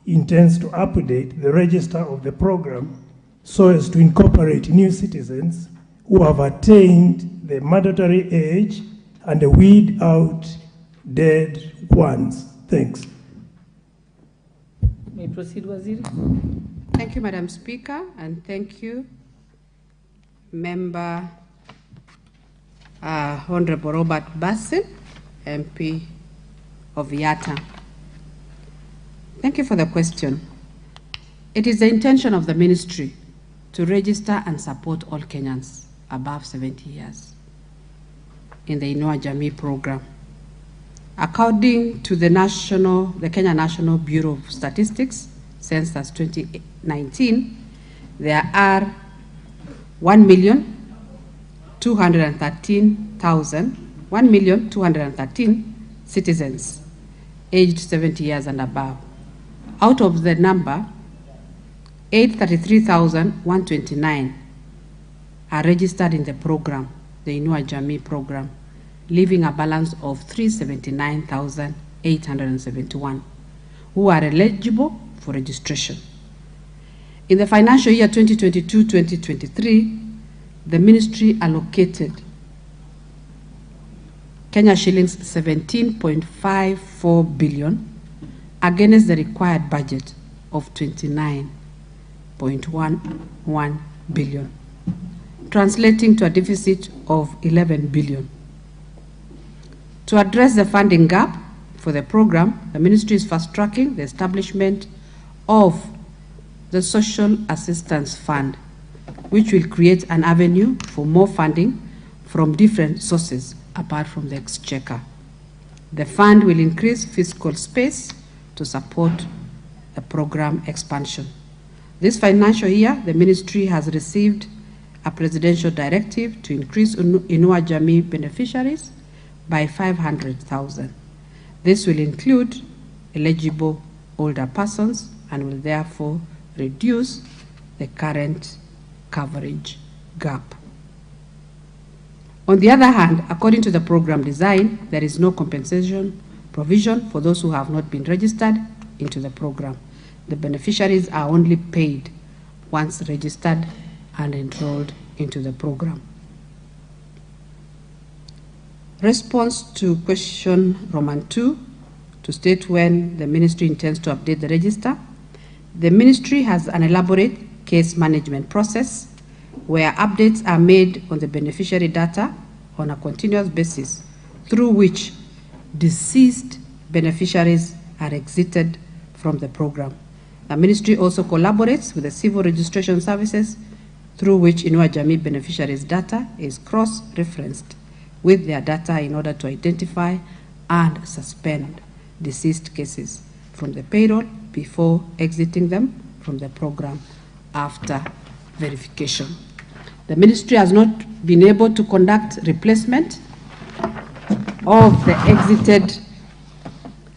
intends to update the register of the program so as to incorporate new citizens who have attained the mandatory age and weed out dead ones? Thanks. May I proceed, Waziri? Thank you, Madam Speaker, and thank you, Member Honorable Robert Basil, MP of Yatta. Thank you for the question. It is the intention of the ministry to register and support all Kenyans above 70 years in the Inua Jamii program. According to the Kenya National Bureau of Statistics, Census 2019, there are 1,213 citizens aged 70 years and above. Out of the number, 833,129 are registered in the program, the Inua Jamii program, leaving a balance of 379,871 who are eligible for registration. In the financial year 2022-2023, the ministry allocated Kenya shillings 17.54 billion against the required budget of 29.11 billion, translating to a deficit of 11 billion. To address the funding gap for the program, the ministry is fast-tracking the establishment of the Social Assistance Fund, which will create an avenue for more funding from different sources apart from the exchequer. The fund will increase fiscal space to support the program expansion. This financial year, the ministry has received a presidential directive to increase Inua Jamii beneficiaries by 500,000. This will include eligible older persons and will therefore reduce the current coverage gap. On the other hand, according to the program design, there is no compensation provision for those who have not been registered into the program. The beneficiaries are only paid once registered and enrolled into the program. Response to question Roman 2, to state when the ministry intends to update the register. The ministry has an elaborate case management process where updates are made on the beneficiary data on a continuous basis, through which deceased beneficiaries are exited from the program. The ministry also collaborates with the civil registration services, through which Inua Jamii beneficiaries' data is cross-referenced with their data in order to identify and suspend deceased cases from the payroll before exiting them from the program after verification. The ministry has not been able to conduct replacement of the exited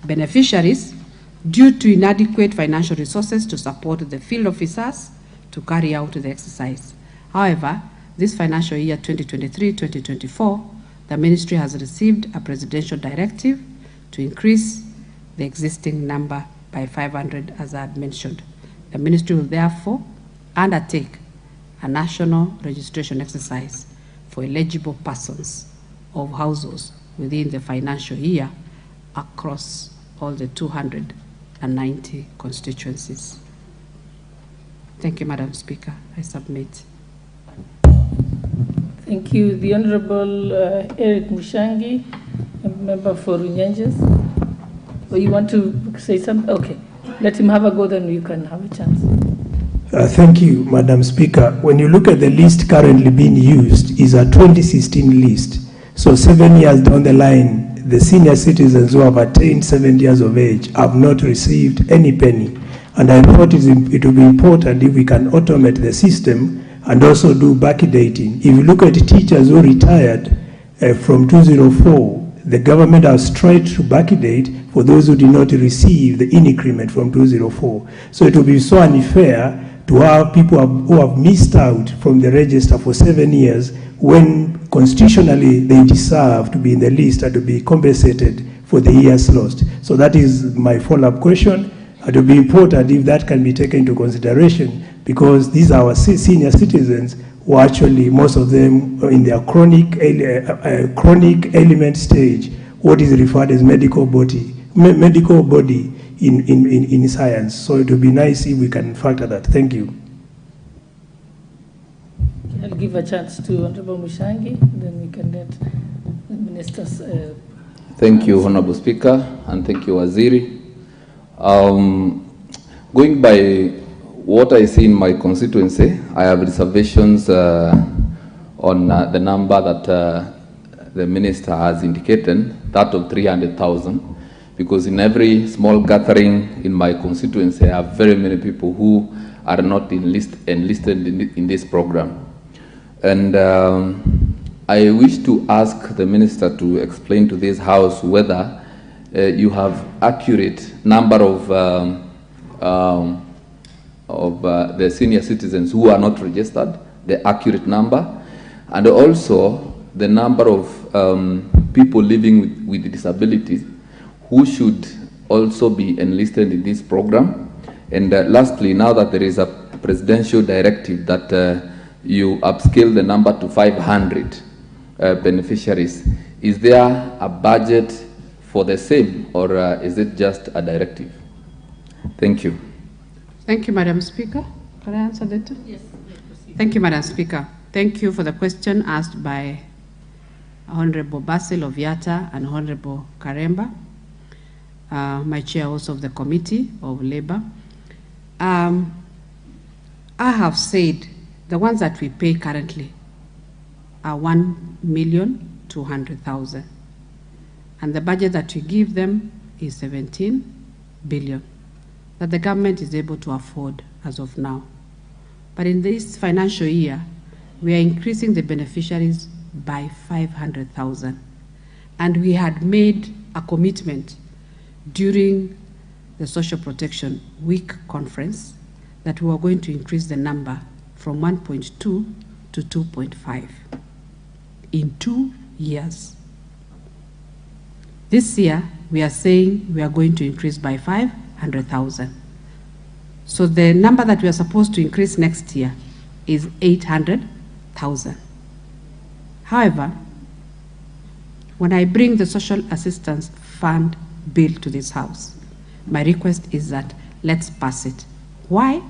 beneficiaries due to inadequate financial resources to support the field officers to carry out the exercise. However, this financial year 2023-2024, the ministry has received a presidential directive to increase the existing number by 500, as I had mentioned. The ministry will therefore undertake a national registration exercise for eligible persons of households within the financial year across all the 290 constituencies. Thank you, Madam Speaker. I submit. Thank you. The Honorable Eric Mushangi, a member for Runyenjes. Or you want to say something? Okay. Let him have a go, then you can have a chance. Thank you, Madam Speaker. When you look at the list currently being used, is a 2016 list. So 7 years down the line, the senior citizens who have attained 70 years of age have not received any penny. And I thought it would be important if we can automate the system and also do backdating. If you look at the teachers who retired from 2004, the government has tried to backdate for those who did not receive the increment from 2004. So it will be so unfair to have people who have missed out from the register for 7 years when constitutionally they deserve to be in the list and to be compensated for the years lost. So that is my follow-up question. It will be important if that can be taken into consideration, because these are our senior citizens who actually, most of them are in their chronic ailment stage, what is referred as medical body in science. So it would be nice if we can factor that. Thank you. I'll give a chance to Honorable Mushangi, then we can let the ministers. Thank you, Honorable Speaker, and thank you, Waziri. Going by what I see in my constituency, I have reservations on the number that the minister has indicated, that of 300,000, because in every small gathering in my constituency, I have very many people who are not enlisted in this program. And I wish to ask the minister to explain to this House whether you have accurate number of of the senior citizens who are not registered, the accurate number, and also the number of people living with disabilities who should also be enlisted in this program. And lastly, now that there is a presidential directive that you upscale the number to 500 beneficiaries, is there a budget for the same, or is it just a directive? Thank you. Thank you, Madam Speaker. Can I answer that too? Yes. Thank you, Madam Speaker. Thank you for the question asked by Honorable Basil of Yatta and Honorable Karemba, my chair also of the Committee of Labour. I have said the ones that we pay currently are 1,200,000, and the budget that we give them is 17 billion that the government is able to afford as of now. But in this financial year, we are increasing the beneficiaries by 500,000, and we had made a commitment during the Social Protection Week conference that we were going to increase the number from 1.2 to 2.5 in 2 years. This year, we are saying we are going to increase by 500,000. So the number that we are supposed to increase next year is 800,000. However, when I bring the Social Assistance Fund bill to this House, my request is that let's pass it. Why?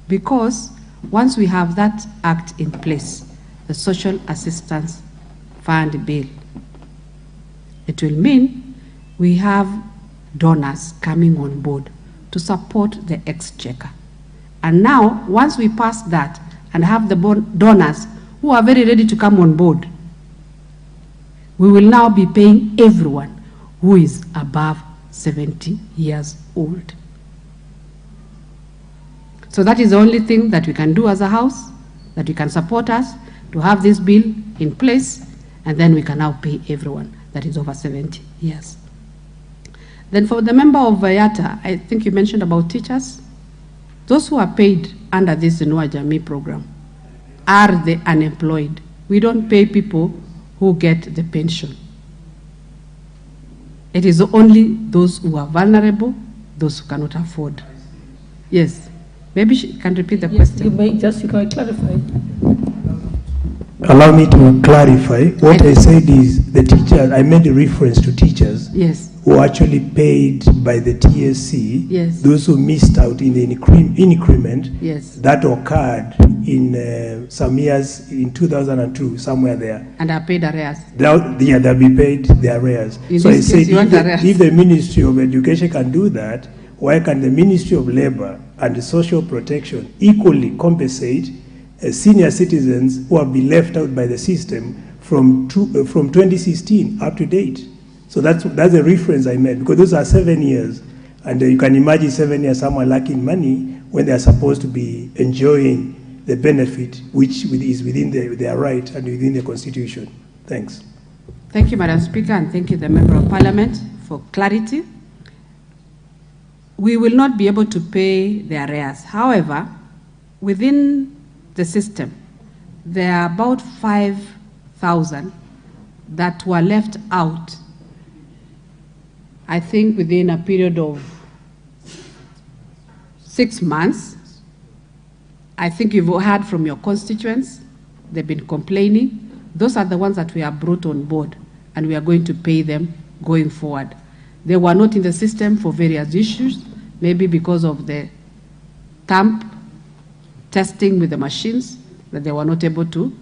Because once we have that act in place, the Social Assistance Fund bill, it will mean we have donors coming on board to support the exchequer. And now, once we pass that and have the donors who are very ready to come on board, we will now be paying everyone who is above 70 years old. So that is the only thing that we can do as a House, that you can support us to have this bill in place, and then we can now pay everyone that is over 70 years. Then for the member of Yatta, I think you mentioned about teachers. Those who are paid under this Inua Jamii program are the unemployed. We don't pay people who get the pension. It is only those who are vulnerable, those who cannot afford. Yes. Maybe she can repeat the question. You can clarify. Allow me to clarify. What I said is the teacher, I made a reference to teachers. Yes. Who are actually paid by the TSC, yes. Those who missed out in the increment yes. that occurred in some years in 2002, somewhere there. And are paid arrears. They'll be paid their arrears. So I said, if the Ministry of Education can do that, why can the Ministry of Labour and Social Protection equally compensate senior citizens who have been left out by the system from 2016 up to date? So that's a reference I made, because those are 7 years, and you can imagine 7 years someone lacking money when they are supposed to be enjoying the benefit which is within their right and within the Constitution. Thanks. Thank you, Madam Speaker, and thank you, the Member of Parliament, for clarity. We will not be able to pay the arrears. However, within the system, there are about 5,000 that were left out, I think within a period of 6 months. I think you've heard from your constituents. They've been complaining. Those are the ones that we have brought on board, and we are going to pay them going forward. They were not in the system for various issues, maybe because of the tamp testing with the machines, that they were not able to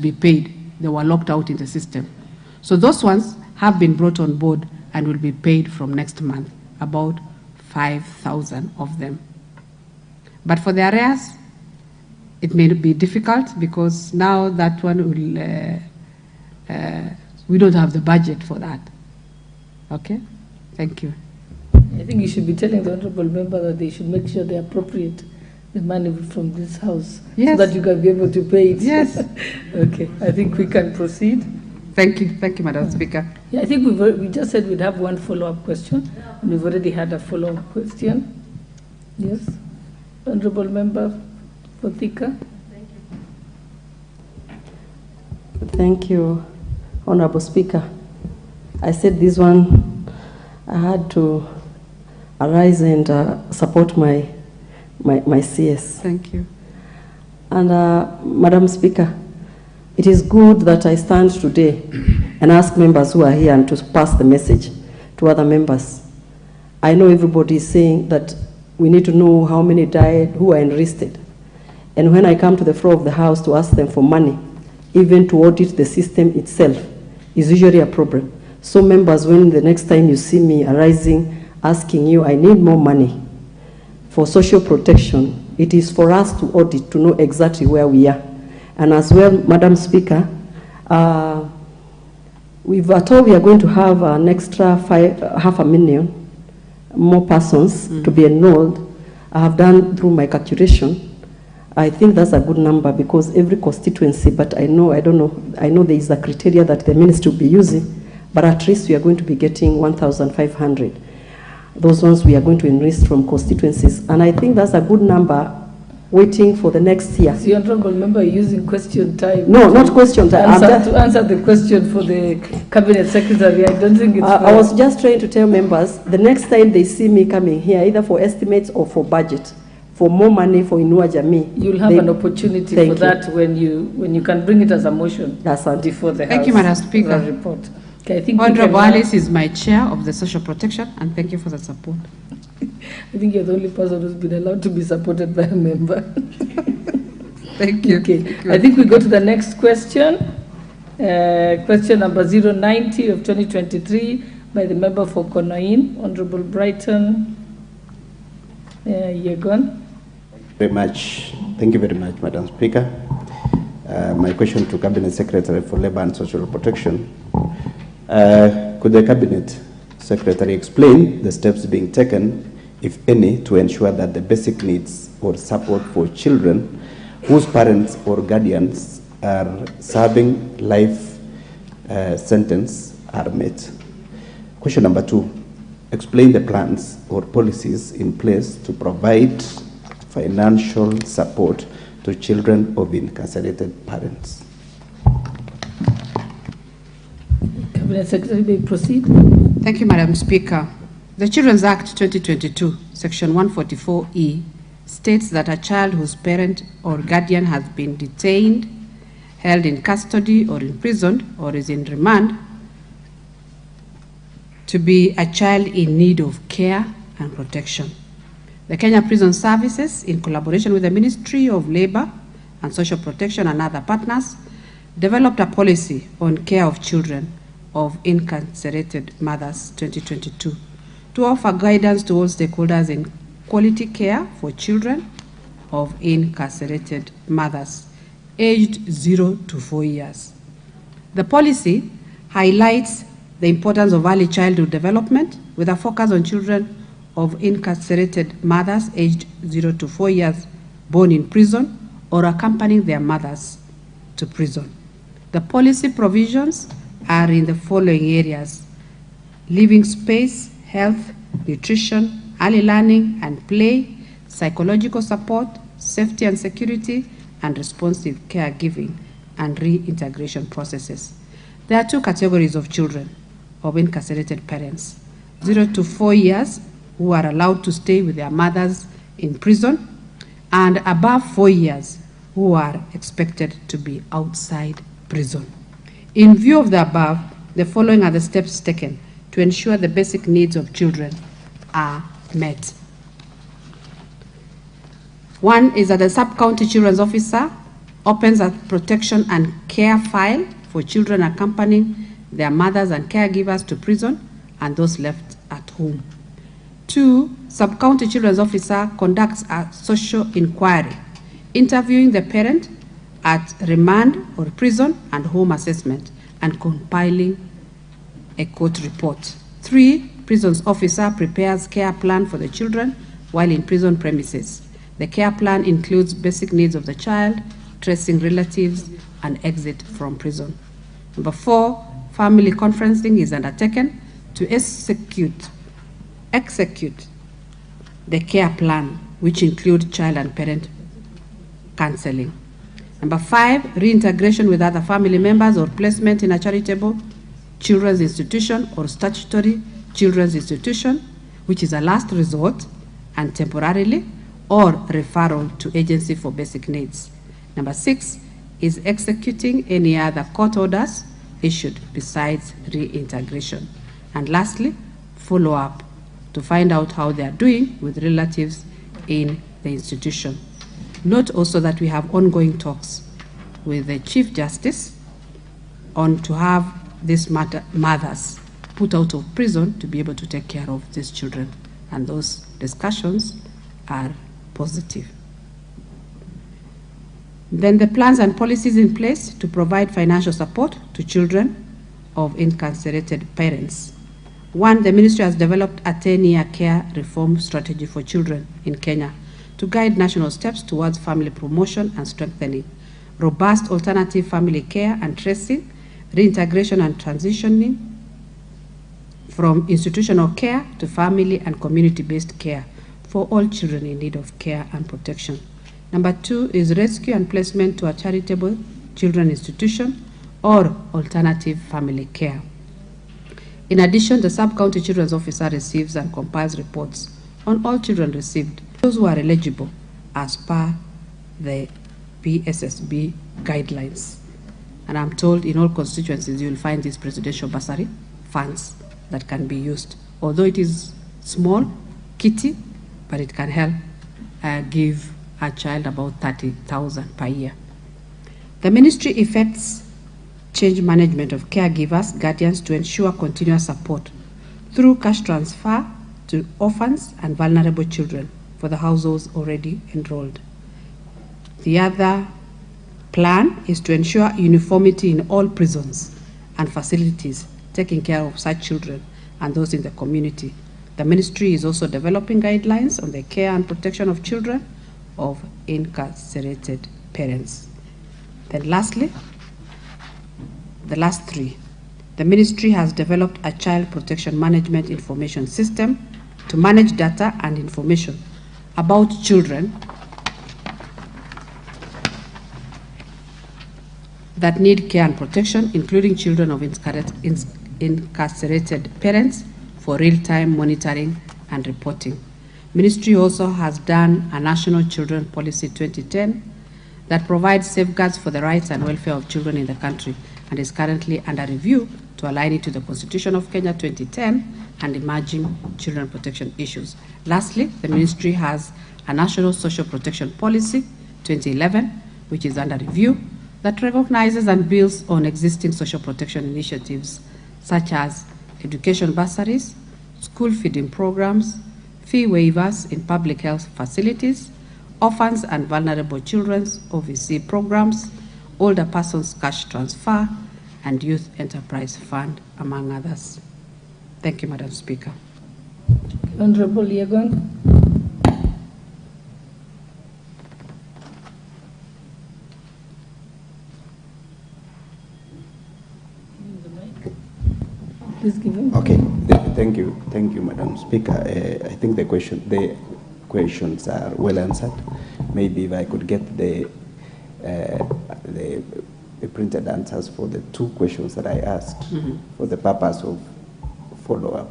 be paid. They were locked out in the system. So those ones have been brought on board and will be paid from next month, about 5,000 of them. But for the arrears, it may be difficult, because now that one will, we don't have the budget for that. Okay? Thank you. I think you should be telling the honourable member that they should make sure they appropriate the money from this House, yes, so that you can be able to pay it. Yes. Okay, I think we can proceed. Thank you, Madam Speaker. Yeah, I think we just said we'd have one follow-up question, and we've already had a follow-up question. Yes. Honorable Member for Thika. Thank you, Honorable Speaker. I said this one, I had to arise and support my CS. Thank you. And Madam Speaker, it is good that I stand today and ask members who are here and to pass the message to other members. I know everybody is saying that we need to know how many died, who are enlisted. And when I come to the floor of the House to ask them for money, even to audit the system itself, is usually a problem. So members, when the next time you see me arising, asking you, I need more money for social protection, it is for us to audit, to know exactly where we are. And as well, Madam Speaker, we've told we are going to have an extra 500,000 more persons to be enrolled. I have done through my calculation. I think that's a good number because every constituency, but I know there is a criteria that the ministry will be using, but at least we are going to be getting 1,500. Those ones we are going to enlist from constituencies. And I think that's a good number waiting for the next year. The Honorable Member using question time. No, not question time. To answer the question for the Cabinet Secretary, I don't think it's I was just trying to tell members, the next time they see me coming here, either for estimates or for budget, for more money for Inua Jamii. You'll have an opportunity for that when you can bring it as a motion before the House. Thank you, Madam Speaker. Report. Okay, I think Honorable Alice is my chair of the Social Protection, and thank you for the support. I think you're the only person who's been allowed to be supported by a member. Thank you. Okay, Thank you. I think we go to the next question. Question number 090 of 2023 by the member for Konoin, Honorable Brighton Yegon. Thank you very much, Madam Speaker. My question to Cabinet Secretary for Labour and Social Protection. Could the Cabinet Secretary explain the steps being taken, if any, to ensure that the basic needs or support for children whose parents or guardians are serving life sentence are met? Question number 2, explain the plans or policies in place to provide financial support to children of incarcerated parents. Cabinet Secretary, may proceed. Thank you, Madam Speaker. The Children's Act 2022, Section 144E, states that a child whose parent or guardian has been detained, held in custody or imprisoned or is in remand to be a child in need of care and protection. The Kenya Prison Services, in collaboration with the Ministry of Labour and Social Protection and other partners, developed a policy on care of children of incarcerated mothers 2022 to offer guidance to all stakeholders in quality care for children of incarcerated mothers aged 0 to 4 years. The policy highlights the importance of early childhood development with a focus on children of incarcerated mothers aged 0 to 4 years born in prison or accompanying their mothers to prison. The policy provisions are in the following areas: living space, health, nutrition, early learning and play, psychological support, safety and security, and responsive caregiving and reintegration processes. There are 2 categories of children of incarcerated parents: 0 to 4 years, who are allowed to stay with their mothers in prison, and above 4 years, who are expected to be outside prison. In view of the above, the following are the steps taken to ensure the basic needs of children are met. 1 is that the Sub-County Children's Officer opens a protection and care file for children accompanying their mothers and caregivers to prison and those left at home. 2, Sub-County Children's Officer conducts a social inquiry, interviewing the parent at remand or prison and home assessment, and compiling a court report. 3, Prisons Officer prepares care plan for the children while in prison premises. The care plan includes basic needs of the child, tracing relatives, and exit from prison. Number 4, family conferencing is undertaken to execute the care plan which include child and parent counseling. Number 5, reintegration with other family members or placement in a charitable children's institution or statutory children's institution, which is a last resort and temporarily, or referral to agency for basic needs. Number 6 is executing any other court orders issued besides reintegration. And lastly, follow up to find out how they are doing with relatives in the institution. Note also that we have ongoing talks with the Chief Justice on to have these mothers put out of prison to be able to take care of these children. And those discussions are positive. Then the plans and policies in place to provide financial support to children of incarcerated parents. 1, the ministry has developed a 10-year care reform strategy for children in Kenya to guide national steps towards family promotion and strengthening, robust alternative family care and tracing, reintegration and transitioning from institutional care to family and community-based care for all children in need of care and protection. Number 2 is rescue and placement to a charitable children institution or alternative family care. In addition, the sub-county children's officer receives and compiles reports on all children received, those who are eligible as per the PSSB guidelines. And I'm told in all constituencies you will find these presidential bursary funds that can be used. Although it is small, kitty, but it can help give a child about 30,000 per year. The ministry effects change management of caregivers, guardians to ensure continuous support through cash transfer to orphans and vulnerable children for the households already enrolled. The other plan is to ensure uniformity in all prisons and facilities taking care of such children and those in the community. The ministry is also developing guidelines on the care and protection of children of incarcerated parents. Then lastly, the last 3, the ministry has developed a child protection management information system to manage data and information about children that need care and protection, including children of incarcerated parents, for real-time monitoring and reporting. Ministry also has done a National Children Policy 2010 that provides safeguards for the rights and welfare of children in the country and is currently under review to align it to the Constitution of Kenya 2010 and emerging children protection issues. Lastly, the ministry has a National Social Protection Policy 2011, which is under review, that recognizes and builds on existing social protection initiatives such as education bursaries, school feeding programs, fee waivers in public health facilities, orphans and vulnerable children's OVC programs, older persons cash transfer, and youth enterprise fund, among others. Thank you, Madam Speaker. Honorable Yegon. Okay, thank you, Madam Speaker. I think the questions are well answered. Maybe if I could get the printed answers for the 2 questions that I asked for the purpose of follow-up.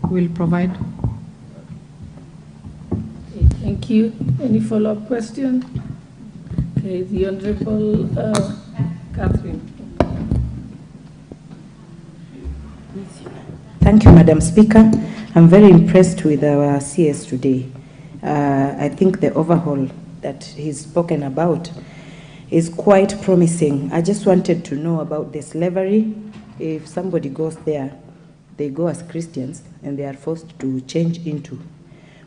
We'll provide. Okay, thank you. Any follow-up question? Okay, the Honorable Catherine. Thank you, Madam Speaker. I'm very impressed with our CS today. I think the overhaul that he's spoken about is quite promising. I just wanted to know about the slavery. If somebody goes there, they go as Christians and they are forced to change into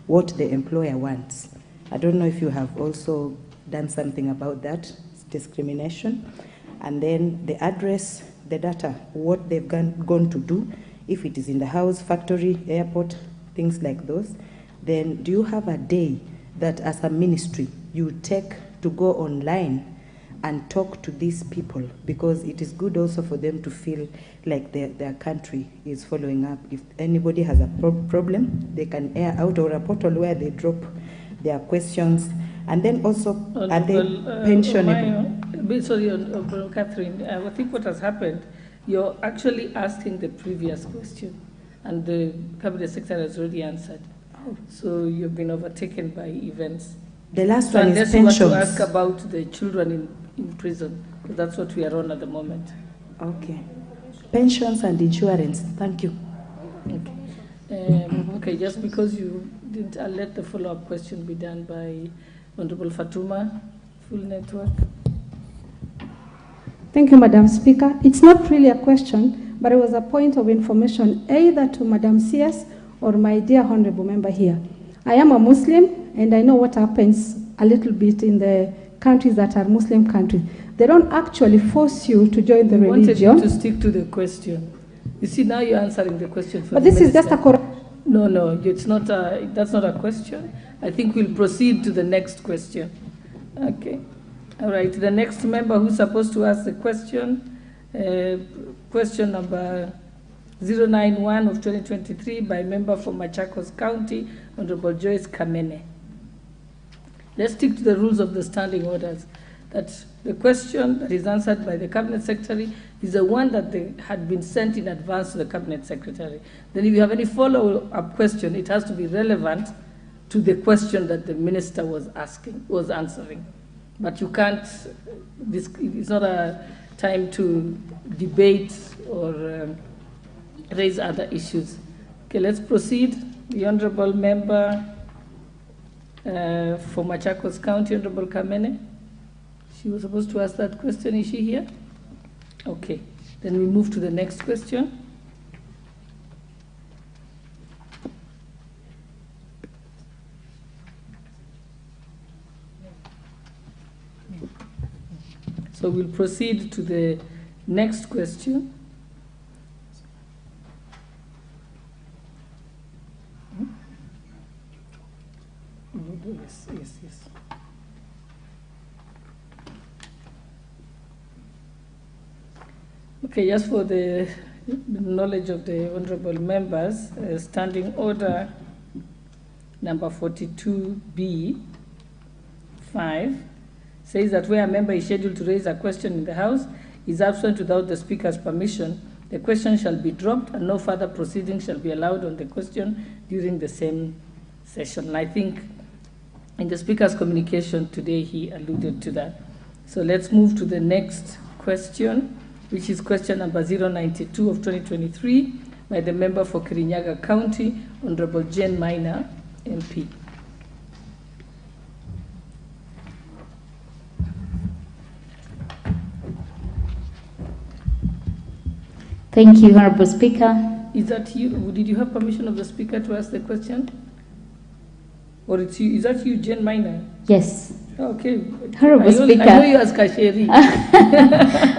what the employer wants. I don't know if you have also done something about that discrimination. And then the address, the data, what they've gone to do, if it is in the house, factory, airport, things like those. Then do you have a day that as a ministry you take to go online and talk to these people, because it is good also for them to feel like their country is following up. If anybody has a problem, they can air out or a portal where they drop their questions. And then also, are they pensionable? Sorry, Catherine, I think what has happened, you're actually asking the previous question, and the Cabinet Secretary has already answered. So you've been overtaken by events. The last so one unless is you want pensions. to ask about the children in prison, because that's what we are on at the moment. Okay. Pensions and insurance. Thank you. Okay, just because you didn't, I'll let the follow-up question be done by Honorable Fatuma, Full Network. Thank you, Madam Speaker. It's not really a question, but it was a point of information either to Madam CS or my dear Honorable Member here. I am a Muslim, and I know what happens a little bit in the countries that are Muslim countries. They don't actually force you to join the religion. I wanted you to stick to the question. You see, now you're answering the question for But the this is just a correct. No, it's not that's not a question. I think we'll proceed to the next question. Okay. All right, the next member who's supposed to ask the question, question number 091 of 2023 by member for Machakos County, Honorable Joyce Kamene. Let's stick to the rules of the standing orders. That the question that is answered by the Cabinet Secretary is the one that had been sent in advance to the Cabinet Secretary. Then if you have any follow-up question, it has to be relevant to the question that the Minister was answering. But you can't, it's not a time to debate or raise other issues. Okay, let's proceed. The Honorable Member for Machakos County, Honorable Kamene. She was supposed to ask that question. Is she here? Okay, then we move to the next question. So we'll proceed to the next question. Yes. Okay, just for the knowledge of the honorable members, standing order number 42B 5 says that where a member is scheduled to raise a question in the House is absent without the Speaker's permission, the question shall be dropped and no further proceedings shall be allowed on the question during the same session. And I think in the Speaker's communication today, he alluded to that. So let's move to the next question, which is question number 092 of 2023 by the member for Kirinyaga County, Honorable Jane Minor, MP. Thank you, Honorable Speaker. Is that you? Did you have permission of the Speaker to ask the question? Or it's you? Is that you, Jane Minor? Yes. Okay. Honorable Speaker. I know you as Kasheri.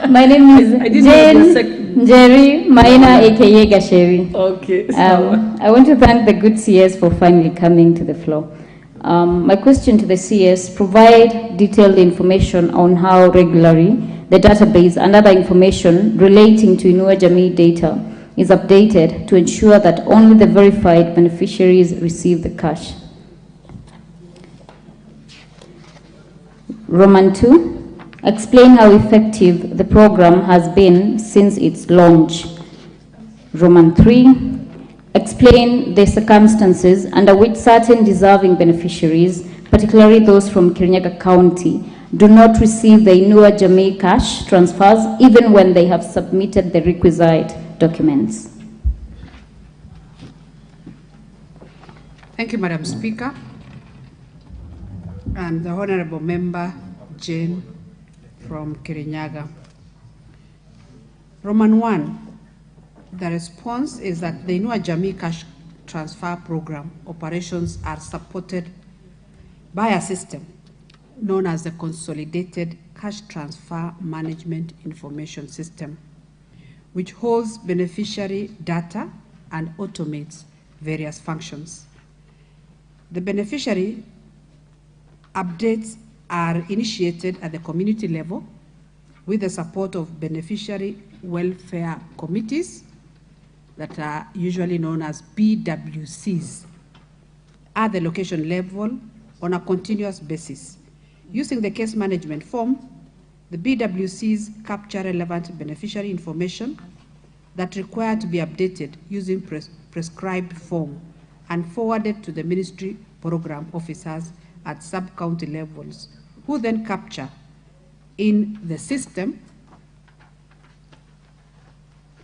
My name is Jane Jerry Maina, aka Gasheri. Okay. I want to thank the good CS for finally coming to the floor. My question to the CS: provide detailed information on how regularly the database and other information relating to Inua Jamii data is updated to ensure that only the verified beneficiaries receive the cash. Roman 2, explain how effective the program has been since its launch. Roman 3, explain the circumstances under which certain deserving beneficiaries, particularly those from Kirinyaga County, do not receive the Inua Jamii cash transfers even when they have submitted the requisite documents. Thank you, Madam Speaker. And the Honorable Member, Jane from Kirinyaga. Roman 1, the response is that the Inua Jamii cash transfer program operations are supported by a system known as the Consolidated Cash Transfer Management Information System, which holds beneficiary data and automates various functions. The beneficiary updates are initiated at the community level with the support of beneficiary welfare committees that are usually known as BWCs at the location level on a continuous basis. Using the case management form, the BWCs capture relevant beneficiary information that require to be updated using prescribed form and forwarded to the ministry program officers at sub-county levels, who then capture in the system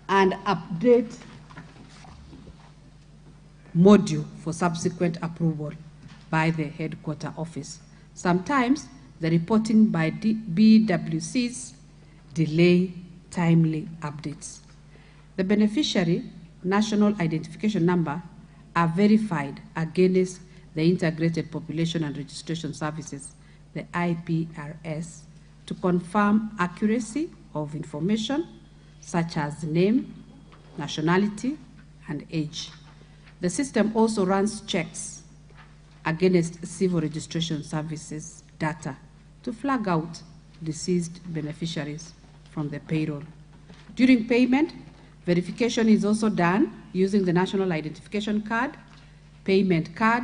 and update module for subsequent approval by the headquarter office. Sometimes the reporting by BWCs delay timely updates. The beneficiary national identification number are verified against the Integrated Population and Registration Services, the IPRS, to confirm accuracy of information such as name, nationality, and age. The system also runs checks against civil registration services data to flag out deceased beneficiaries from the payroll. During payment, verification is also done using the national identification card, payment card,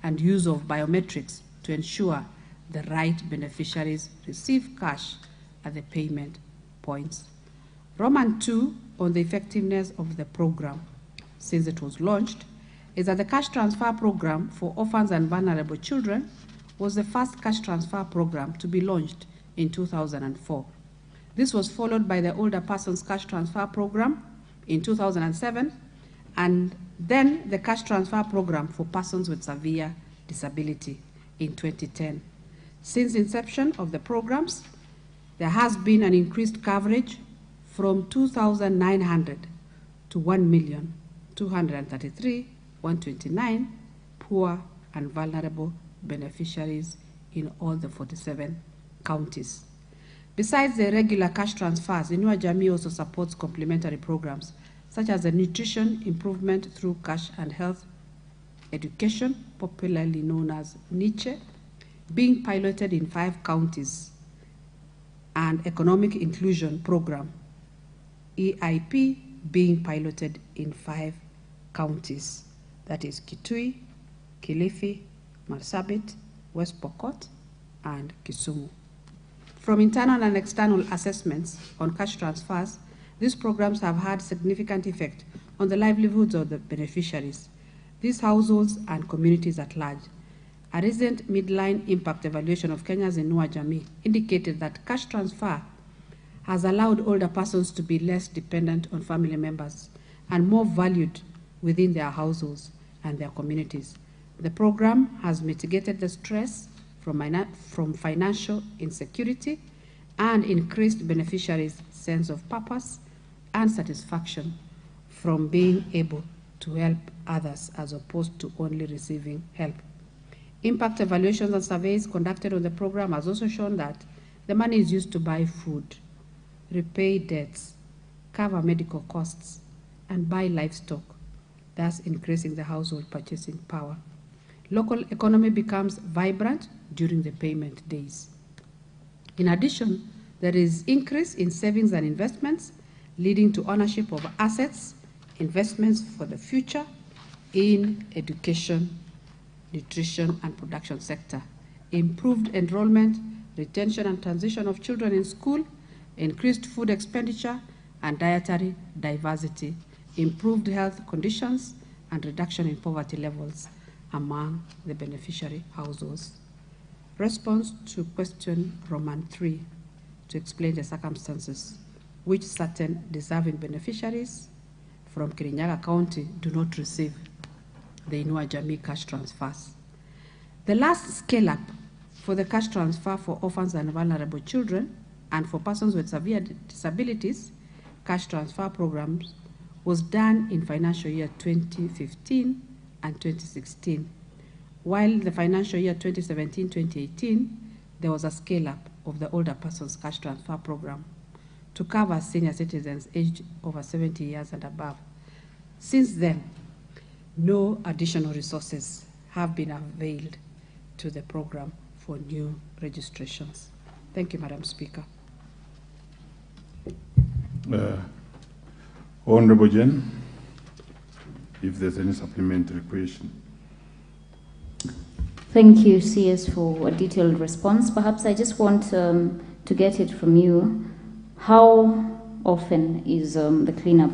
and use of biometrics to ensure the right beneficiaries receive cash at the payment points. Roman 2 on the effectiveness of the program since it was launched is that the cash transfer program for orphans and vulnerable children was the first cash transfer program to be launched in 2004. This was followed by the older persons cash transfer program in 2007, and then the cash transfer program for persons with severe disability in 2010. Since inception of the programs, there has been an increased coverage from 2,900 to 1,233,129 poor and vulnerable beneficiaries in all the 47 counties. Besides the regular cash transfers, Inua Jamii also supports complementary programs such as the nutrition improvement through cash and health education, popularly known as NICHE, being piloted in 5 counties, and economic inclusion program, EIP, being piloted in 5 counties, that is Kitui, Kilifi, Marsabit, West Pokot, and Kisumu. From internal and external assessments on cash transfers, these programs have had significant effect on the livelihoods of the beneficiaries, these households and communities at large. A recent midline impact evaluation of Kenya's Inua Jamii indicated that cash transfer has allowed older persons to be less dependent on family members and more valued within their households and their communities. The program has mitigated the stress from financial insecurity and increased beneficiaries' sense of purpose and satisfaction from being able to help others as opposed to only receiving help. Impact evaluations and surveys conducted on the program has also shown that the money is used to buy food, repay debts, cover medical costs, and buy livestock, thus increasing the household purchasing power. Local economy becomes vibrant during the payment days. In addition, there is increase in savings and investments, leading to ownership of assets, investments for the future in education, nutrition, and production sector, improved enrollment, retention and transition of children in school, increased food expenditure and dietary diversity, improved health conditions, and reduction in poverty levels among the beneficiary households. Response to question Roman 3 to explain the circumstances which certain deserving beneficiaries from Kirinyaga County do not receive the Inua Jamii cash transfers. The last scale-up for the cash transfer for orphans and vulnerable children and for persons with severe disabilities cash transfer programs was done in financial year 2015 and 2016, while the financial year 2017-2018, there was a scale-up of the older persons cash transfer program to cover senior citizens aged over 70 years and above. Since then, no additional resources have been availed to the program for new registrations. Thank you, Madam Speaker. Honorable Jen, if there's any supplementary question. Thank you, CS, for a detailed response. Perhaps I just want to get it from you. How often is the cleanup?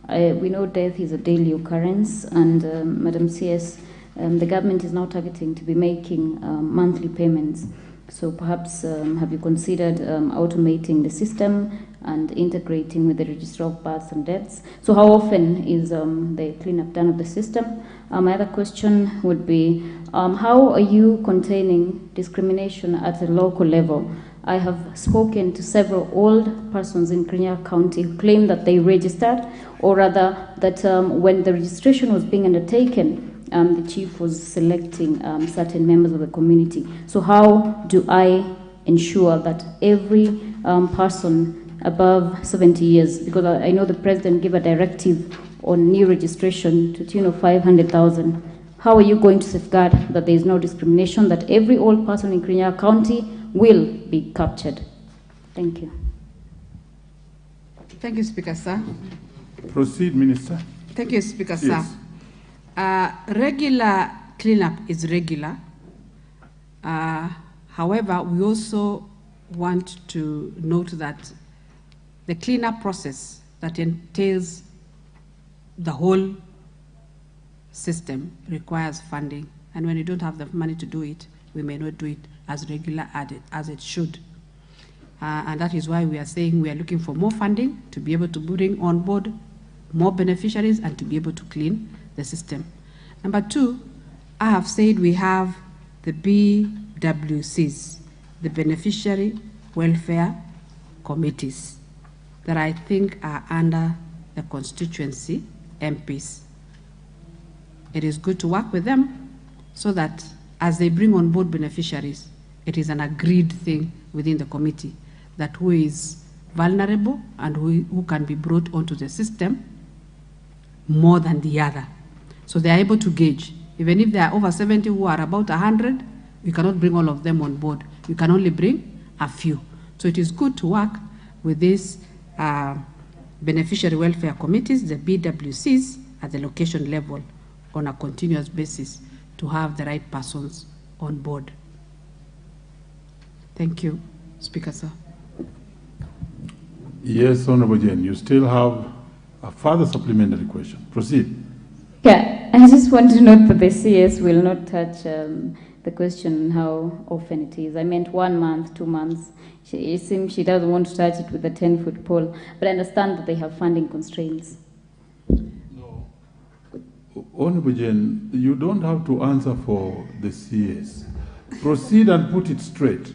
We know death is a daily occurrence, and Madam CS, the government is now targeting to be making monthly payments. So perhaps have you considered automating the system and integrating with the Register of Births and Deaths? So how often is the cleanup done of the system? My other question would be, how are you containing discrimination at a local level? I have spoken to several old persons in Kirinyaga County who claim that they registered, or rather that when the registration was being undertaken, the chief was selecting certain members of the community. So how do I ensure that every person above 70 years, because I know the president gave a directive on new registration to the tune of 500,000, how are you going to safeguard that there is no discrimination, that every old person in Kirinyaga County will be captured? Thank you. Thank you, Speaker, sir. Proceed, Minister. Thank you, Speaker, Yes. sir. Regular cleanup is regular. However, we also want to note that the cleanup process that entails the whole system requires funding. And when you don't have the money to do it, we may not do it as regular as it should. And that is why we are saying we are looking for more funding to be able to bring on board more beneficiaries and to be able to clean the system. Number two, I have said we have the BWCs, the Beneficiary Welfare Committees, that I think are under the constituency MPs. It is good to work with them so that as they bring on board beneficiaries, it is an agreed thing within the committee that who is vulnerable and who can be brought onto the system more than the other. So they are able to gauge. Even if there are over 70 who are about 100, you cannot bring all of them on board. You can only bring a few. So it is good to work with these beneficiary welfare committees, the BWCs, at the location level on a continuous basis to have the right persons on board. Thank you, Speaker, sir. Yes, Honorable Jen, you still have a further supplementary question. Proceed. Yeah, I just want to note that the CS will not touch the question on how often it is. I meant 1 month, 2 months. It seems she doesn't want to touch it with a 10-foot pole, but I understand that they have funding constraints. No. Honorable Jen, you don't have to answer for the CS. Proceed and put it straight.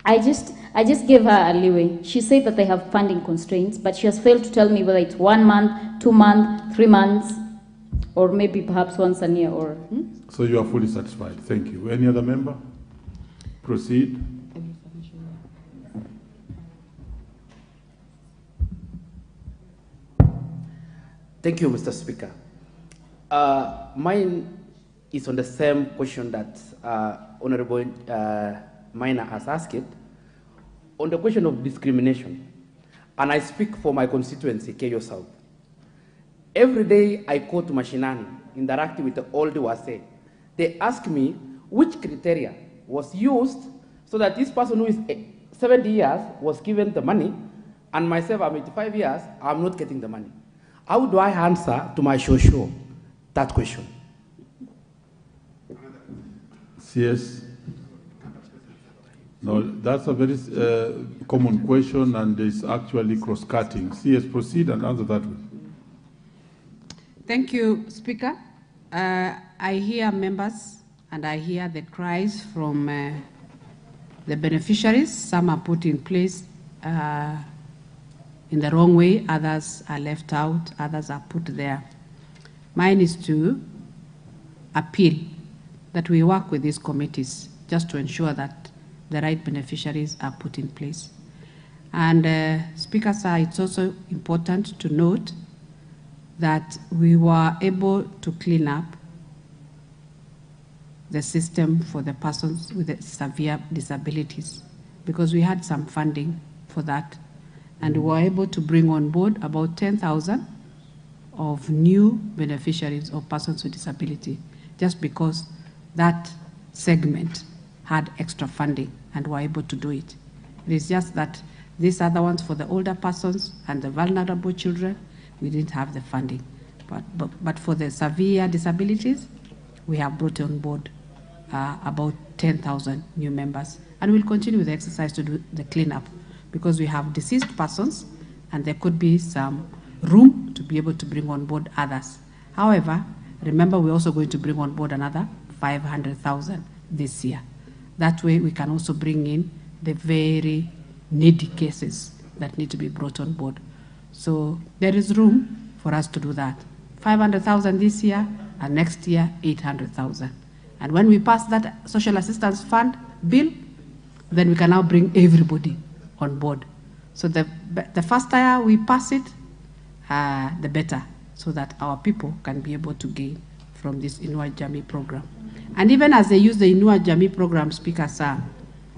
I just gave her a leeway. She said that they have funding constraints, but she has failed to tell me whether it's 1 month, 2 months, 3 months, or maybe perhaps once a year. Or So you are fully satisfied. Thank you. Any other member? Proceed. Thank you, Mr. Speaker. Mine is on the same question that Honorable Minor has asked, on the question of discrimination. And I speak for my constituency, Keyo South. Every day I go to Mashinani, interacting with the old Wase. They ask me which criteria was used so that this person who is 70 years was given the money, and myself, I'm 85 years, I'm not getting the money. How do I answer to my shosho that question? CS. No, that's a very common question, and it's actually cross-cutting. CS, proceed and answer that one. Thank you, Speaker. I hear members and I hear the cries from the beneficiaries. Some are put in place in the wrong way, others are left out, others are put there. Mine is to appeal that we work with these committees just to ensure that the right beneficiaries are put in place. And Speaker, sir, it's also important to note that we were able to clean up the system for the persons with the severe disabilities, because we had some funding for that, and we were able to bring on board about 10,000 of new beneficiaries of persons with disability, just because that segment had extra funding and were able to do it. It is just that these other ones for the older persons and the vulnerable children, we didn't have the funding. But for the severe disabilities, we have brought on board about 10,000 new members. And we'll continue with the exercise to do the cleanup, because we have deceased persons and there could be some room to be able to bring on board others. However, remember, we're also going to bring on board another 500,000 this year. That way we can also bring in the very needy cases that need to be brought on board. So there is room for us to do that. 500,000 this year, and next year 800,000. And when we pass that social assistance fund bill, then we can now bring everybody on board. So the faster we pass it, the better, so that our people can be able to gain from this Inua Jamii program. And even as they use the Inua Jamii program, Speaker Sir,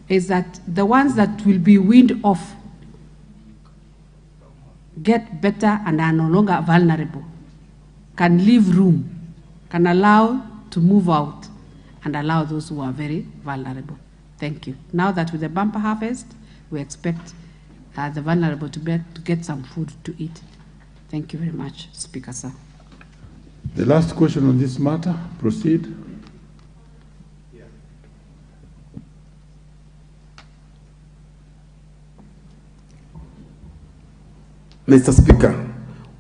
is that the ones that will be weaned off get better and are no longer vulnerable, can leave room, can allow to move out, and allow those who are very vulnerable. Thank you. Now that with the bumper harvest, we expect the vulnerable to get some food to eat. Thank you very much, Speaker Sir. The last question on this matter, proceed. Mr. Speaker,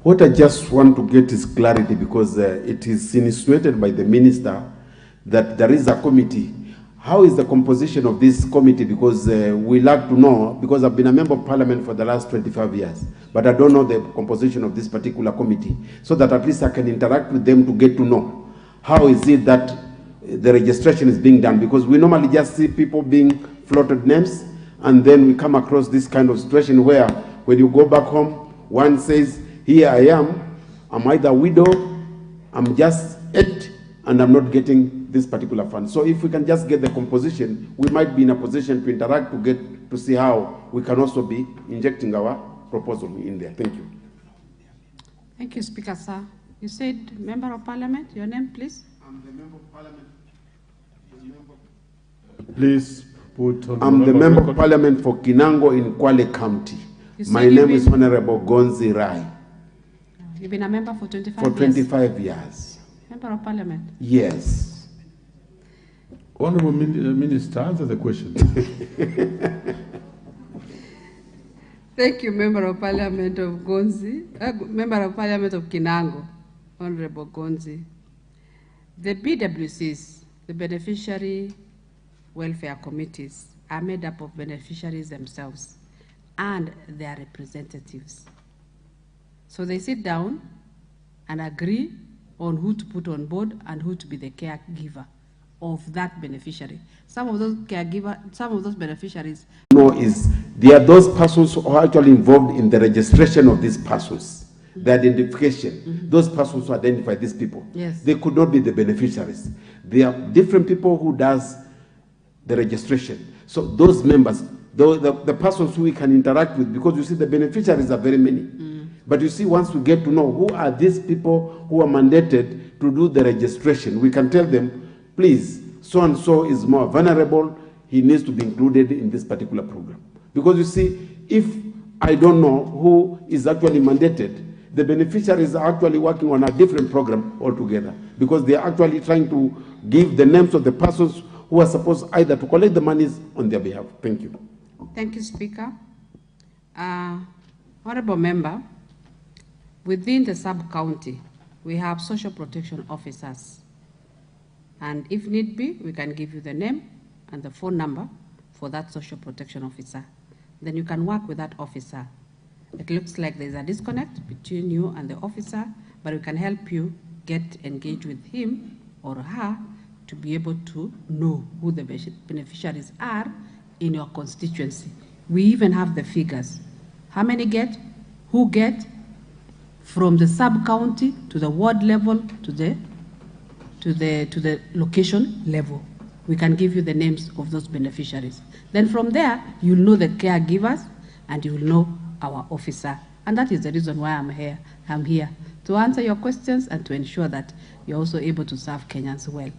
what I just want to get is clarity, because it is insinuated by the minister that there is a committee. How is the composition of this committee? Because we like to know, because I've been a member of parliament for the last 25 years, but I don't know the composition of this particular committee, so that at least I can interact with them to get to know how is it that the registration is being done, because we normally just see people being floated names, and then we come across this kind of situation where when you go back home, one says, here I am, I'm either widow, I'm just 8, and I'm not getting this particular fund. So if we can just get the composition, we might be in a position to interact to see how we can also be injecting our proposal in there. Thank you. Thank you, Speaker Sir. You said Member of Parliament, your name, please? I'm the Member of Parliament. Please put on I'm the Member of Parliament for Kinango in Kwale County. My name is Honorable Gonzi Rai. You've been a member for 25 years? For 25 years. Member of Parliament? Yes. Honorable Minister, answer the question. Thank you, Member of Parliament of Gonzi, Member of Parliament of Kinango, Honorable Gonzi. The BWCs, the Beneficiary Welfare Committees, are made up of beneficiaries themselves and their representatives. So they sit down and agree on who to put on board and who to be the caregiver of that beneficiary. Some of those beneficiaries there are those persons who are actually involved in the registration of these persons, the identification. Those persons who identify these people. Yes. They could not be the beneficiaries. There are different people who does the registration. So those members, the persons who we can interact with, because you see the beneficiaries are very many. But you see, once we get to know who are these people who are mandated to do the registration, we can tell them, please, so-and-so is more vulnerable, he needs to be included in this particular program. Because you see, if I don't know who is actually mandated, the beneficiaries are actually working on a different program altogether, because they are actually trying to give the names of the persons who are supposed either to collect the monies on their behalf. Thank you. Thank you, Speaker. Honorable Member, within the sub-county, we have social protection officers. And if need be, we can give you the name and the phone number for that social protection officer. Then you can work with that officer. It looks like there's a disconnect between you and the officer, but we can help you get engaged with him or her to be able to know who the beneficiaries are in your constituency. We even have the figures. How many get, who get, from the sub-county to the ward level to to the location level. We can give you the names of those beneficiaries. Then from there, you'll know the caregivers and you'll know our officer. And that is the reason why I'm here. I'm here to answer your questions and to ensure that you're also able to serve Kenyans well.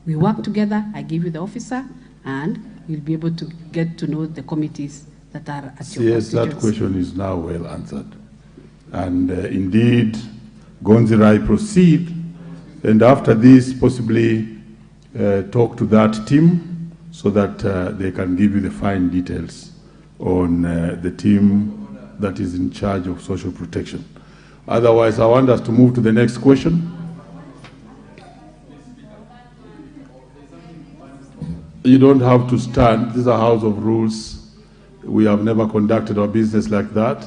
We work together, I give you the officer, and you'll be able to get to know the committees that are at your Yes, that question is now well answered. And indeed, Gonzirai proceed, and after this, possibly talk to that team so that they can give you the fine details on the team that is in charge of social protection. Otherwise, I want us to move to the next question. You don't have to stand. This is a house of rules. We have never conducted our business like that.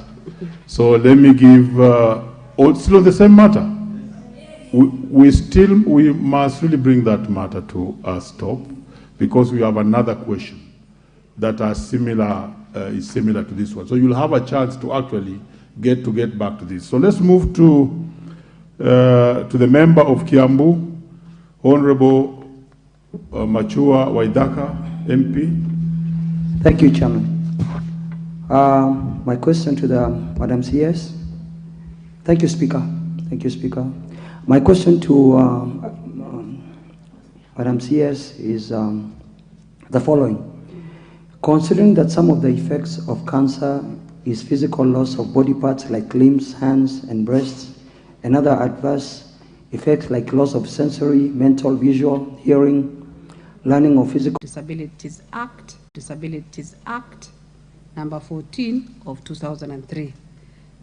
So let me give, still on the same matter. We must really bring that matter to a stop because we have another question that are similar, is similar to this one. So you'll have a chance to actually get back to this. So let's move to the member of Kiambu, Honorable Machua Waidaka, MP. Thank you, Chairman. My question to the Madam CS. Thank you, Speaker. Thank you, Speaker. My question to Madam CS is the following. Considering that some of the effects of cancer is physical loss of body parts like limbs, hands, and breasts, and other adverse effects like loss of sensory, mental, visual, hearing, learning or physical Disabilities Act number 14 of 2003.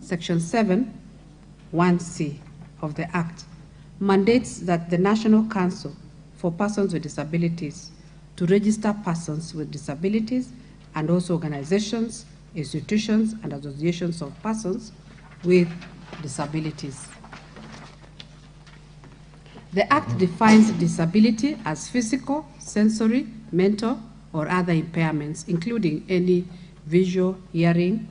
Section 7, 1C of the Act mandates that the National Council for Persons with Disabilities to register persons with disabilities and also organizations, institutions, and associations of persons with disabilities. The Act defines disability as physical, sensory, mental, or other impairments, including any visual, hearing,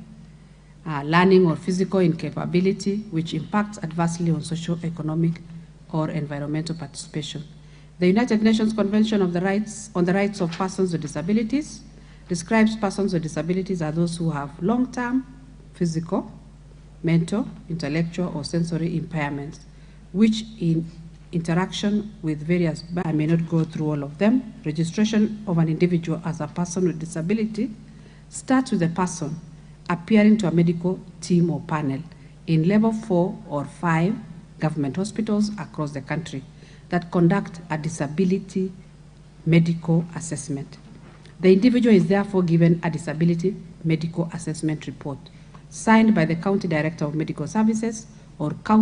learning, or physical incapability which impacts adversely on social, economic, or environmental participation. The United Nations Convention on the Rights of Persons with Disabilities describes persons with disabilities as those who have long-term physical, mental, intellectual, or sensory impairments, which in interaction with various, I may not go through all of them. Registration of an individual as a person with disability starts with the person appearing to a medical team or panel in level 4 or 5 government hospitals across the country that conduct a disability medical assessment. The individual is therefore given a disability medical assessment report signed by the County Director of Medical Services or County